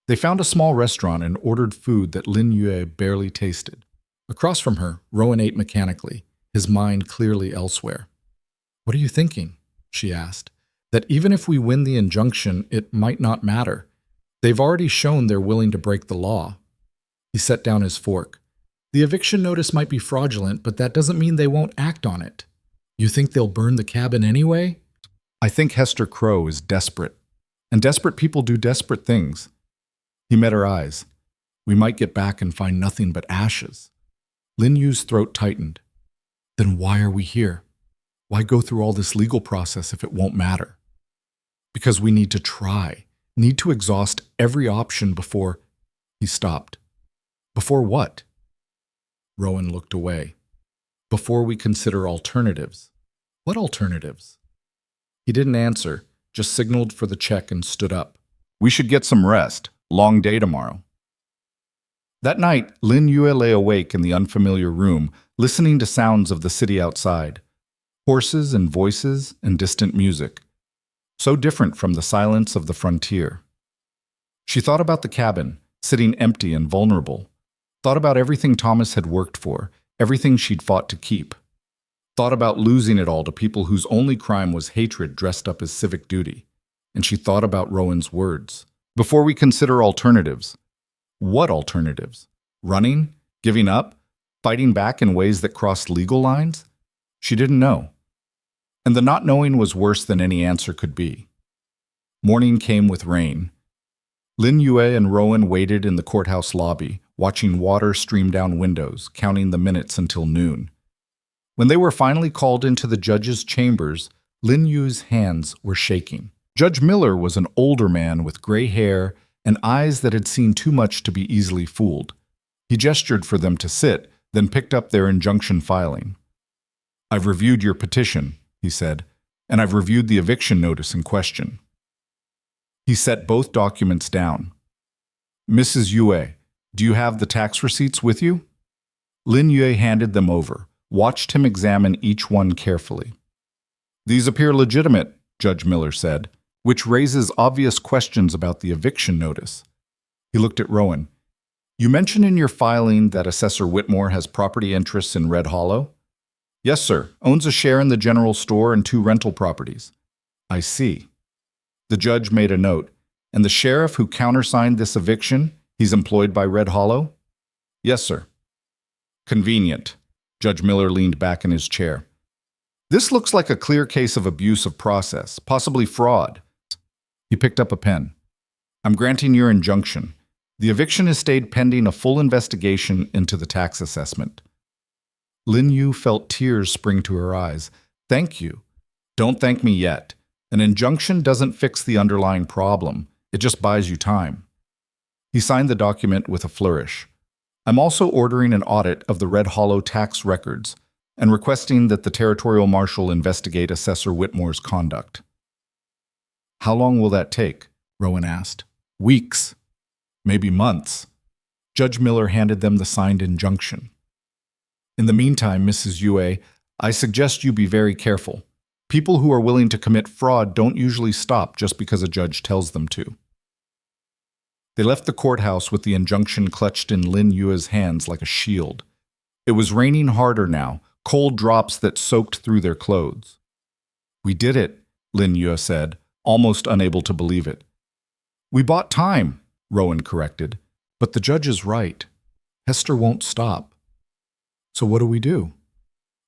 They found a small restaurant and ordered food that Lin Yue barely tasted. Across from her, Rowan ate mechanically, his mind clearly elsewhere. What are you thinking? She asked. That even if we win the injunction, it might not matter. They've already shown they're willing to break the law. He set down his fork. The eviction notice might be fraudulent, but that doesn't mean they won't act on it. You think they'll burn the cabin anyway? I think Hester Crow is desperate. And desperate people do desperate things. He met her eyes. We might get back and find nothing but ashes. Lin Yu's throat tightened. Then why are we here? Why go through all this legal process if it won't matter? Because we need to try, need to exhaust every option before... He stopped. Before what? Rowan looked away. Before we consider alternatives. What alternatives? He didn't answer, just signaled for the check and stood up. We should get some rest. Long day tomorrow. That night, Lin Yue lay awake in the unfamiliar room, listening to sounds of the city outside. Horses and voices and distant music. So different from the silence of the frontier. She thought about the cabin, sitting empty and vulnerable. Thought about everything Thomas had worked for, everything she'd fought to keep. Thought about losing it all to people whose only crime was hatred dressed up as civic duty. And she thought about Rowan's words. Before we consider alternatives. What alternatives? Running? Giving up? Fighting back in ways that crossed legal lines? She didn't know. And the not knowing was worse than any answer could be. Morning came with rain. Lin Yue and Rowan waited in the courthouse lobby, watching water stream down windows, counting the minutes until noon. When they were finally called into the judge's chambers, Lin Yu's hands were shaking. Judge Miller was an older man with gray hair and eyes that had seen too much to be easily fooled. He gestured for them to sit, then picked up their injunction filing. I've reviewed your petition, he said, and I've reviewed the eviction notice in question. He set both documents down. Mrs. Yue, do you have the tax receipts with you? Lin Yue handed them over, watched him examine each one carefully. These appear legitimate, Judge Miller said, which raises obvious questions about the eviction notice. He looked at Rowan. You mentioned in your filing that Assessor Whitmore has property interests in Red Hollow? Yes, sir. Owns a share in the general store and 2 rental properties. I see. The judge made a note. And the sheriff who countersigned this eviction, he's employed by Red Hollow? Yes, sir. Convenient. Judge Miller leaned back in his chair. This looks like a clear case of abuse of process, possibly fraud. He picked up a pen. I'm granting your injunction. The eviction has stayed pending a full investigation into the tax assessment. Lin Yu felt tears spring to her eyes. Thank you. Don't thank me yet. An injunction doesn't fix the underlying problem. It just buys you time. He signed the document with a flourish. I'm also ordering an audit of the Red Hollow tax records and requesting that the Territorial Marshal investigate Assessor Whitmore's conduct. How long will that take? Rowan asked. Weeks. Maybe months. Judge Miller handed them the signed injunction. In the meantime, Mrs. Yue, I suggest you be very careful. People who are willing to commit fraud don't usually stop just because a judge tells them to. They left the courthouse with the injunction clutched in Lin Yue's hands like a shield. It was raining harder now, cold drops that soaked through their clothes. "We did it," Lin Yue said, almost unable to believe it. "We bought time," Rowan corrected. "But the judge is right. Hester won't stop." "So what do?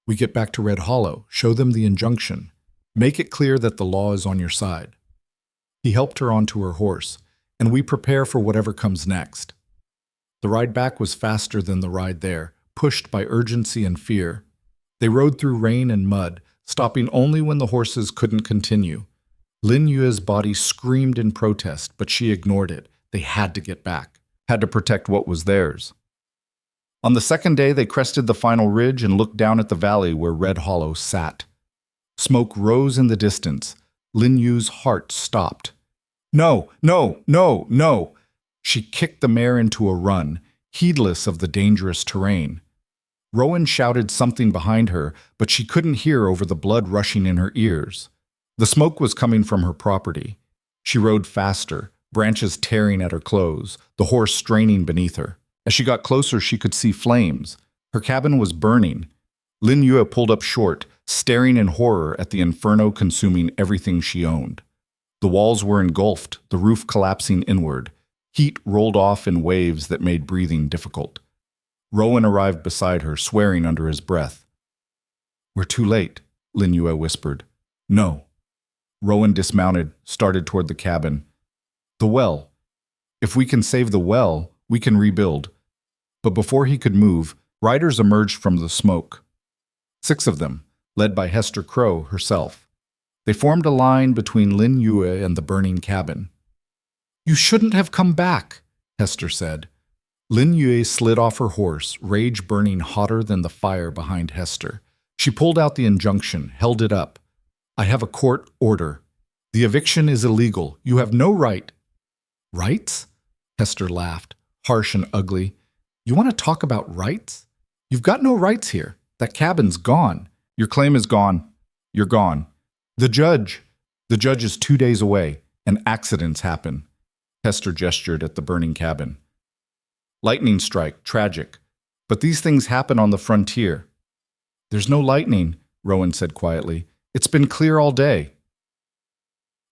We get back to Red Hollow, show them the injunction, make it clear that the law is on your side." He helped her onto her horse, and we prepare for whatever comes next. The ride back was faster than the ride there, pushed by urgency and fear. They rode through rain and mud, stopping only when the horses couldn't continue. Lin Yue's body screamed in protest, but she ignored it. They had to get back, had to protect what was theirs. On the second day, they crested the final ridge and looked down at the valley where Red Hollow sat. Smoke rose in the distance. Lin Yue's heart stopped. "No, no, no, no!" She kicked the mare into a run, heedless of the dangerous terrain. Rowan shouted something behind her, but she couldn't hear over the blood rushing in her ears. The smoke was coming from her property. She rode faster, branches tearing at her clothes, the horse straining beneath her. As she got closer, she could see flames. Her cabin was burning. Lin Yue pulled up short, staring in horror at the inferno consuming everything she owned. The walls were engulfed, the roof collapsing inward. Heat rolled off in waves that made breathing difficult. Rowan arrived beside her, swearing under his breath. "We're too late," Lin Yue whispered. "No." Rowan dismounted, started toward the cabin. "The well. If we can save the well, we can rebuild." But before he could move, riders emerged from the smoke. 6 of them, led by Hester Crow herself. They formed a line between Lin Yue and the burning cabin. "You shouldn't have come back," Hester said. Lin Yue slid off her horse, rage burning hotter than the fire behind Hester. She pulled out the injunction, held it up. "I have a court order. The eviction is illegal. You have no right." "Rights?" Hester laughed, harsh and ugly. "You want to talk about rights? You've got no rights here. That cabin's gone. Your claim is gone. You're gone. The judge is 2 days away, and accidents happen." Hester gestured at the burning cabin. "Lightning strike, tragic. But these things happen on the frontier." "There's no lightning," Rowan said quietly. "It's been clear all day."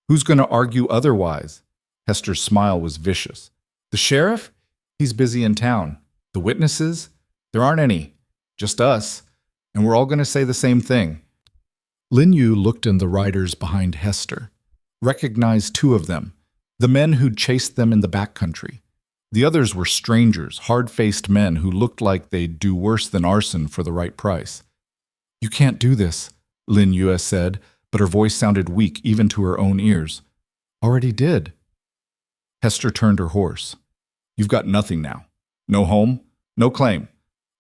"Who's going to argue otherwise?" Hester's smile was vicious. "The sheriff? He's busy in town. The witnesses? There aren't any. Just us. And we're all going to say the same thing." Lin Yue looked in the riders behind Hester, recognized 2 of them, the men who'd chased them in the backcountry. The others were strangers, hard-faced men who looked like they'd do worse than arson for the right price. "You can't do this," Lin Yue said, but her voice sounded weak even to her own ears. "Already did." Hester turned her horse. "You've got nothing now. No home, no claim.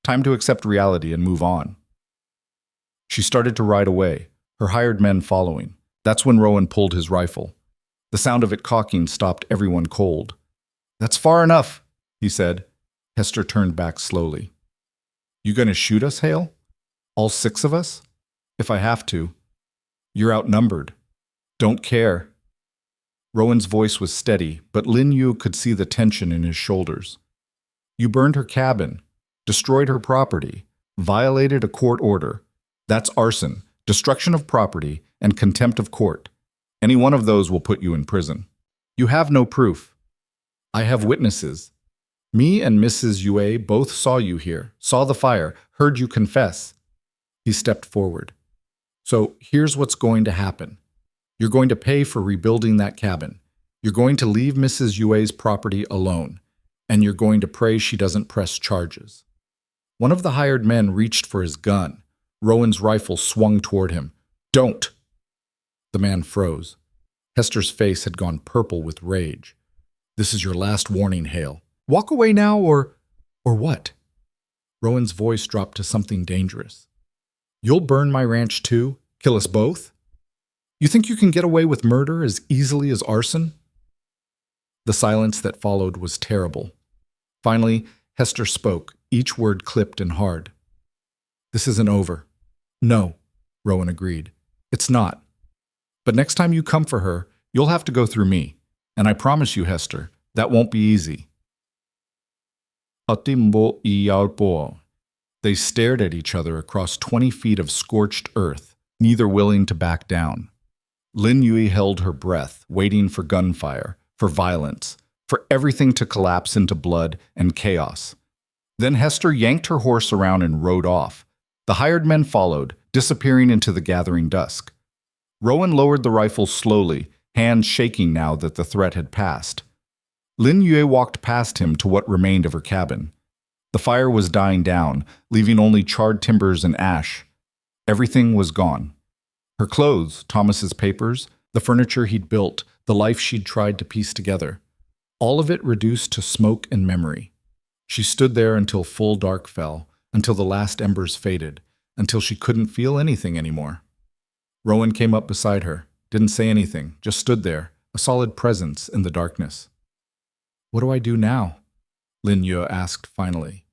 Time to accept reality and move on." She started to ride away, her hired men following. That's when Rowan pulled his rifle. The sound of it cocking stopped everyone cold. "That's far enough," he said. Hester turned back slowly. "You gonna shoot us, Hale? All 6 of us? If I have to. You're outnumbered. Don't care." Rowan's voice was steady, but Lin Yue could see the tension in his shoulders. "You burned her cabin, destroyed her property, violated a court order. That's arson, destruction of property, and contempt of court. Any one of those will put you in prison. You have no proof. I have witnesses. Me and Mrs. Yue both saw you here, saw the fire, heard you confess." He stepped forward. "So here's what's going to happen. You're going to pay for rebuilding that cabin. You're going to leave Mrs. Yue's property alone, and you're going to pray she doesn't press charges." One of the hired men reached for his gun. Rowan's rifle swung toward him. "Don't!" The man froze. Hester's face had gone purple with rage. "This is your last warning, Hale. Walk away now or what?" Rowan's voice dropped to something dangerous. "You'll burn my ranch too? Kill us both? You think you can get away with murder as easily as arson?" The silence that followed was terrible. Finally, Hester spoke, each word clipped and hard. "This isn't over." "No," Rowan agreed. "It's not. But next time you come for her, you'll have to go through me. And I promise you, Hester, that won't be easy. They stared at each other across 20 feet of scorched earth, neither willing to back down. Lin Yue held her breath, waiting for gunfire, for violence, for everything to collapse into blood and chaos. Then Hester yanked her horse around and rode off. The hired men followed, disappearing into the gathering dusk. Rowan lowered the rifle slowly, hands shaking now that the threat had passed. Lin Yue walked past him to what remained of her cabin. The fire was dying down, leaving only charred timbers and ash. Everything was gone. Her clothes, Thomas's papers, the furniture he'd built, the life she'd tried to piece together. All of it reduced to smoke and memory. She stood there until full dark fell, until the last embers faded, until she couldn't feel anything anymore. Rowan came up beside her, didn't say anything, just stood there, a solid presence in the darkness. "What do I do now?" Lin Yue asked finally.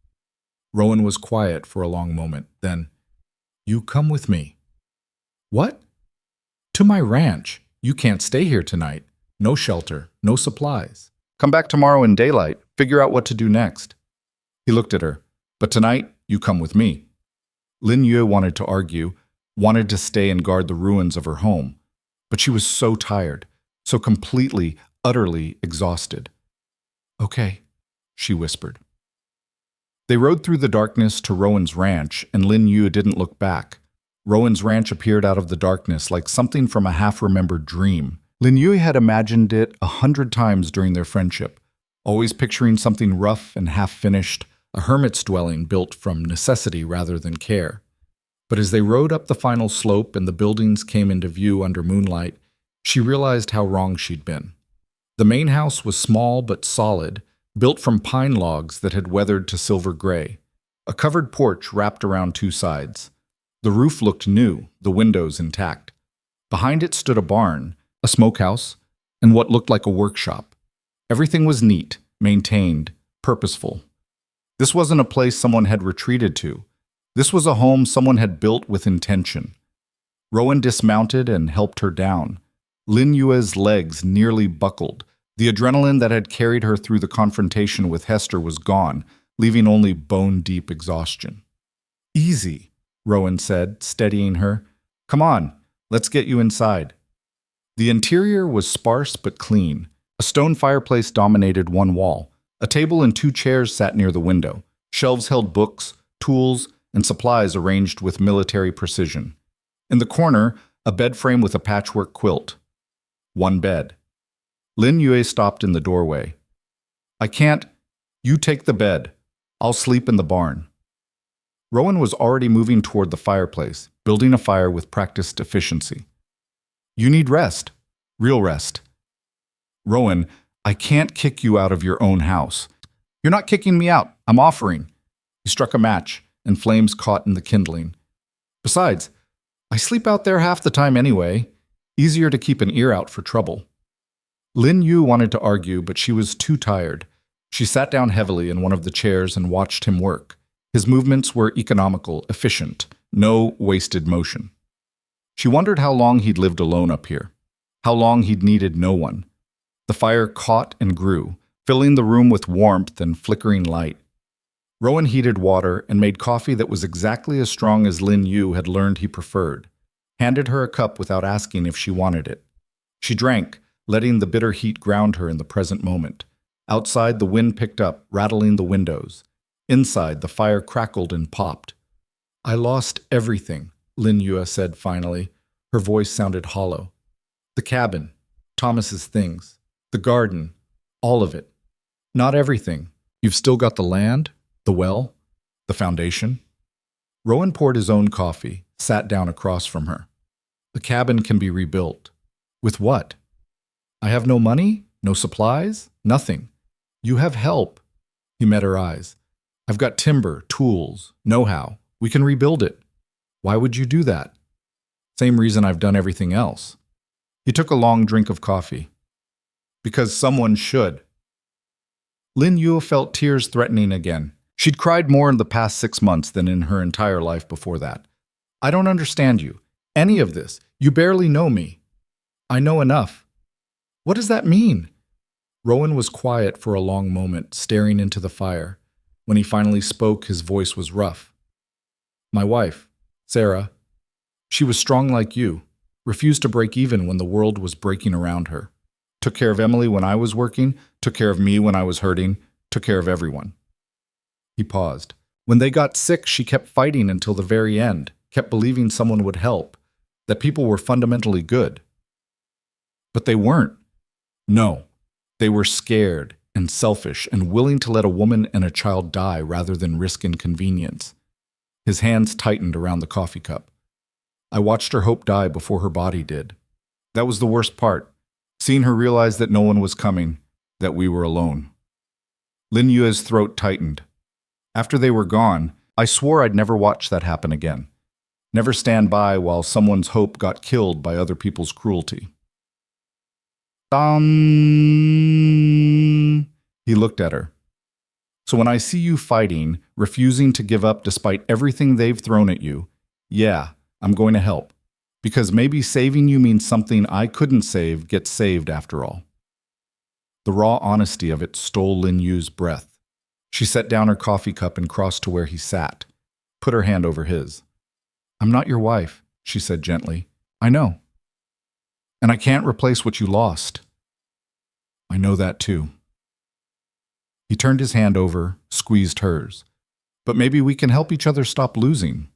Rowan was quiet for a long moment, then, "You come with me." "What?" "To my ranch. You can't stay here tonight. No shelter, no supplies. Come back tomorrow in daylight, figure out what to do next." He looked at her. "But tonight, you come with me." Lin Yue wanted to argue, wanted to stay and guard the ruins of her home. But she was so tired, so completely, utterly exhausted. "Okay," she whispered. They rode through the darkness to Rowan's ranch, and Lin Yue didn't look back. Rowan's ranch appeared out of the darkness like something from a half-remembered dream. Lin Yue had imagined it 100 times during their friendship, always picturing something rough and half-finished, a hermit's dwelling built from necessity rather than care. But as they rode up the final slope and the buildings came into view under moonlight, she realized how wrong she'd been. The main house was small but solid, built from pine logs that had weathered to silver gray. A covered porch wrapped around two sides. The roof looked new, the windows intact. Behind it stood a barn, a smokehouse, and what looked like a workshop. Everything was neat, maintained, purposeful. This wasn't a place someone had retreated to. This was a home someone had built with intention. Rowan dismounted and helped her down. Lin Yue's legs nearly buckled. The adrenaline that had carried her through the confrontation with Hester was gone, leaving only bone-deep exhaustion. "Easy," Rowan said, steadying her. "Come on, let's get you inside." The interior was sparse but clean. A stone fireplace dominated one wall. A table and two chairs sat near the window. Shelves held books, tools, and supplies arranged with military precision. In the corner, a bed frame with a patchwork quilt. One bed. Lin Yue stopped in the doorway. "I can't. You take the bed. I'll sleep in the barn." Rowan was already moving toward the fireplace, building a fire with practiced efficiency. "You need rest. Real rest." "Rowan, I can't kick you out of your own house." "You're not kicking me out. I'm offering." He struck a match, and flames caught in the kindling. "Besides, I sleep out there half the time anyway. Easier to keep an ear out for trouble." Lin Yue wanted to argue, but she was too tired. She sat down heavily in one of the chairs and watched him work. His movements were economical, efficient, no wasted motion. She wondered how long he'd lived alone up here, how long he'd needed no one. The fire caught and grew, filling the room with warmth and flickering light. Rowan heated water and made coffee that was exactly as strong as Lin Yue had learned he preferred, handed her a cup without asking if she wanted it. She drank, letting the bitter heat ground her in the present moment. Outside, the wind picked up, rattling the windows. Inside, the fire crackled and popped. "I lost everything," Lin Yue said finally. Her voice sounded hollow. "The cabin, Thomas's things, the garden, all of it. Not everything. You've still got the land, the well, the foundation." Rowan poured his own coffee, sat down across from her. "The cabin can be rebuilt." "With what?" "I have no money, no supplies, nothing. You have help." He met her eyes. "I've got timber, tools, know-how. We can rebuild it." "Why would you do that?" "Same reason I've done everything else." He took a long drink of coffee. "Because someone should." Lin Yue felt tears threatening again. She'd cried more in the past 6 months than in her entire life before that. "I don't understand you. Any of this. You barely know me." I know enough. What does that mean? Rowan was quiet for a long moment, staring into the fire. When he finally spoke, his voice was rough. My wife, Sarah, she was strong like you, refused to break even when the world was breaking around her. Took care of Emily when I was working, took care of me when I was hurting, took care of everyone. He paused. When they got sick, she kept fighting until the very end, kept believing someone would help, that people were fundamentally good. But they weren't. No, they were scared and selfish and willing to let a woman and a child die rather than risk inconvenience. His hands tightened around the coffee cup. I watched her hope die before her body did. That was the worst part, seeing her realize that no one was coming, that we were alone. Lin Yue's throat tightened. After they were gone, I swore I'd never watch that happen again. Never stand by while someone's hope got killed by other people's cruelty. He looked at her. So when I see you fighting, refusing to give up despite everything they've thrown at you, yeah, I'm going to help. Because maybe saving you means something I couldn't save gets saved after all. The raw honesty of it stole Lin Yu's breath. She set down her coffee cup and crossed to where he sat, put her hand over his. I'm not your wife, she said gently. I know. And I can't replace what you lost. I know that too. He turned his hand over, squeezed hers. But maybe we can help each other stop losing.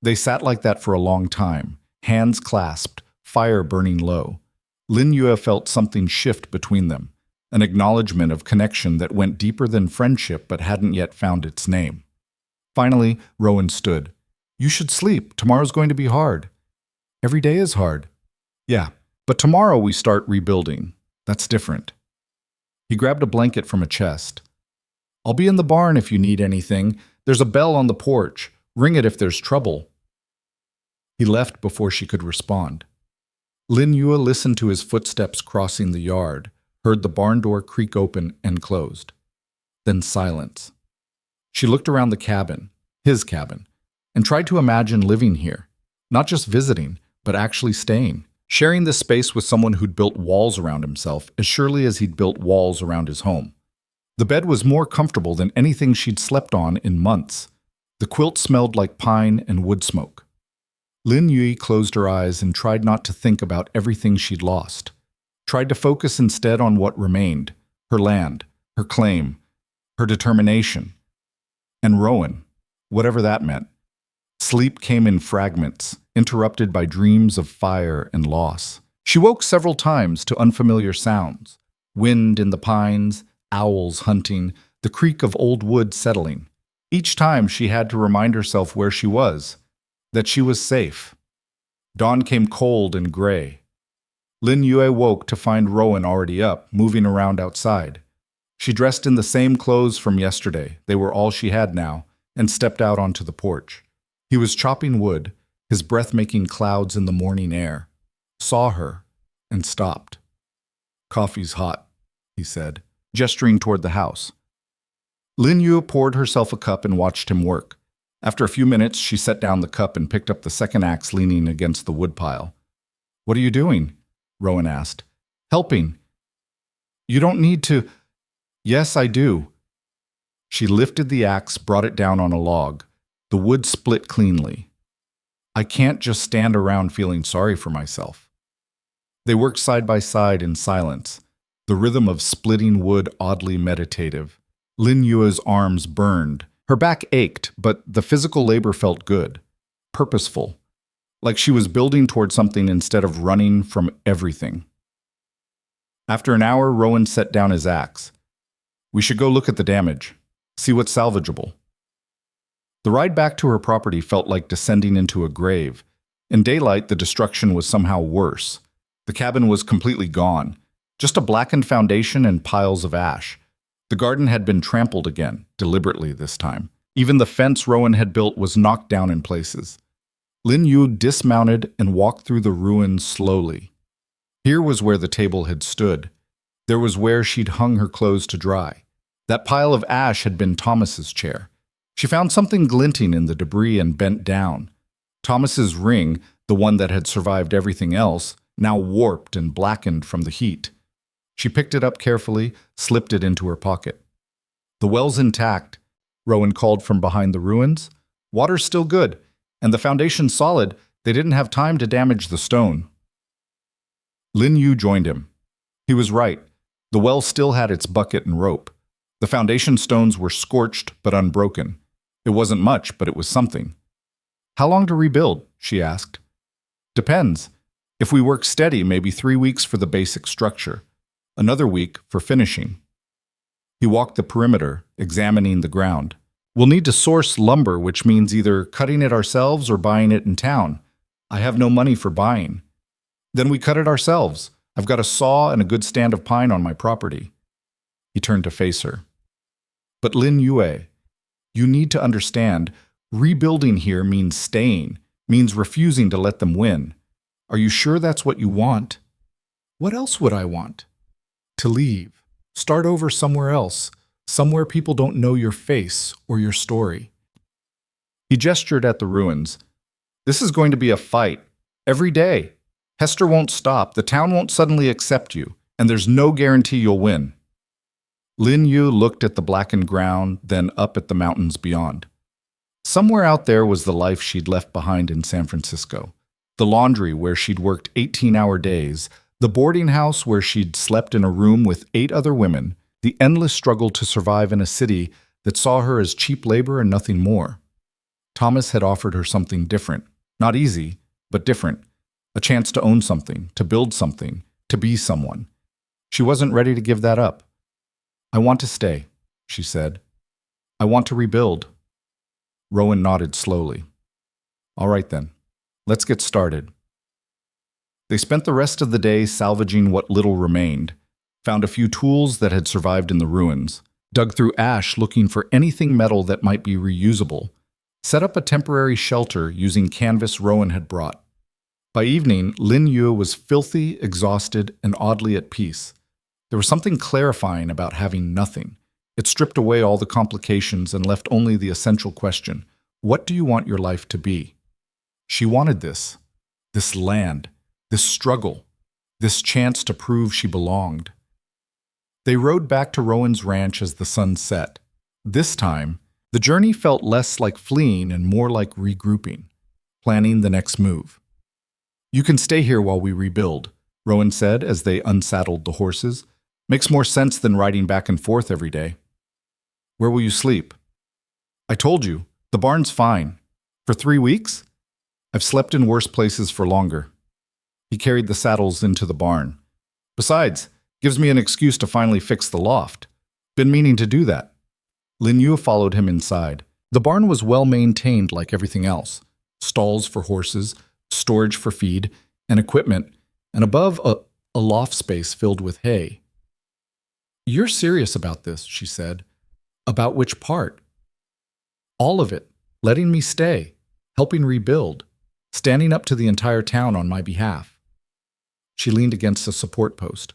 They sat like that for a long time, hands clasped, fire burning low. Lin Yue felt something shift between them, an acknowledgement of connection that went deeper than friendship but hadn't yet found its name. Finally, Rowan stood. You should sleep. Tomorrow's going to be hard. Every day is hard. Yeah, but tomorrow we start rebuilding. That's different. He grabbed a blanket from a chest. I'll be in the barn if you need anything. There's a bell on the porch. Ring it if there's trouble. He left before she could respond. Lin Yue listened to his footsteps crossing the yard, heard the barn door creak open and closed. Then silence. She looked around the cabin, his cabin, and tried to imagine living here, not just visiting, but actually staying, sharing this space with someone who'd built walls around himself as surely as he'd built walls around his home. The bed was more comfortable than anything she'd slept on in months. The quilt smelled like pine and wood smoke. Lin Yue closed her eyes and tried not to think about everything she'd lost. Tried to focus instead on what remained, her land, her claim, her determination. And Rowan, whatever that meant. Sleep came in fragments, interrupted by dreams of fire and loss. She woke several times to unfamiliar sounds. Wind in the pines, owls hunting, the creak of old wood settling. Each time she had to remind herself where she was, that she was safe. Dawn came cold and gray. Lin Yue woke to find Rowan already up, moving around outside. She dressed in the same clothes from yesterday, they were all she had now, and stepped out onto the porch. He was chopping wood, his breath making clouds in the morning air. Saw her, and stopped. Coffee's hot, he said, gesturing toward the house. Lin Yue poured herself a cup and watched him work. After a few minutes, she set down the cup and picked up the second axe leaning against the woodpile. What are you doing? Rowan asked. Helping. You don't need to. Yes, I do. She lifted the axe, brought it down on a log. The wood split cleanly. I can't just stand around feeling sorry for myself. They worked side by side in silence, the rhythm of splitting wood oddly meditative. Lin Yue's arms burned. Her back ached, but the physical labor felt good, purposeful, like she was building toward something instead of running from everything. After an hour, Rowan set down his axe. We should go look at the damage, see what's salvageable. The ride back to her property felt like descending into a grave. In daylight, the destruction was somehow worse. The cabin was completely gone, just a blackened foundation and piles of ash. The garden had been trampled again, deliberately this time. Even the fence Rowan had built was knocked down in places. Lin Yue dismounted and walked through the ruins slowly. Here was where the table had stood. There was where she'd hung her clothes to dry. That pile of ash had been Thomas's chair. She found something glinting in the debris and bent down. Thomas's ring, the one that had survived everything else, now warped and blackened from the heat. She picked it up carefully, slipped it into her pocket. "The well's intact," Rowan called from behind the ruins. "Water's still good, and the foundation's solid. They didn't have time to damage the stone." Lin Yu joined him. He was right. The well still had its bucket and rope. The foundation stones were scorched but unbroken. It wasn't much, but it was something. "How long to rebuild?" she asked. "Depends. If we work steady, maybe 3 weeks for the basic structure. Another week for finishing." He walked the perimeter, examining the ground. "We'll need to source lumber, which means either cutting it ourselves or buying it in town. I have no money for buying." "Then we cut it ourselves. I've got a saw and a good stand of pine on my property." He turned to face her. "But Lin Yue, you need to understand, rebuilding here means staying, means refusing to let them win. Are you sure that's what you want?" "What else would I want?" "To leave. Start over somewhere else, somewhere people don't know your face or your story." He gestured at the ruins. "This is going to be a fight. Every day. Hester won't stop, the town won't suddenly accept you, and there's no guarantee you'll win." Lin Yu looked at the blackened ground, then up at the mountains beyond. Somewhere out there was the life she'd left behind in San Francisco. The laundry where she'd worked 18-hour days, the boarding house where she'd slept in a room with 8 other women, the endless struggle to survive in a city that saw her as cheap labor and nothing more. Thomas had offered her something different. Not easy, but different. A chance to own something, to build something, to be someone. She wasn't ready to give that up. "I want to stay," she said. "I want to rebuild." Rowan nodded slowly. "All right then, let's get started." They spent the rest of the day salvaging what little remained, found a few tools that had survived in the ruins, dug through ash looking for anything metal that might be reusable, set up a temporary shelter using canvas Rowan had brought. By evening, Lin Yu was filthy, exhausted, and oddly at peace. There was something clarifying about having nothing. It stripped away all the complications and left only the essential question: what do you want your life to be? She wanted this land, this struggle, this chance to prove she belonged. They rode back to Rowan's ranch as the sun set. This time, the journey felt less like fleeing and more like regrouping, planning the next move. "You can stay here while we rebuild," Rowan said as they unsaddled the horses. "Makes more sense than riding back and forth every day." "Where will you sleep?" "I told you, the barn's fine. For 3 weeks? I've slept in worse places for longer." He carried the saddles into the barn. "Besides, gives me an excuse to finally fix the loft. Been meaning to do that." Lin Yu followed him inside. The barn was well maintained like everything else. Stalls for horses, storage for feed, and equipment, and above a loft space filled with hay. "You're serious about this," she said. "About which part?" "All of it. Letting me stay, helping rebuild, standing up to the entire town on my behalf." She leaned against a support post.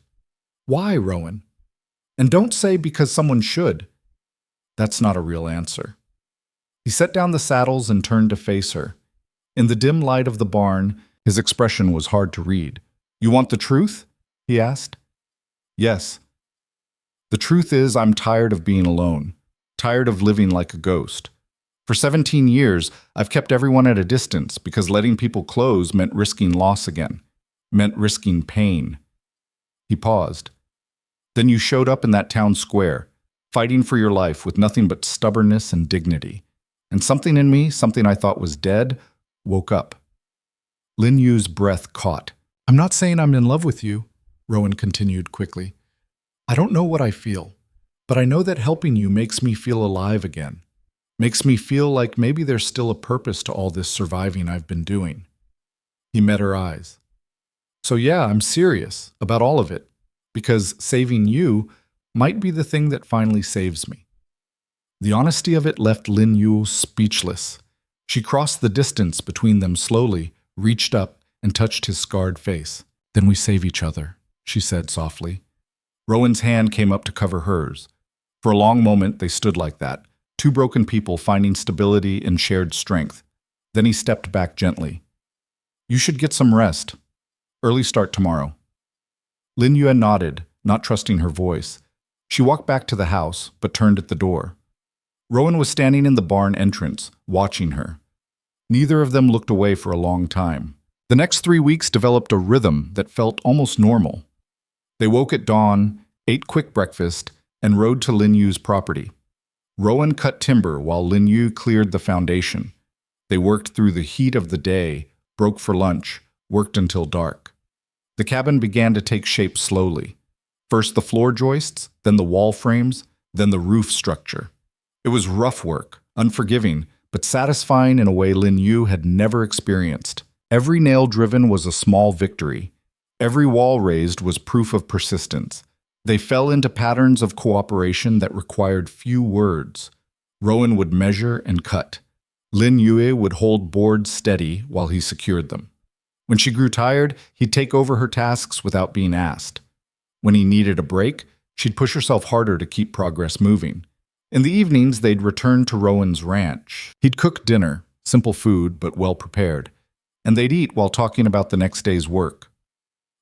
"Why, Rowan? And don't say because someone should. That's not a real answer." He set down the saddles and turned to face her. In the dim light of the barn, his expression was hard to read. "You want the truth?" he asked. "Yes. The truth is I'm tired of being alone, tired of living like a ghost. For 17 years, I've kept everyone at a distance because letting people close meant risking loss again, meant risking pain." He paused. "Then you showed up in that town square, fighting for your life with nothing but stubbornness and dignity. And something in me, something I thought was dead, woke up." Lin Yu's breath caught. "I'm not saying I'm in love with you," Rowan continued quickly. "I don't know what I feel, but I know that helping you makes me feel alive again. Makes me feel like maybe there's still a purpose to all this surviving I've been doing." He met her eyes. "So yeah, I'm serious about all of it, because saving you might be the thing that finally saves me." The honesty of it left Lin Yu speechless. She crossed the distance between them slowly, reached up, and touched his scarred face. "Then we save each other," she said softly. Rowan's hand came up to cover hers. For a long moment they stood like that, two broken people finding stability in shared strength. Then he stepped back gently. "You should get some rest. Early start tomorrow. Lin Yue nodded, not trusting her voice. She walked back to the house, but turned at the door. Rowan was standing in the barn entrance, watching her. Neither of them looked away for a long time. The next 3 weeks developed a rhythm that felt almost normal. They woke at dawn, ate quick breakfast, and rode to Lin Yu's property. Rowan cut timber while Lin Yu cleared the foundation. They worked through the heat of the day, broke for lunch, worked until dark. The cabin began to take shape slowly. First the floor joists, then the wall frames, then the roof structure. It was rough work, unforgiving, but satisfying in a way Lin Yu had never experienced. Every nail driven was a small victory. Every wall raised was proof of persistence. They fell into patterns of cooperation that required few words. Rowan would measure and cut. Lin Yue would hold boards steady while he secured them. When she grew tired, he'd take over her tasks without being asked. When he needed a break, she'd push herself harder to keep progress moving. In the evenings, they'd return to Rowan's ranch. He'd cook dinner, simple food but well prepared, and they'd eat while talking about the next day's work.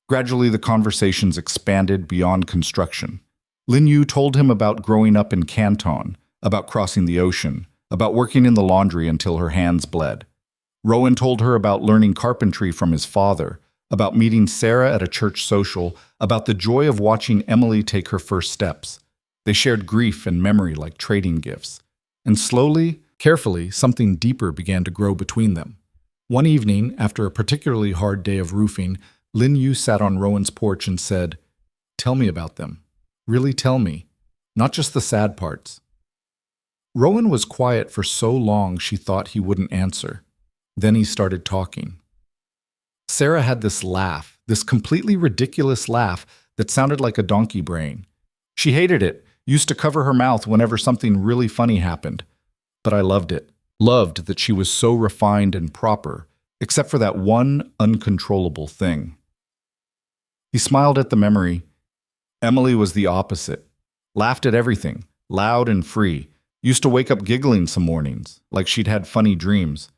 Gradually, the conversations expanded beyond construction. Lin Yu told him about growing up in Canton, about crossing the ocean, about working in the laundry until her hands bled. Rowan told her about learning carpentry from his father, about meeting Sarah at a church social, about the joy of watching Emily take her first steps. They shared grief and memory like trading gifts. And slowly, carefully, something deeper began to grow between them. One evening, after a particularly hard day of roofing, Lin Yu sat on Rowan's porch and said, "Tell me about them. Really tell me. Not just the sad parts." Rowan was quiet for so long she thought he wouldn't answer. Then he started talking. Sarah had this laugh, this completely ridiculous laugh that sounded like a donkey brain. She hated it, used to cover her mouth whenever something really funny happened. But I loved it. Loved that she was so refined and proper, except for that one uncontrollable thing. He smiled at the memory. Emily was the opposite. Laughed at everything, loud and free. Used to wake up giggling some mornings, like she'd had funny dreams.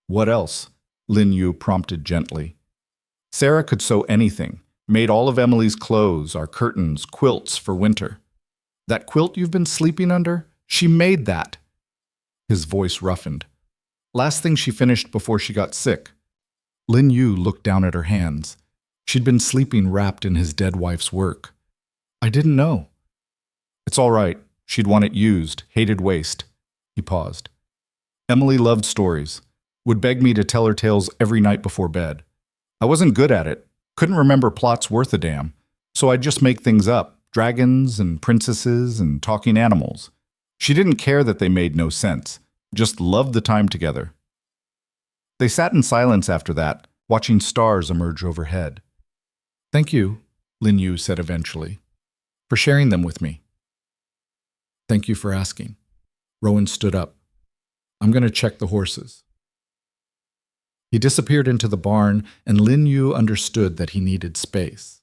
"What else?" Lin Yu prompted gently. Sarah could sew anything, made all of Emily's clothes, our curtains, quilts for winter. "That quilt you've been sleeping under? She made that." His voice roughened. "Last thing she finished before she got sick." Lin Yu looked down at her hands. She'd been sleeping wrapped in his dead wife's work. "I didn't know." "It's all right. She'd want it used, hated waste." He paused. "Emily loved stories. Would beg me to tell her tales every night before bed. I wasn't good at it, couldn't remember plots worth a damn, so I'd just make things up, dragons and princesses and talking animals. She didn't care that they made no sense, just loved the time together." They sat in silence after that, watching stars emerge overhead. "Thank you," Lin Yu said eventually, "for sharing them with me." "Thank you for asking." Rowan stood up. "I'm going to check the horses." He disappeared into the barn, and Lin Yu understood that he needed space.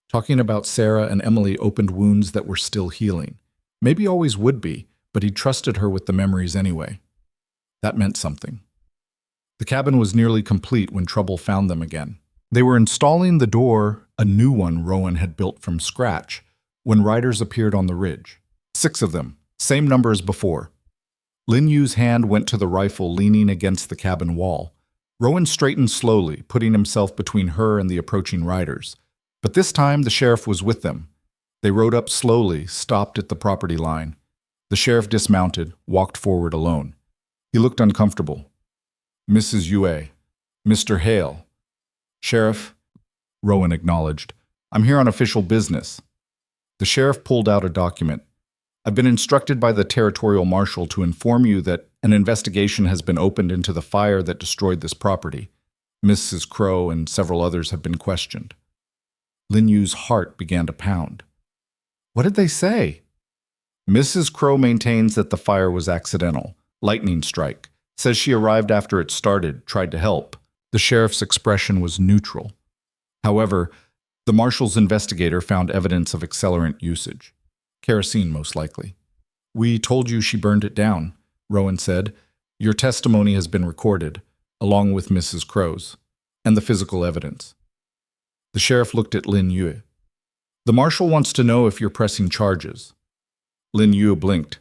Talking about Sarah and Emily opened wounds that were still healing. Maybe always would be, but he trusted her with the memories anyway. That meant something. The cabin was nearly complete when trouble found them again. They were installing the door, a new one Rowan had built from scratch, when riders appeared on the ridge. 6 of them, same number as before. Lin Yu's hand went to the rifle leaning against the cabin wall. Rowan straightened slowly, putting himself between her and the approaching riders. But this time the sheriff was with them. They rode up slowly, stopped at the property line. The sheriff dismounted, walked forward alone. He looked uncomfortable. "Mrs. Yue, Mr. Hale." "Sheriff," Rowan acknowledged, "I'm here on official business." The sheriff pulled out a document. "I've been instructed by the territorial marshal to inform you that an investigation has been opened into the fire that destroyed this property. Mrs. Crow and several others have been questioned." Lin Yu's heart began to pound. "What did they say?" "Mrs. Crow maintains that the fire was accidental. Lightning strike. Says she arrived after it started, tried to help." The sheriff's expression was neutral. However, the marshal's investigator found evidence of accelerant usage. Kerosene, most likely. "We told you she burned it down," Rowan said. "Your testimony has been recorded, along with Mrs. Crow's, and the physical evidence." The sheriff looked at Lin Yue. The marshal wants to know if you're pressing charges. Lin Yue blinked.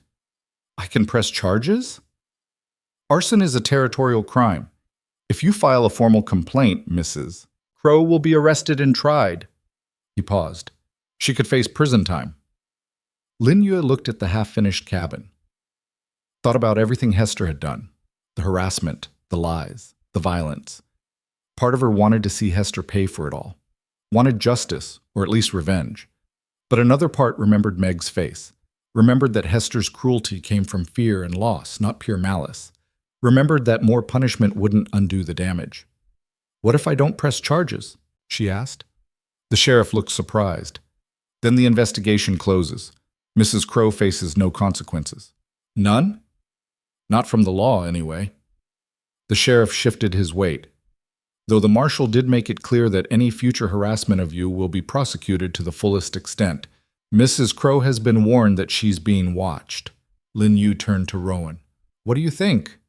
I can press charges? Arson is a territorial crime. If you file a formal complaint, Mrs. Crow will be arrested and tried. He paused. She could face prison time. Lin Yue looked at the half-finished cabin. Thought about everything Hester had done. The harassment, the lies, the violence. Part of her wanted to see Hester pay for it all. Wanted justice, or at least revenge. But another part remembered Meg's face. Remembered that Hester's cruelty came from fear and loss, not pure malice. Remembered that more punishment wouldn't undo the damage. What if I don't press charges? She asked. The sheriff looked surprised. Then the investigation closes. Mrs. Crow faces no consequences. None? Not from the law, anyway. The sheriff shifted his weight. Though the marshal did make it clear that any future harassment of you will be prosecuted to the fullest extent, Mrs. Crow has been warned that she's being watched. Lin Yue turned to Rowan. What do you think?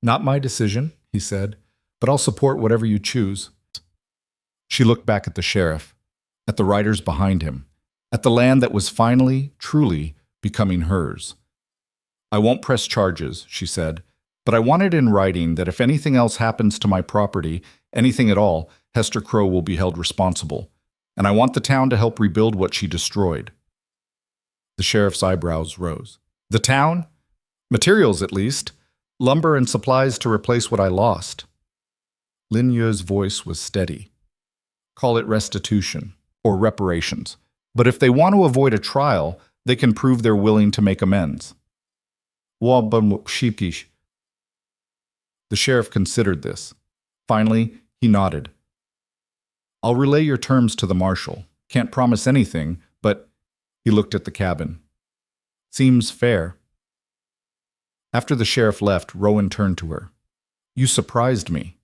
Not my decision, he said, but I'll support whatever you choose. She looked back at the sheriff, at the riders behind him, at the land that was finally, truly, becoming hers. I won't press charges, she said, but I want it in writing that if anything else happens to my property, anything at all, Hester Crow will be held responsible, and I want the town to help rebuild what she destroyed. The sheriff's eyebrows rose. The town? Materials, at least. Lumber and supplies to replace what I lost. Lin Yue's voice was steady. Call it restitution, or reparations. But if they want to avoid a trial, they can prove they're willing to make amends. The sheriff considered this. Finally, he nodded. I'll relay your terms to the marshal. Can't promise anything, but he looked at the cabin. Seems fair. After the sheriff left, Rowan turned to her. You surprised me.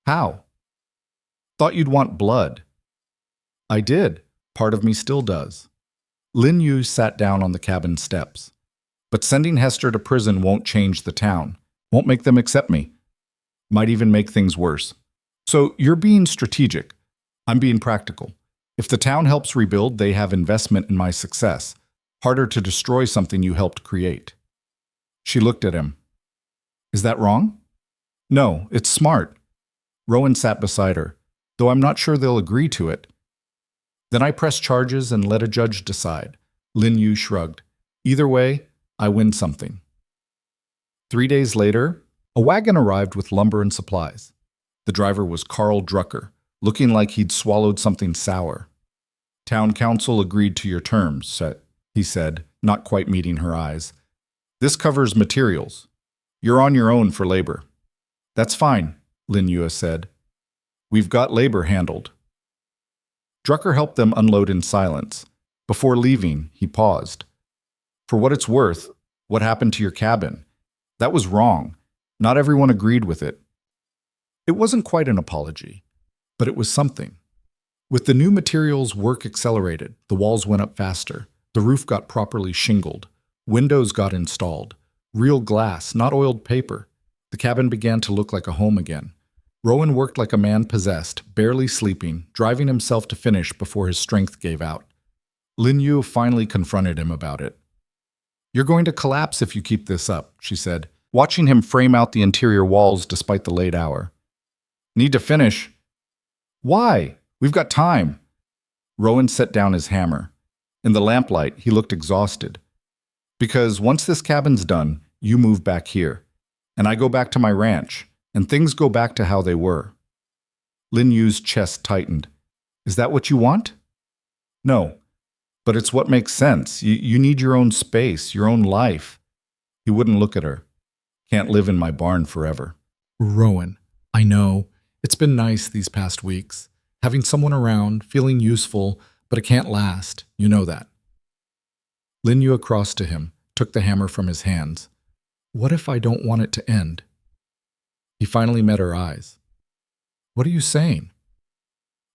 How? Thought you'd want blood. I did. Part of me still does. Lin Yue sat down on the cabin steps. But sending Hester to prison won't change the town. Won't make them accept me. Might even make things worse. So you're being strategic. I'm being practical. If the town helps rebuild, they have investment in my success. Harder to destroy something you helped create. She looked at him. Is that wrong? No, it's smart. Rowan sat beside her, though I'm not sure they'll agree to it. Then I press charges and let a judge decide. Lin Yue shrugged. Either way, I win something. 3 days later, a wagon arrived with lumber and supplies. The driver was Carl Drucker, looking like he'd swallowed something sour. Town council agreed to your terms, he said, not quite meeting her eyes. This covers materials. You're on your own for labor. That's fine, Lin Yue said. We've got labor handled. Drucker helped them unload in silence. Before leaving, he paused. For what it's worth, what happened to your cabin? That was wrong. Not everyone agreed with it. It wasn't quite an apology, but it was something. With the new materials, work accelerated. The walls went up faster. The roof got properly shingled. Windows got installed. Real glass, not oiled paper. The cabin began to look like a home again. Rowan worked like a man possessed, barely sleeping, driving himself to finish before his strength gave out. Lin Yue finally confronted him about it. You're going to collapse if you keep this up, she said, watching him frame out the interior walls despite the late hour. Need to finish. Why? We've got time. Rowan set down his hammer. In the lamplight, he looked exhausted. Because once this cabin's done, you move back here. And I go back to my ranch, and things go back to how they were. Lin Yue's chest tightened. Is that what you want? No, but it's what makes sense. You need your own space, your own life. He wouldn't look at her. Can't live in my barn forever. Rowan, I know. It's been nice these past weeks. Having someone around, feeling useful, but it can't last. You know that. Lin Yue crossed to him, took the hammer from his hands. What if I don't want it to end? He finally met her eyes. What are you saying?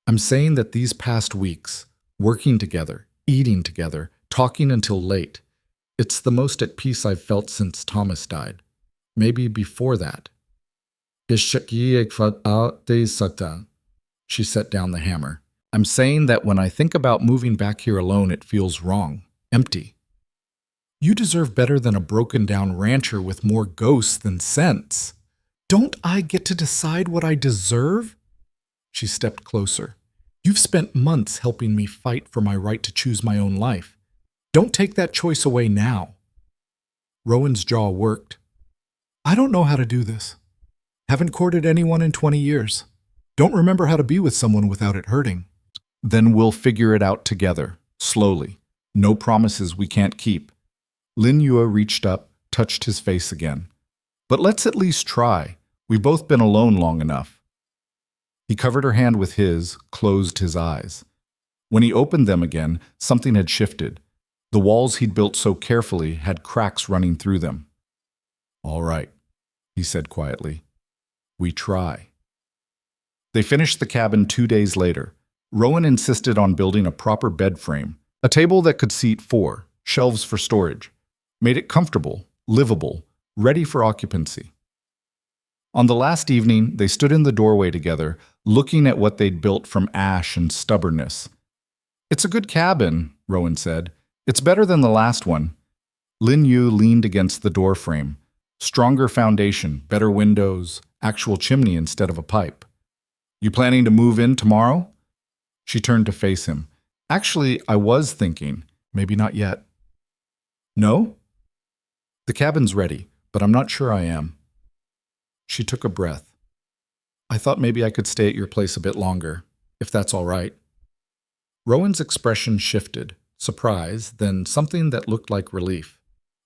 I'm saying that these past weeks, working together, eating together, talking until late, it's the most at peace I've felt since Thomas died. Maybe before that. She set down the hammer. I'm saying that when I think about moving back here alone, it feels wrong, empty. You deserve better than a broken-down rancher with more ghosts than sense. Don't I get to decide what I deserve? She stepped closer. You've spent months helping me fight for my right to choose my own life. Don't take that choice away now. Rowan's jaw worked. I don't know how to do this. Haven't courted anyone in 20 years. Don't remember how to be with someone without it hurting. Then we'll figure it out together, slowly. No promises we can't keep. Lin Yue reached up, touched his face again. But let's at least try. We've both been alone long enough. He covered her hand with his, closed his eyes. When he opened them again, something had shifted. The walls he'd built so carefully had cracks running through them. All right, he said quietly. We try. They finished the cabin 2 days later. Rowan insisted on building a proper bed frame, a table that could seat 4, shelves for storage, made it comfortable, livable, ready for occupancy. On the last evening, they stood in the doorway together, looking at what they'd built from ash and stubbornness. It's a good cabin, Rowan said. It's better than the last one. Lin Yu leaned against the door frame. Stronger foundation, better windows, actual chimney instead of a pipe. You planning to move in tomorrow? She turned to face him. Actually, I was thinking, maybe not yet. No? The cabin's ready, but I'm not sure I am. She took a breath. I thought maybe I could stay at your place a bit longer, if that's all right. Rowan's expression shifted, surprise, then something that looked like relief.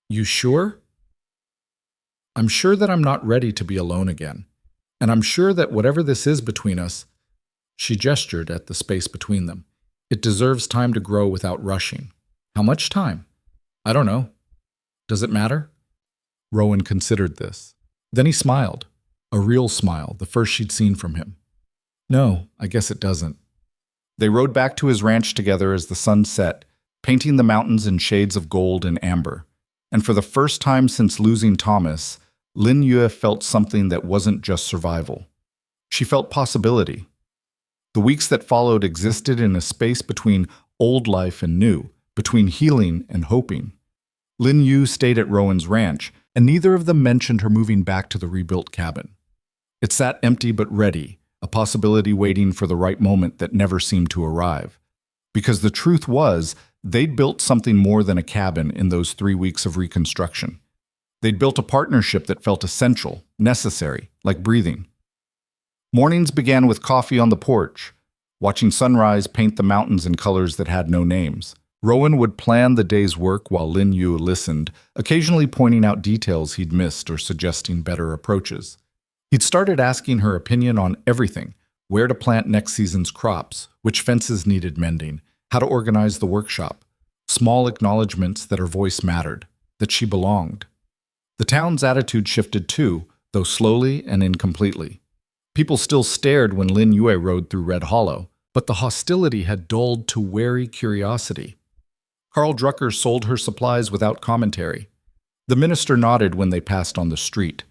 You sure? I'm sure that I'm not ready to be alone again, and I'm sure that whatever this is between us, she gestured at the space between them, it deserves time to grow without rushing. How much time? I don't know. Does it matter? Rowan considered this. Then he smiled. A real smile, the first she'd seen from him. No, I guess it doesn't. They rode back to his ranch together as the sun set, painting the mountains in shades of gold and amber. And for the first time since losing Thomas, Lin Yue felt something that wasn't just survival. She felt possibility. The weeks that followed existed in a space between old life and new, between healing and hoping. Lin Yu stayed at Rowan's ranch, and neither of them mentioned her moving back to the rebuilt cabin. It sat empty but ready, a possibility waiting for the right moment that never seemed to arrive. Because the truth was, they'd built something more than a cabin in those 3 weeks of reconstruction. They'd built a partnership that felt essential, necessary, like breathing. Mornings began with coffee on the porch, watching sunrise paint the mountains in colors that had no names. Rowan would plan the day's work while Lin Yu listened, occasionally pointing out details he'd missed or suggesting better approaches. He'd started asking her opinion on everything: where to plant next season's crops, which fences needed mending, how to organize the workshop, small acknowledgments that her voice mattered, that she belonged. The town's attitude shifted too, though slowly and incompletely. People still stared when Lin Yue rode through Red Hollow, but the hostility had dulled to wary curiosity. Carl Drucker sold her supplies without commentary. The minister nodded when they passed on the street.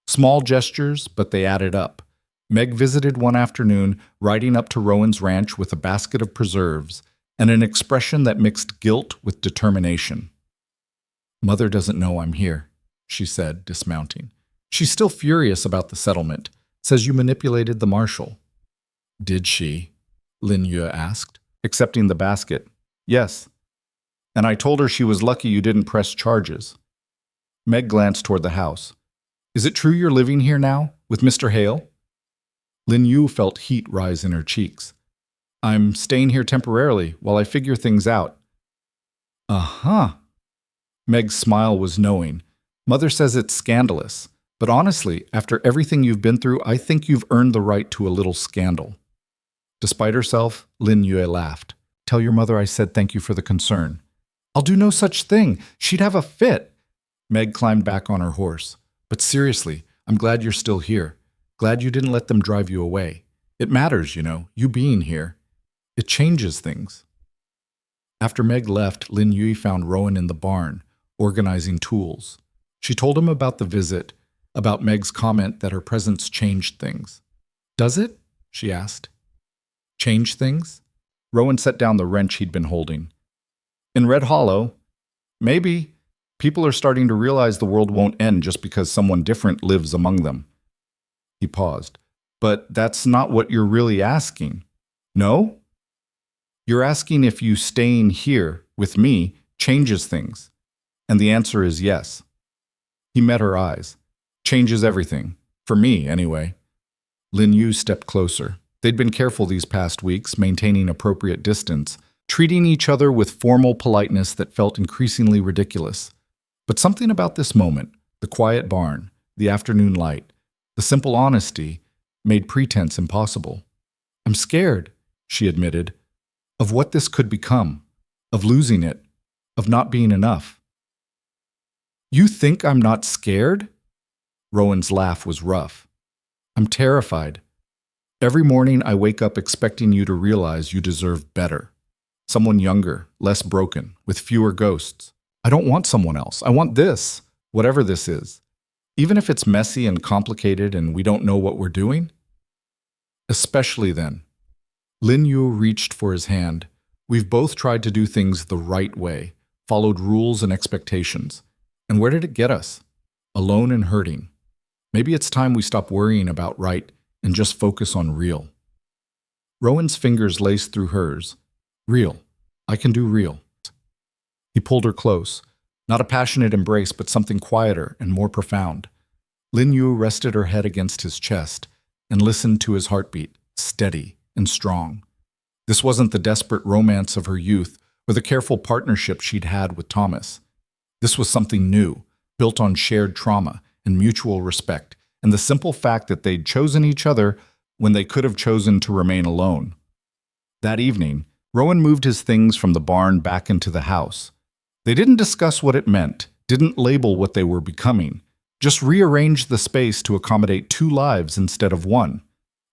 Small gestures, but they added up. Meg visited one afternoon, riding up to Rowan's ranch with a basket of preserves and an expression that mixed guilt with determination. Mother doesn't know I'm here, she said, dismounting. She's still furious about the settlement. Says you manipulated the marshal. Did she? Lin Yue asked, accepting the basket. Yes. And I told her she was lucky you didn't press charges. Meg glanced toward the house. Is it true you're living here now, with Mr. Hale? Lin Yu felt heat rise in her cheeks. I'm staying here temporarily while I figure things out. Uh-huh. Meg's smile was knowing. Mother says it's scandalous. But honestly, after everything you've been through, I think you've earned the right to a little scandal. Despite herself, Lin Yue laughed. Tell your mother I said thank you for the concern. I'll do no such thing. She'd have a fit. Meg climbed back on her horse. But seriously, I'm glad you're still here. Glad you didn't let them drive you away. It matters, you being here. It changes things. After Meg left, Lin Yue found Rowan in the barn, organizing tools. She told him about the visit, about Meg's comment that her presence changed things. Does it? She asked. Change things? Rowan set down the wrench he'd been holding. In Red Hollow, maybe people are starting to realize the world won't end just because someone different lives among them. He paused. But that's not what you're really asking. No? You're asking if you staying here with me changes things. And the answer is yes. He met her eyes. Changes everything. For me, anyway. Lin Yu stepped closer. They'd been careful these past weeks, maintaining appropriate distance, treating each other with formal politeness that felt increasingly ridiculous. But something about this moment, the quiet barn, the afternoon light, the simple honesty, made pretense impossible. I'm scared, she admitted, of what this could become, of losing it, of not being enough. You think I'm not scared? Rowan's laugh was rough. I'm terrified. Every morning I wake up expecting you to realize you deserve better. Someone younger, less broken, with fewer ghosts. I don't want someone else. I want this, whatever this is. Even if it's messy and complicated and we don't know what we're doing. Especially then. Lin Yu reached for his hand. We've both tried to do things the right way, followed rules and expectations. And where did it get us? Alone and hurting. Maybe it's time we stop worrying about right and just focus on real. Rowan's fingers laced through hers. Real. I can do real. He pulled her close. Not a passionate embrace, but something quieter and more profound. Lin Yu rested her head against his chest and listened to his heartbeat, steady and strong. This wasn't the desperate romance of her youth or the careful partnership she'd had with Thomas. This was something new, built on shared trauma and mutual respect, and the simple fact that they'd chosen each other when they could have chosen to remain alone. That evening, Rowan moved his things from the barn back into the house. They didn't discuss what it meant, didn't label what they were becoming, just rearranged the space to accommodate two lives instead of one.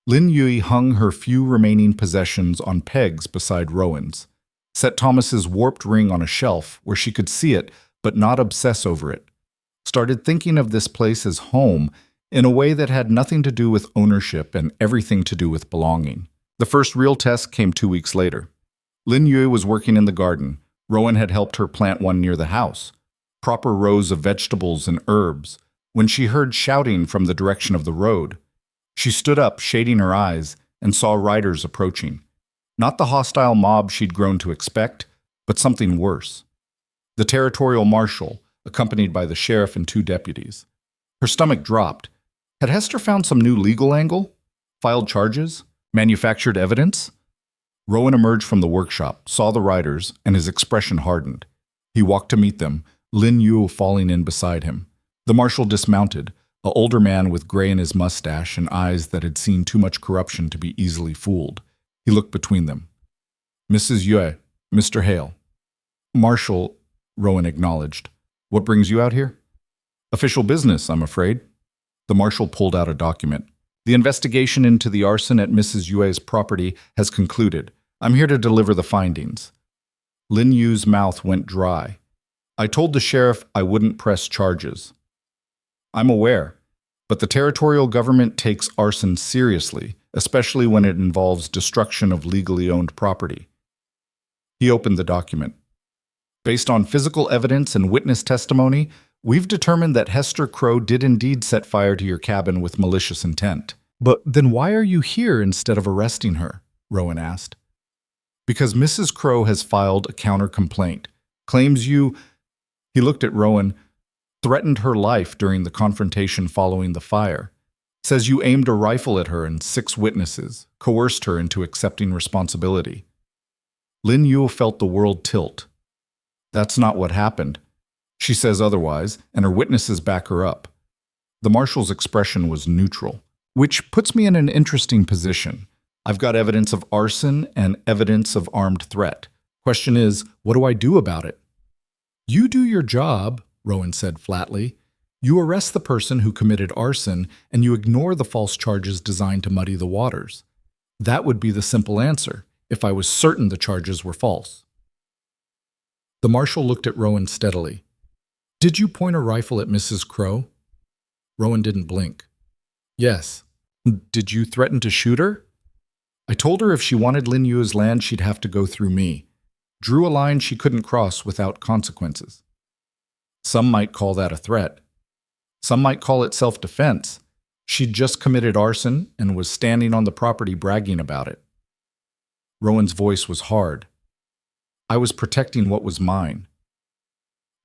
Lin Yui hung her few remaining possessions on pegs beside Rowan's, set Thomas's warped ring on a shelf where she could see it but not obsess over it, started thinking of this place as home in a way that had nothing to do with ownership and everything to do with belonging. The first real test came 2 weeks later. Lin Yui was working in the garden. Rowan had helped her plant one near the house, proper rows of vegetables and herbs, when she heard shouting from the direction of the road. She stood up, shading her eyes, and saw riders approaching. Not the hostile mob she'd grown to expect, but something worse. The territorial marshal, accompanied by the sheriff and 2 deputies. Her stomach dropped. Had Hester found some new legal angle? Filed charges? Manufactured evidence? Rowan emerged from the workshop, saw the riders, and his expression hardened. He walked to meet them, Lin Yu falling in beside him. The marshal dismounted, an older man with gray in his mustache and eyes that had seen too much corruption to be easily fooled. He looked between them. Mrs. Yue, Mr. Hale. Marshal, Rowan acknowledged. What brings you out here? Official business, I'm afraid. The marshal pulled out a document. The investigation into the arson at Mrs. Yue's property has concluded. I'm here to deliver the findings. Lin Yu's mouth went dry. I told the sheriff I wouldn't press charges. I'm aware, but the territorial government takes arson seriously, especially when it involves destruction of legally owned property. He opened the document. Based on physical evidence and witness testimony, we've determined that Hester Crow did indeed set fire to your cabin with malicious intent. But then why are you here instead of arresting her? Rowan asked. Because Mrs. Crow has filed a counter-complaint. Claims you, he looked at Rowan, threatened her life during the confrontation following the fire. Says you aimed a rifle at her and 6 witnesses, coerced her into accepting responsibility. Lin Yu felt the world tilt. That's not what happened. She says otherwise, and her witnesses back her up. The marshal's expression was neutral, which puts me in an interesting position. I've got evidence of arson and evidence of armed threat. Question is, what do I do about it? You do your job, Rowan said flatly. You arrest the person who committed arson, and you ignore the false charges designed to muddy the waters. That would be the simple answer, if I was certain the charges were false. The marshal looked at Rowan steadily. Did you point a rifle at Mrs. Crow? Rowan didn't blink. Yes. Did you threaten to shoot her? I told her if she wanted Lin Yue's land, she'd have to go through me. Drew a line she couldn't cross without consequences. Some might call that a threat. Some might call it self-defense. She'd just committed arson and was standing on the property bragging about it. Rowan's voice was hard. I was protecting what was mine.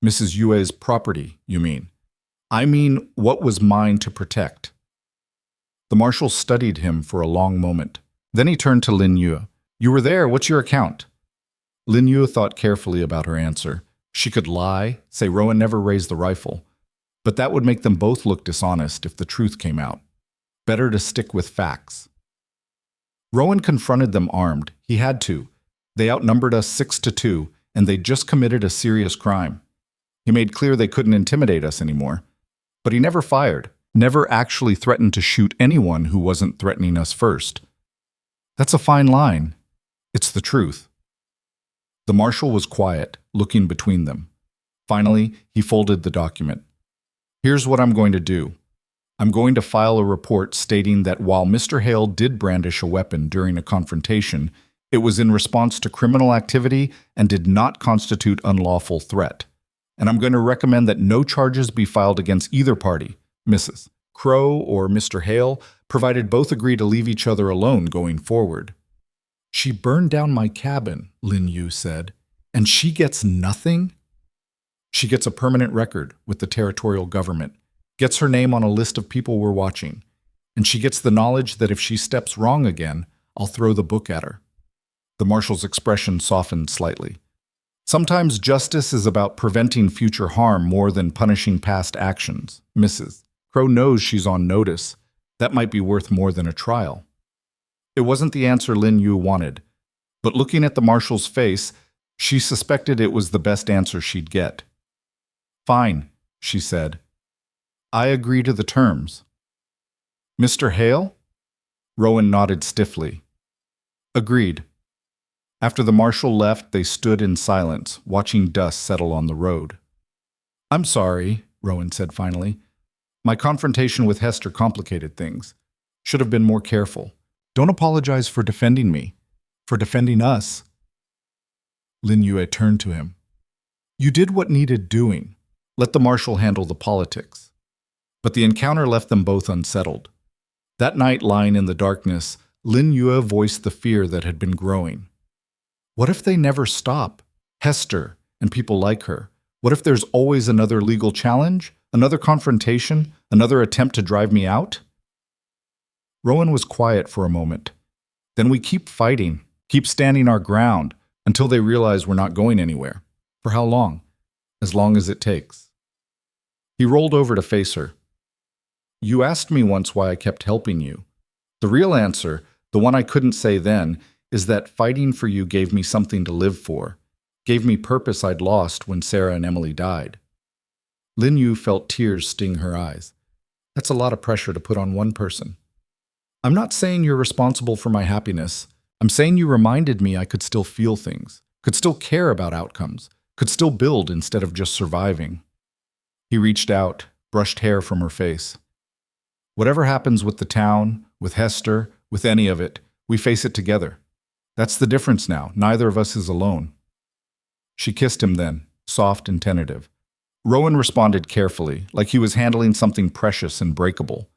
Mrs. Yue's property, you mean? I mean what was mine to protect. The marshal studied him for a long moment. Then he turned to Lin Yue. You were there, what's your account? Lin Yue thought carefully about her answer. She could lie, say Rowan never raised the rifle. But that would make them both look dishonest if the truth came out. Better to stick with facts. Rowan confronted them armed. He had to. They outnumbered us 6-2, and they'd just committed a serious crime. He made clear they couldn't intimidate us anymore. But he never fired, never actually threatened to shoot anyone who wasn't threatening us first. That's a fine line. It's the truth. The marshal was quiet, looking between them. Finally, he folded the document. Here's what I'm going to do. I'm going to file a report stating that while Mr. Hale did brandish a weapon during a confrontation, it was in response to criminal activity and did not constitute unlawful threat. And I'm going to recommend that no charges be filed against either party, Mrs. Crow or Mr. Hale, provided both agree to leave each other alone going forward. She burned down my cabin, Lin Yue said, and she gets nothing? She gets a permanent record with the territorial government, gets her name on a list of people we're watching, and she gets the knowledge that if she steps wrong again, I'll throw the book at her. The marshal's expression softened slightly. Sometimes justice is about preventing future harm more than punishing past actions, Mrs. Crow knows she's on notice. That might be worth more than a trial. It wasn't the answer Lin Yue wanted, but looking at the marshal's face, she suspected it was the best answer she'd get. Fine, she said. I agree to the terms. Mr. Hale? Rowan nodded stiffly. Agreed. After the marshal left, they stood in silence, watching dust settle on the road. I'm sorry, Rowan said finally. My confrontation with Hester complicated things. Should have been more careful. Don't apologize for defending me, for defending us. Lin Yue turned to him. You did what needed doing. Let the marshal handle the politics. But the encounter left them both unsettled. That night, lying in the darkness, Lin Yue voiced the fear that had been growing. What if they never stop? Hester and people like her. What if there's always another legal challenge, another confrontation, another attempt to drive me out? Rowan was quiet for a moment. Then we keep fighting, keep standing our ground, until they realize we're not going anywhere. For how long? As long as it takes. He rolled over to face her. You asked me once why I kept helping you. The real answer, the one I couldn't say then, is that fighting for you gave me something to live for, gave me purpose I'd lost when Sarah and Emily died. Lin Yue felt tears sting her eyes. That's a lot of pressure to put on one person. I'm not saying you're responsible for my happiness. I'm saying you reminded me I could still feel things, could still care about outcomes, could still build instead of just surviving. He reached out, brushed hair from her face. Whatever happens with the town, with Hester, with any of it, we face it together. That's the difference now. Neither of us is alone. She kissed him then, soft and tentative. Rowan responded carefully, like he was handling something precious and breakable.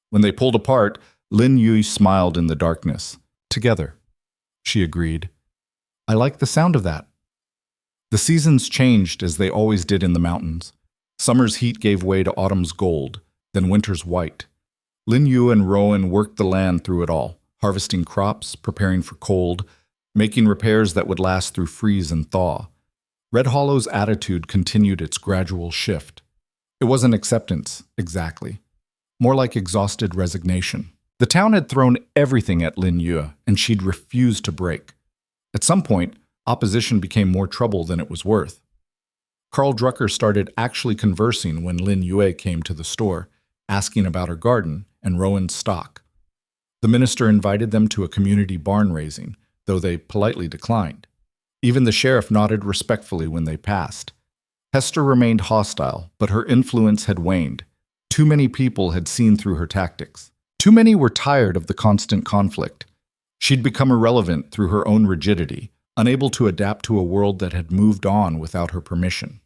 When they pulled apart, Lin Yue smiled in the darkness. Together, she agreed. I like the sound of that. The seasons changed as they always did in the mountains. Summer's heat gave way to autumn's gold, then winter's white. Lin Yue and Rowan worked the land through it all, harvesting crops, preparing for cold, making repairs that would last through freeze and thaw. Red Hollow's attitude continued its gradual shift. It wasn't acceptance, exactly. More like exhausted resignation. The town had thrown everything at Lin Yue, and she'd refused to break. At some point, opposition became more trouble than it was worth. Carl Drucker started actually conversing when Lin Yue came to the store, asking about her garden and Rowan's stock. The minister invited them to a community barn raising, though they politely declined. Even the sheriff nodded respectfully when they passed. Hester remained hostile, but her influence had waned. Too many people had seen through her tactics. Too many were tired of the constant conflict. She'd become irrelevant through her own rigidity, unable to adapt to a world that had moved on without her permission.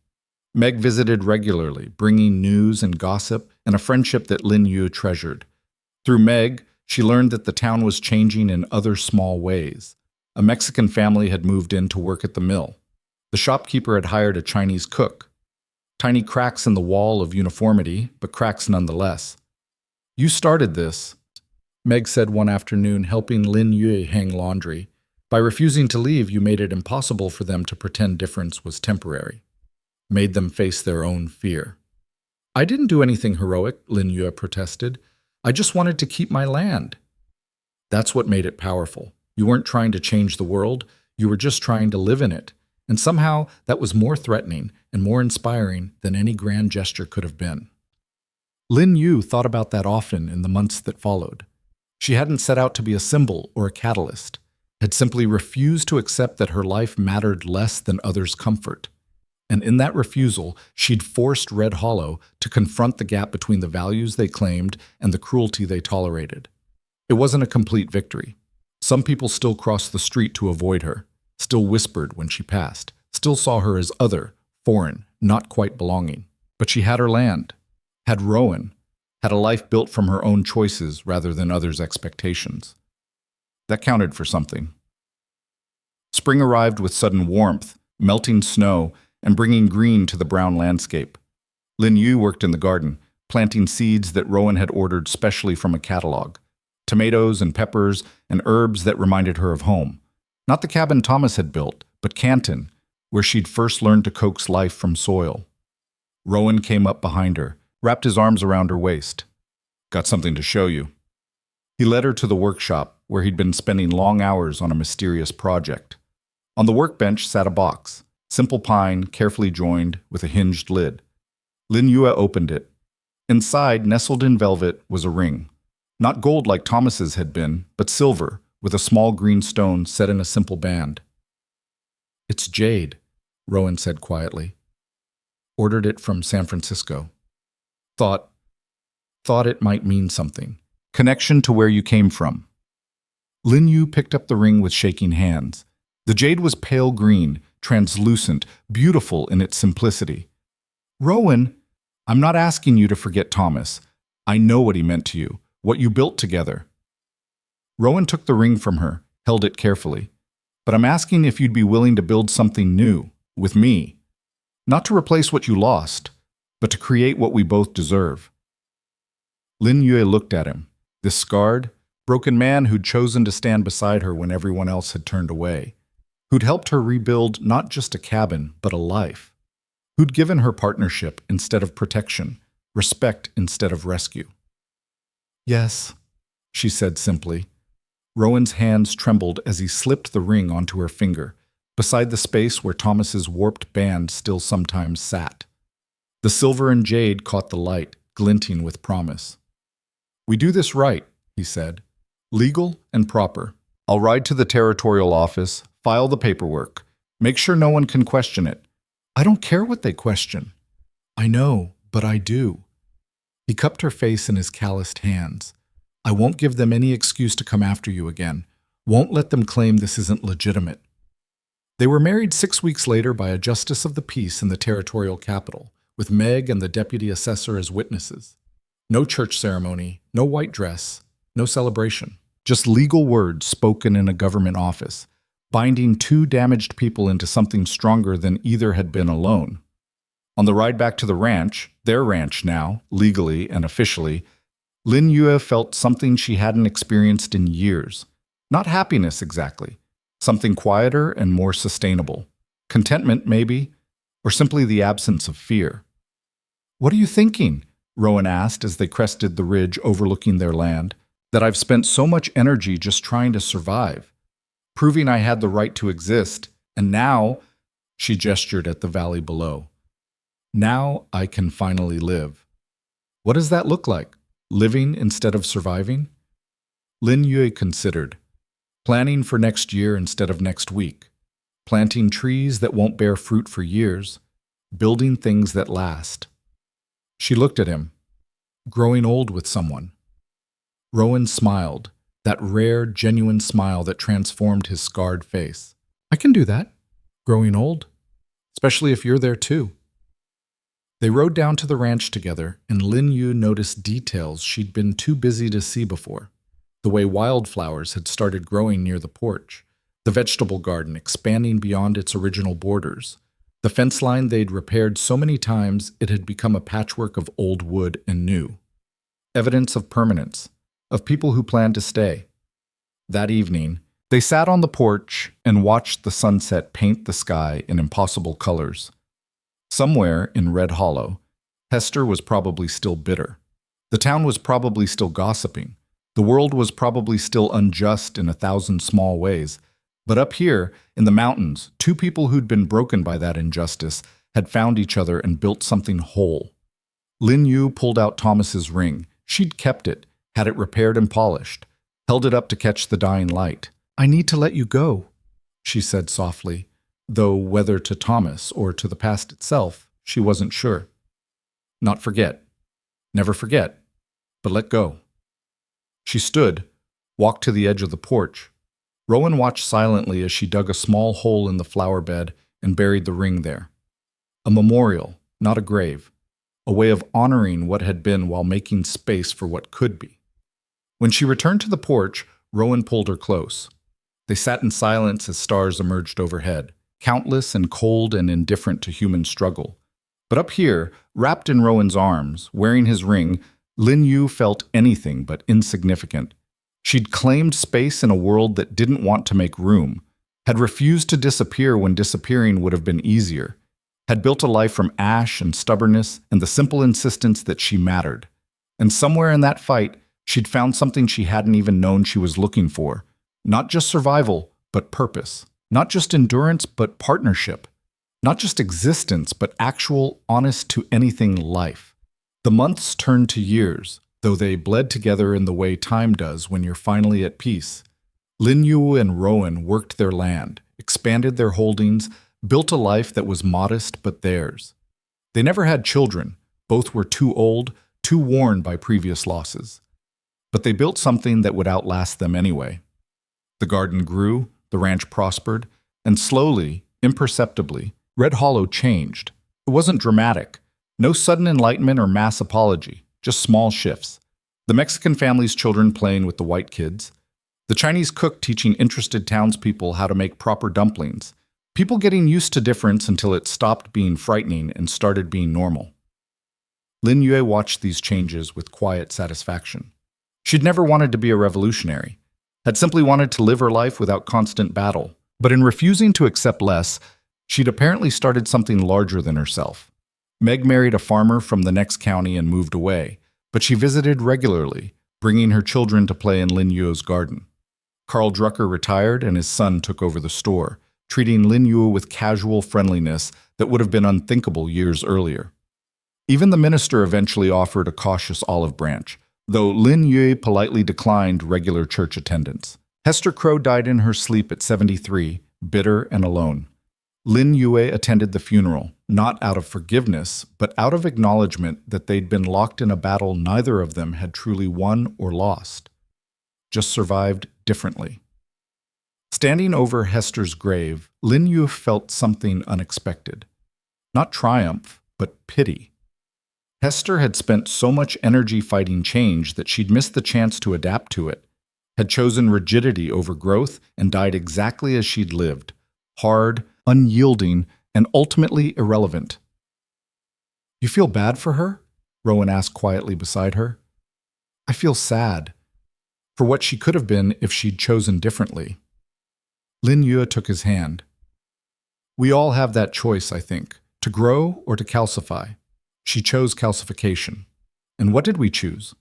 Meg visited regularly, bringing news and gossip and a friendship that Lin Yu treasured. Through Meg, she learned that the town was changing in other small ways. A Mexican family had moved in to work at the mill. The shopkeeper had hired a Chinese cook. Tiny cracks in the wall of uniformity, but cracks nonetheless. "You started this," Meg said one afternoon, helping Lin Yue hang laundry. "By refusing to leave, you made it impossible for them to pretend difference was temporary. Made them face their own fear." "I didn't do anything heroic," Lin Yue protested. "I just wanted to keep my land." That's what made it powerful. You weren't trying to change the world, you were just trying to live in it. And somehow that was more threatening and more inspiring than any grand gesture could have been. Lin Yu thought about that often in the months that followed. She hadn't set out to be a symbol or a catalyst, had simply refused to accept that her life mattered less than others' comfort. And in that refusal, she'd forced Red Hollow to confront the gap between the values they claimed and the cruelty they tolerated. It wasn't a complete victory. Some people still crossed the street to avoid her, still whispered when she passed, still saw her as other, foreign, not quite belonging. But she had her land, had Rowan, had a life built from her own choices rather than others' expectations. That counted for something. Spring arrived with sudden warmth, melting snow, and bringing green to the brown landscape. Lin Yu worked in the garden, planting seeds that Rowan had ordered specially from a catalog. Tomatoes and peppers and herbs that reminded her of home. Not the cabin Thomas had built, but Canton, where she'd first learned to coax life from soil. Rowan came up behind her, wrapped his arms around her waist. "Got something to show you." He led her to the workshop, where he'd been spending long hours on a mysterious project. On the workbench sat a box, simple pine, carefully joined, with a hinged lid. Lin Yue opened it. Inside, nestled in velvet, was a ring. Not gold like Thomas's had been, but silver, with a small green stone set in a simple band. "It's jade," Rowan said quietly. "Ordered it from San Francisco. Thought it might mean something. Connection to where you came from." Lin Yu picked up the ring with shaking hands. The jade was pale green, translucent, beautiful in its simplicity. "Rowan, I'm not asking you to forget Thomas. I know what he meant to you, what you built together." Rowan took the ring from her, held it carefully. "But I'm asking if you'd be willing to build something new, with me. Not to replace what you lost, but to create what we both deserve." Lin Yue looked at him, this scarred, broken man who'd chosen to stand beside her when everyone else had turned away, who'd helped her rebuild not just a cabin, but a life, who'd given her partnership instead of protection, respect instead of rescue. "Yes," she said simply. Rowan's hands trembled as he slipped the ring onto her finger, beside the space where Thomas's warped band still sometimes sat. The silver and jade caught the light, glinting with promise. "We do this right," he said. "Legal and proper. I'll ride to the territorial office, file the paperwork, make sure no one can question it." "I don't care what they question." "I know, but I do." He cupped her face in his calloused hands. "I won't give them any excuse to come after you again. Won't let them claim this isn't legitimate." They were married 6 weeks later by a justice of the peace in the territorial capital, with Meg and the deputy assessor as witnesses. No church ceremony, no white dress, no celebration. Just legal words spoken in a government office, binding two damaged people into something stronger than either had been alone. On the ride back to the ranch, their ranch now, legally and officially, Lin Yue felt something she hadn't experienced in years. Not happiness exactly. Something quieter and more sustainable. Contentment, maybe, or simply the absence of fear. "What are you thinking?" Rowan asked as they crested the ridge overlooking their land. "That I've spent so much energy just trying to survive, proving I had the right to exist, and now," she gestured at the valley below, "now I can finally live." "What does that look like? Living instead of surviving?" Lin Yue considered. "Planning for next year instead of next week. Planting trees that won't bear fruit for years. Building things that last." She looked at him. "Growing old with someone." Rowan smiled, that rare, genuine smile that transformed his scarred face. I can do that, growing old, especially if you're there too. They rode down to the ranch together, and Lin Yu noticed details she'd been too busy to see before. The way wildflowers had started growing near the porch, the vegetable garden expanding beyond its original borders, the fence line they'd repaired so many times it had become a patchwork of old wood and new. Evidence of permanence, of people who planned to stay. That evening, they sat on the porch and watched the sunset paint the sky in impossible colors. Somewhere in Red Hollow, Hester was probably still bitter. The town was probably still gossiping. The world was probably still unjust in 1,000 small ways. But up here, in the mountains, two people who'd been broken by that injustice had found each other and built something whole. Lin Yu pulled out Thomas's ring. She'd kept it, had it repaired and polished, held it up to catch the dying light. I need to let you go, she said softly, though whether to Thomas or to the past itself, she wasn't sure. Not forget. Never forget. But let go. She stood, walked to the edge of the porch. Rowan watched silently as she dug a small hole in the flower bed and buried the ring there. A memorial, not a grave. A way of honoring what had been while making space for what could be. When she returned to the porch, Rowan pulled her close. They sat in silence as stars emerged overhead, countless and cold and indifferent to human struggle. But up here, wrapped in Rowan's arms, wearing his ring, Lin Yu felt anything but insignificant. She'd claimed space in a world that didn't want to make room, had refused to disappear when disappearing would have been easier, had built a life from ash and stubbornness and the simple insistence that she mattered. And somewhere in that fight, she'd found something she hadn't even known she was looking for. Not just survival, but purpose. Not just endurance, but partnership. Not just existence, but actual, honest-to-anything life. The months turned to years, though they bled together in the way time does when you're finally at peace. Lin Yu and Rowan worked their land, expanded their holdings, built a life that was modest but theirs. They never had children. Both were too old, too worn by previous losses. But they built something that would outlast them anyway. The garden grew, the ranch prospered, and slowly, imperceptibly, Red Hollow changed. It wasn't dramatic. No sudden enlightenment or mass apology, just small shifts. The Mexican family's children playing with the white kids. The Chinese cook teaching interested townspeople how to make proper dumplings. People getting used to difference until it stopped being frightening and started being normal. Lin Yue watched these changes with quiet satisfaction. She'd never wanted to be a revolutionary, had simply wanted to live her life without constant battle. But in refusing to accept less, she'd apparently started something larger than herself. Meg married a farmer from the next county and moved away, but she visited regularly, bringing her children to play in Lin Yue's garden. Carl Drucker retired and his son took over the store, treating Lin Yue with casual friendliness that would have been unthinkable years earlier. Even the minister eventually offered a cautious olive branch, though Lin Yue politely declined regular church attendance. Hester Crow died in her sleep at 73, bitter and alone. Lin Yue attended the funeral, not out of forgiveness, but out of acknowledgement that they'd been locked in a battle neither of them had truly won or lost, just survived differently. Standing over Hester's grave, Lin Yue felt something unexpected. Not triumph, but pity. Hester had spent so much energy fighting change that she'd missed the chance to adapt to it, had chosen rigidity over growth, and died exactly as she'd lived, hard, unyielding, and ultimately irrelevant. You feel bad for her? Rowan asked quietly beside her. I feel sad, for what she could have been if she'd chosen differently. Lin Yue took his hand. We all have that choice, I think, to grow or to calcify. She chose calcification. And what did we choose?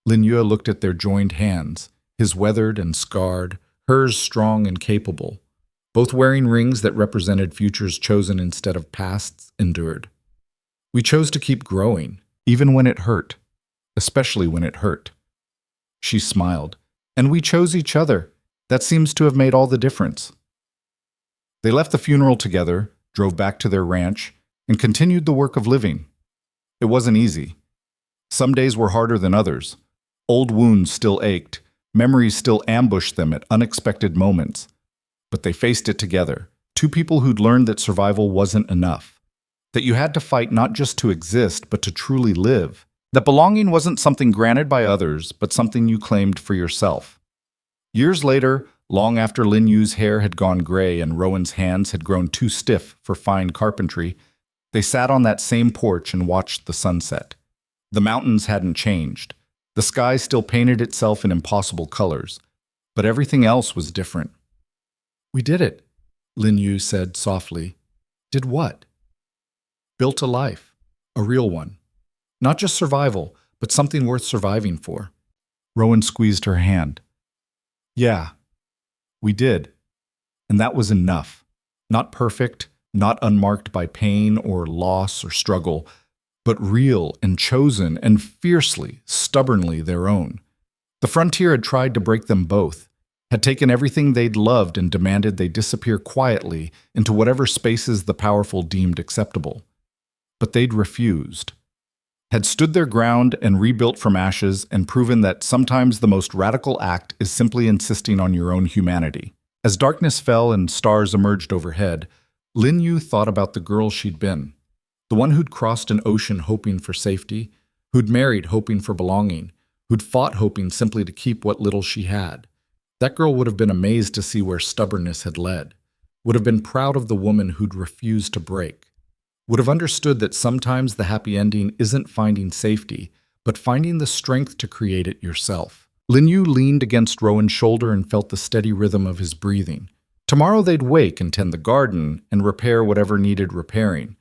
Lin Yue looked at their joined hands, his weathered and scarred, hers strong and capable, both wearing rings that represented futures chosen instead of pasts endured. We chose to keep growing, even when it hurt, especially when it hurt. She smiled. And we chose each other. That seems to have made all the difference. They left the funeral together, drove back to their ranch, and continued the work of living. It wasn't easy. Some days were harder than others. Old wounds still ached, Memories still ambushed them at unexpected moments. But they faced it together. Two people who'd learned that survival wasn't enough. That you had to fight not just to exist, but to truly live. That belonging wasn't something granted by others, but something you claimed for yourself. Years later, long after Lin Yu's hair had gone gray and Rowan's hands had grown too stiff for fine carpentry, they sat on that same porch and watched the sunset. The mountains hadn't changed. The sky still painted itself in impossible colors, but everything else was different. "We did it," Lin Yu said softly. "Did what?" "Built a life. A real one. Not just survival, but something worth surviving for." Rowan squeezed her hand. "Yeah, we did. And that was enough. Not perfect, not unmarked by pain or loss or struggle, but real and chosen and fiercely, stubbornly their own. The frontier had tried to break them both, had taken everything they'd loved and demanded they disappear quietly into whatever spaces the powerful deemed acceptable. But they'd refused. Had stood their ground and rebuilt from ashes and proven that sometimes the most radical act is simply insisting on your own humanity. As darkness fell and stars emerged overhead, Lin Yu thought about the girl she'd been. The one who'd crossed an ocean hoping for safety, who'd married hoping for belonging, who'd fought hoping simply to keep what little she had. That girl would have been amazed to see where stubbornness had led, would have been proud of the woman who'd refused to break, would have understood that sometimes the happy ending isn't finding safety, but finding the strength to create it yourself. Lin Yu leaned against Rowan's shoulder and felt the steady rhythm of his breathing. Tomorrow they'd wake and tend the garden and repair whatever needed repairing.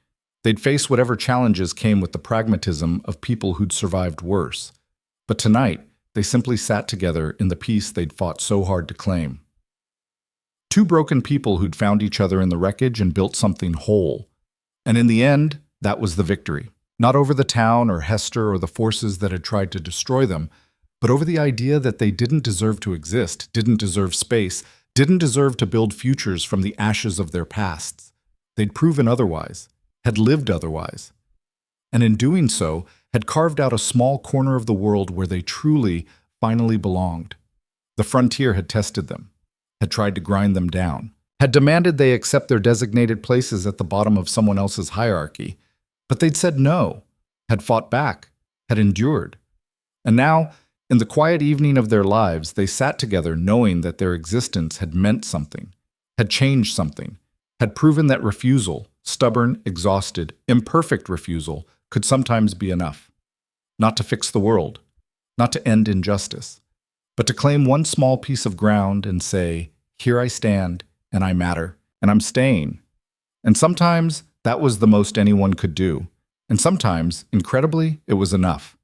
They'd face whatever challenges came with the pragmatism of people who'd survived worse. But tonight, they simply sat together in the peace they'd fought so hard to claim. Two broken people who'd found each other in the wreckage and built something whole. And in the end, that was the victory. Not over the town or Hester or the forces that had tried to destroy them, but over the idea that they didn't deserve to exist, didn't deserve space, didn't deserve to build futures from the ashes of their pasts. They'd proven otherwise, had lived otherwise, and in doing so, had carved out a small corner of the world where they truly, finally belonged. The frontier had tested them, had tried to grind them down, had demanded they accept their designated places at the bottom of someone else's hierarchy, but they'd said no, had fought back, had endured. And now, in the quiet evening of their lives, they sat together knowing that their existence had meant something, had changed something, had proven that refusal, stubborn, exhausted, imperfect refusal, could sometimes be enough. Not to fix the world, not to end injustice, but to claim one small piece of ground and say, "Here I stand, and I matter, and I'm staying." And sometimes that was the most anyone could do. And sometimes, incredibly, it was enough.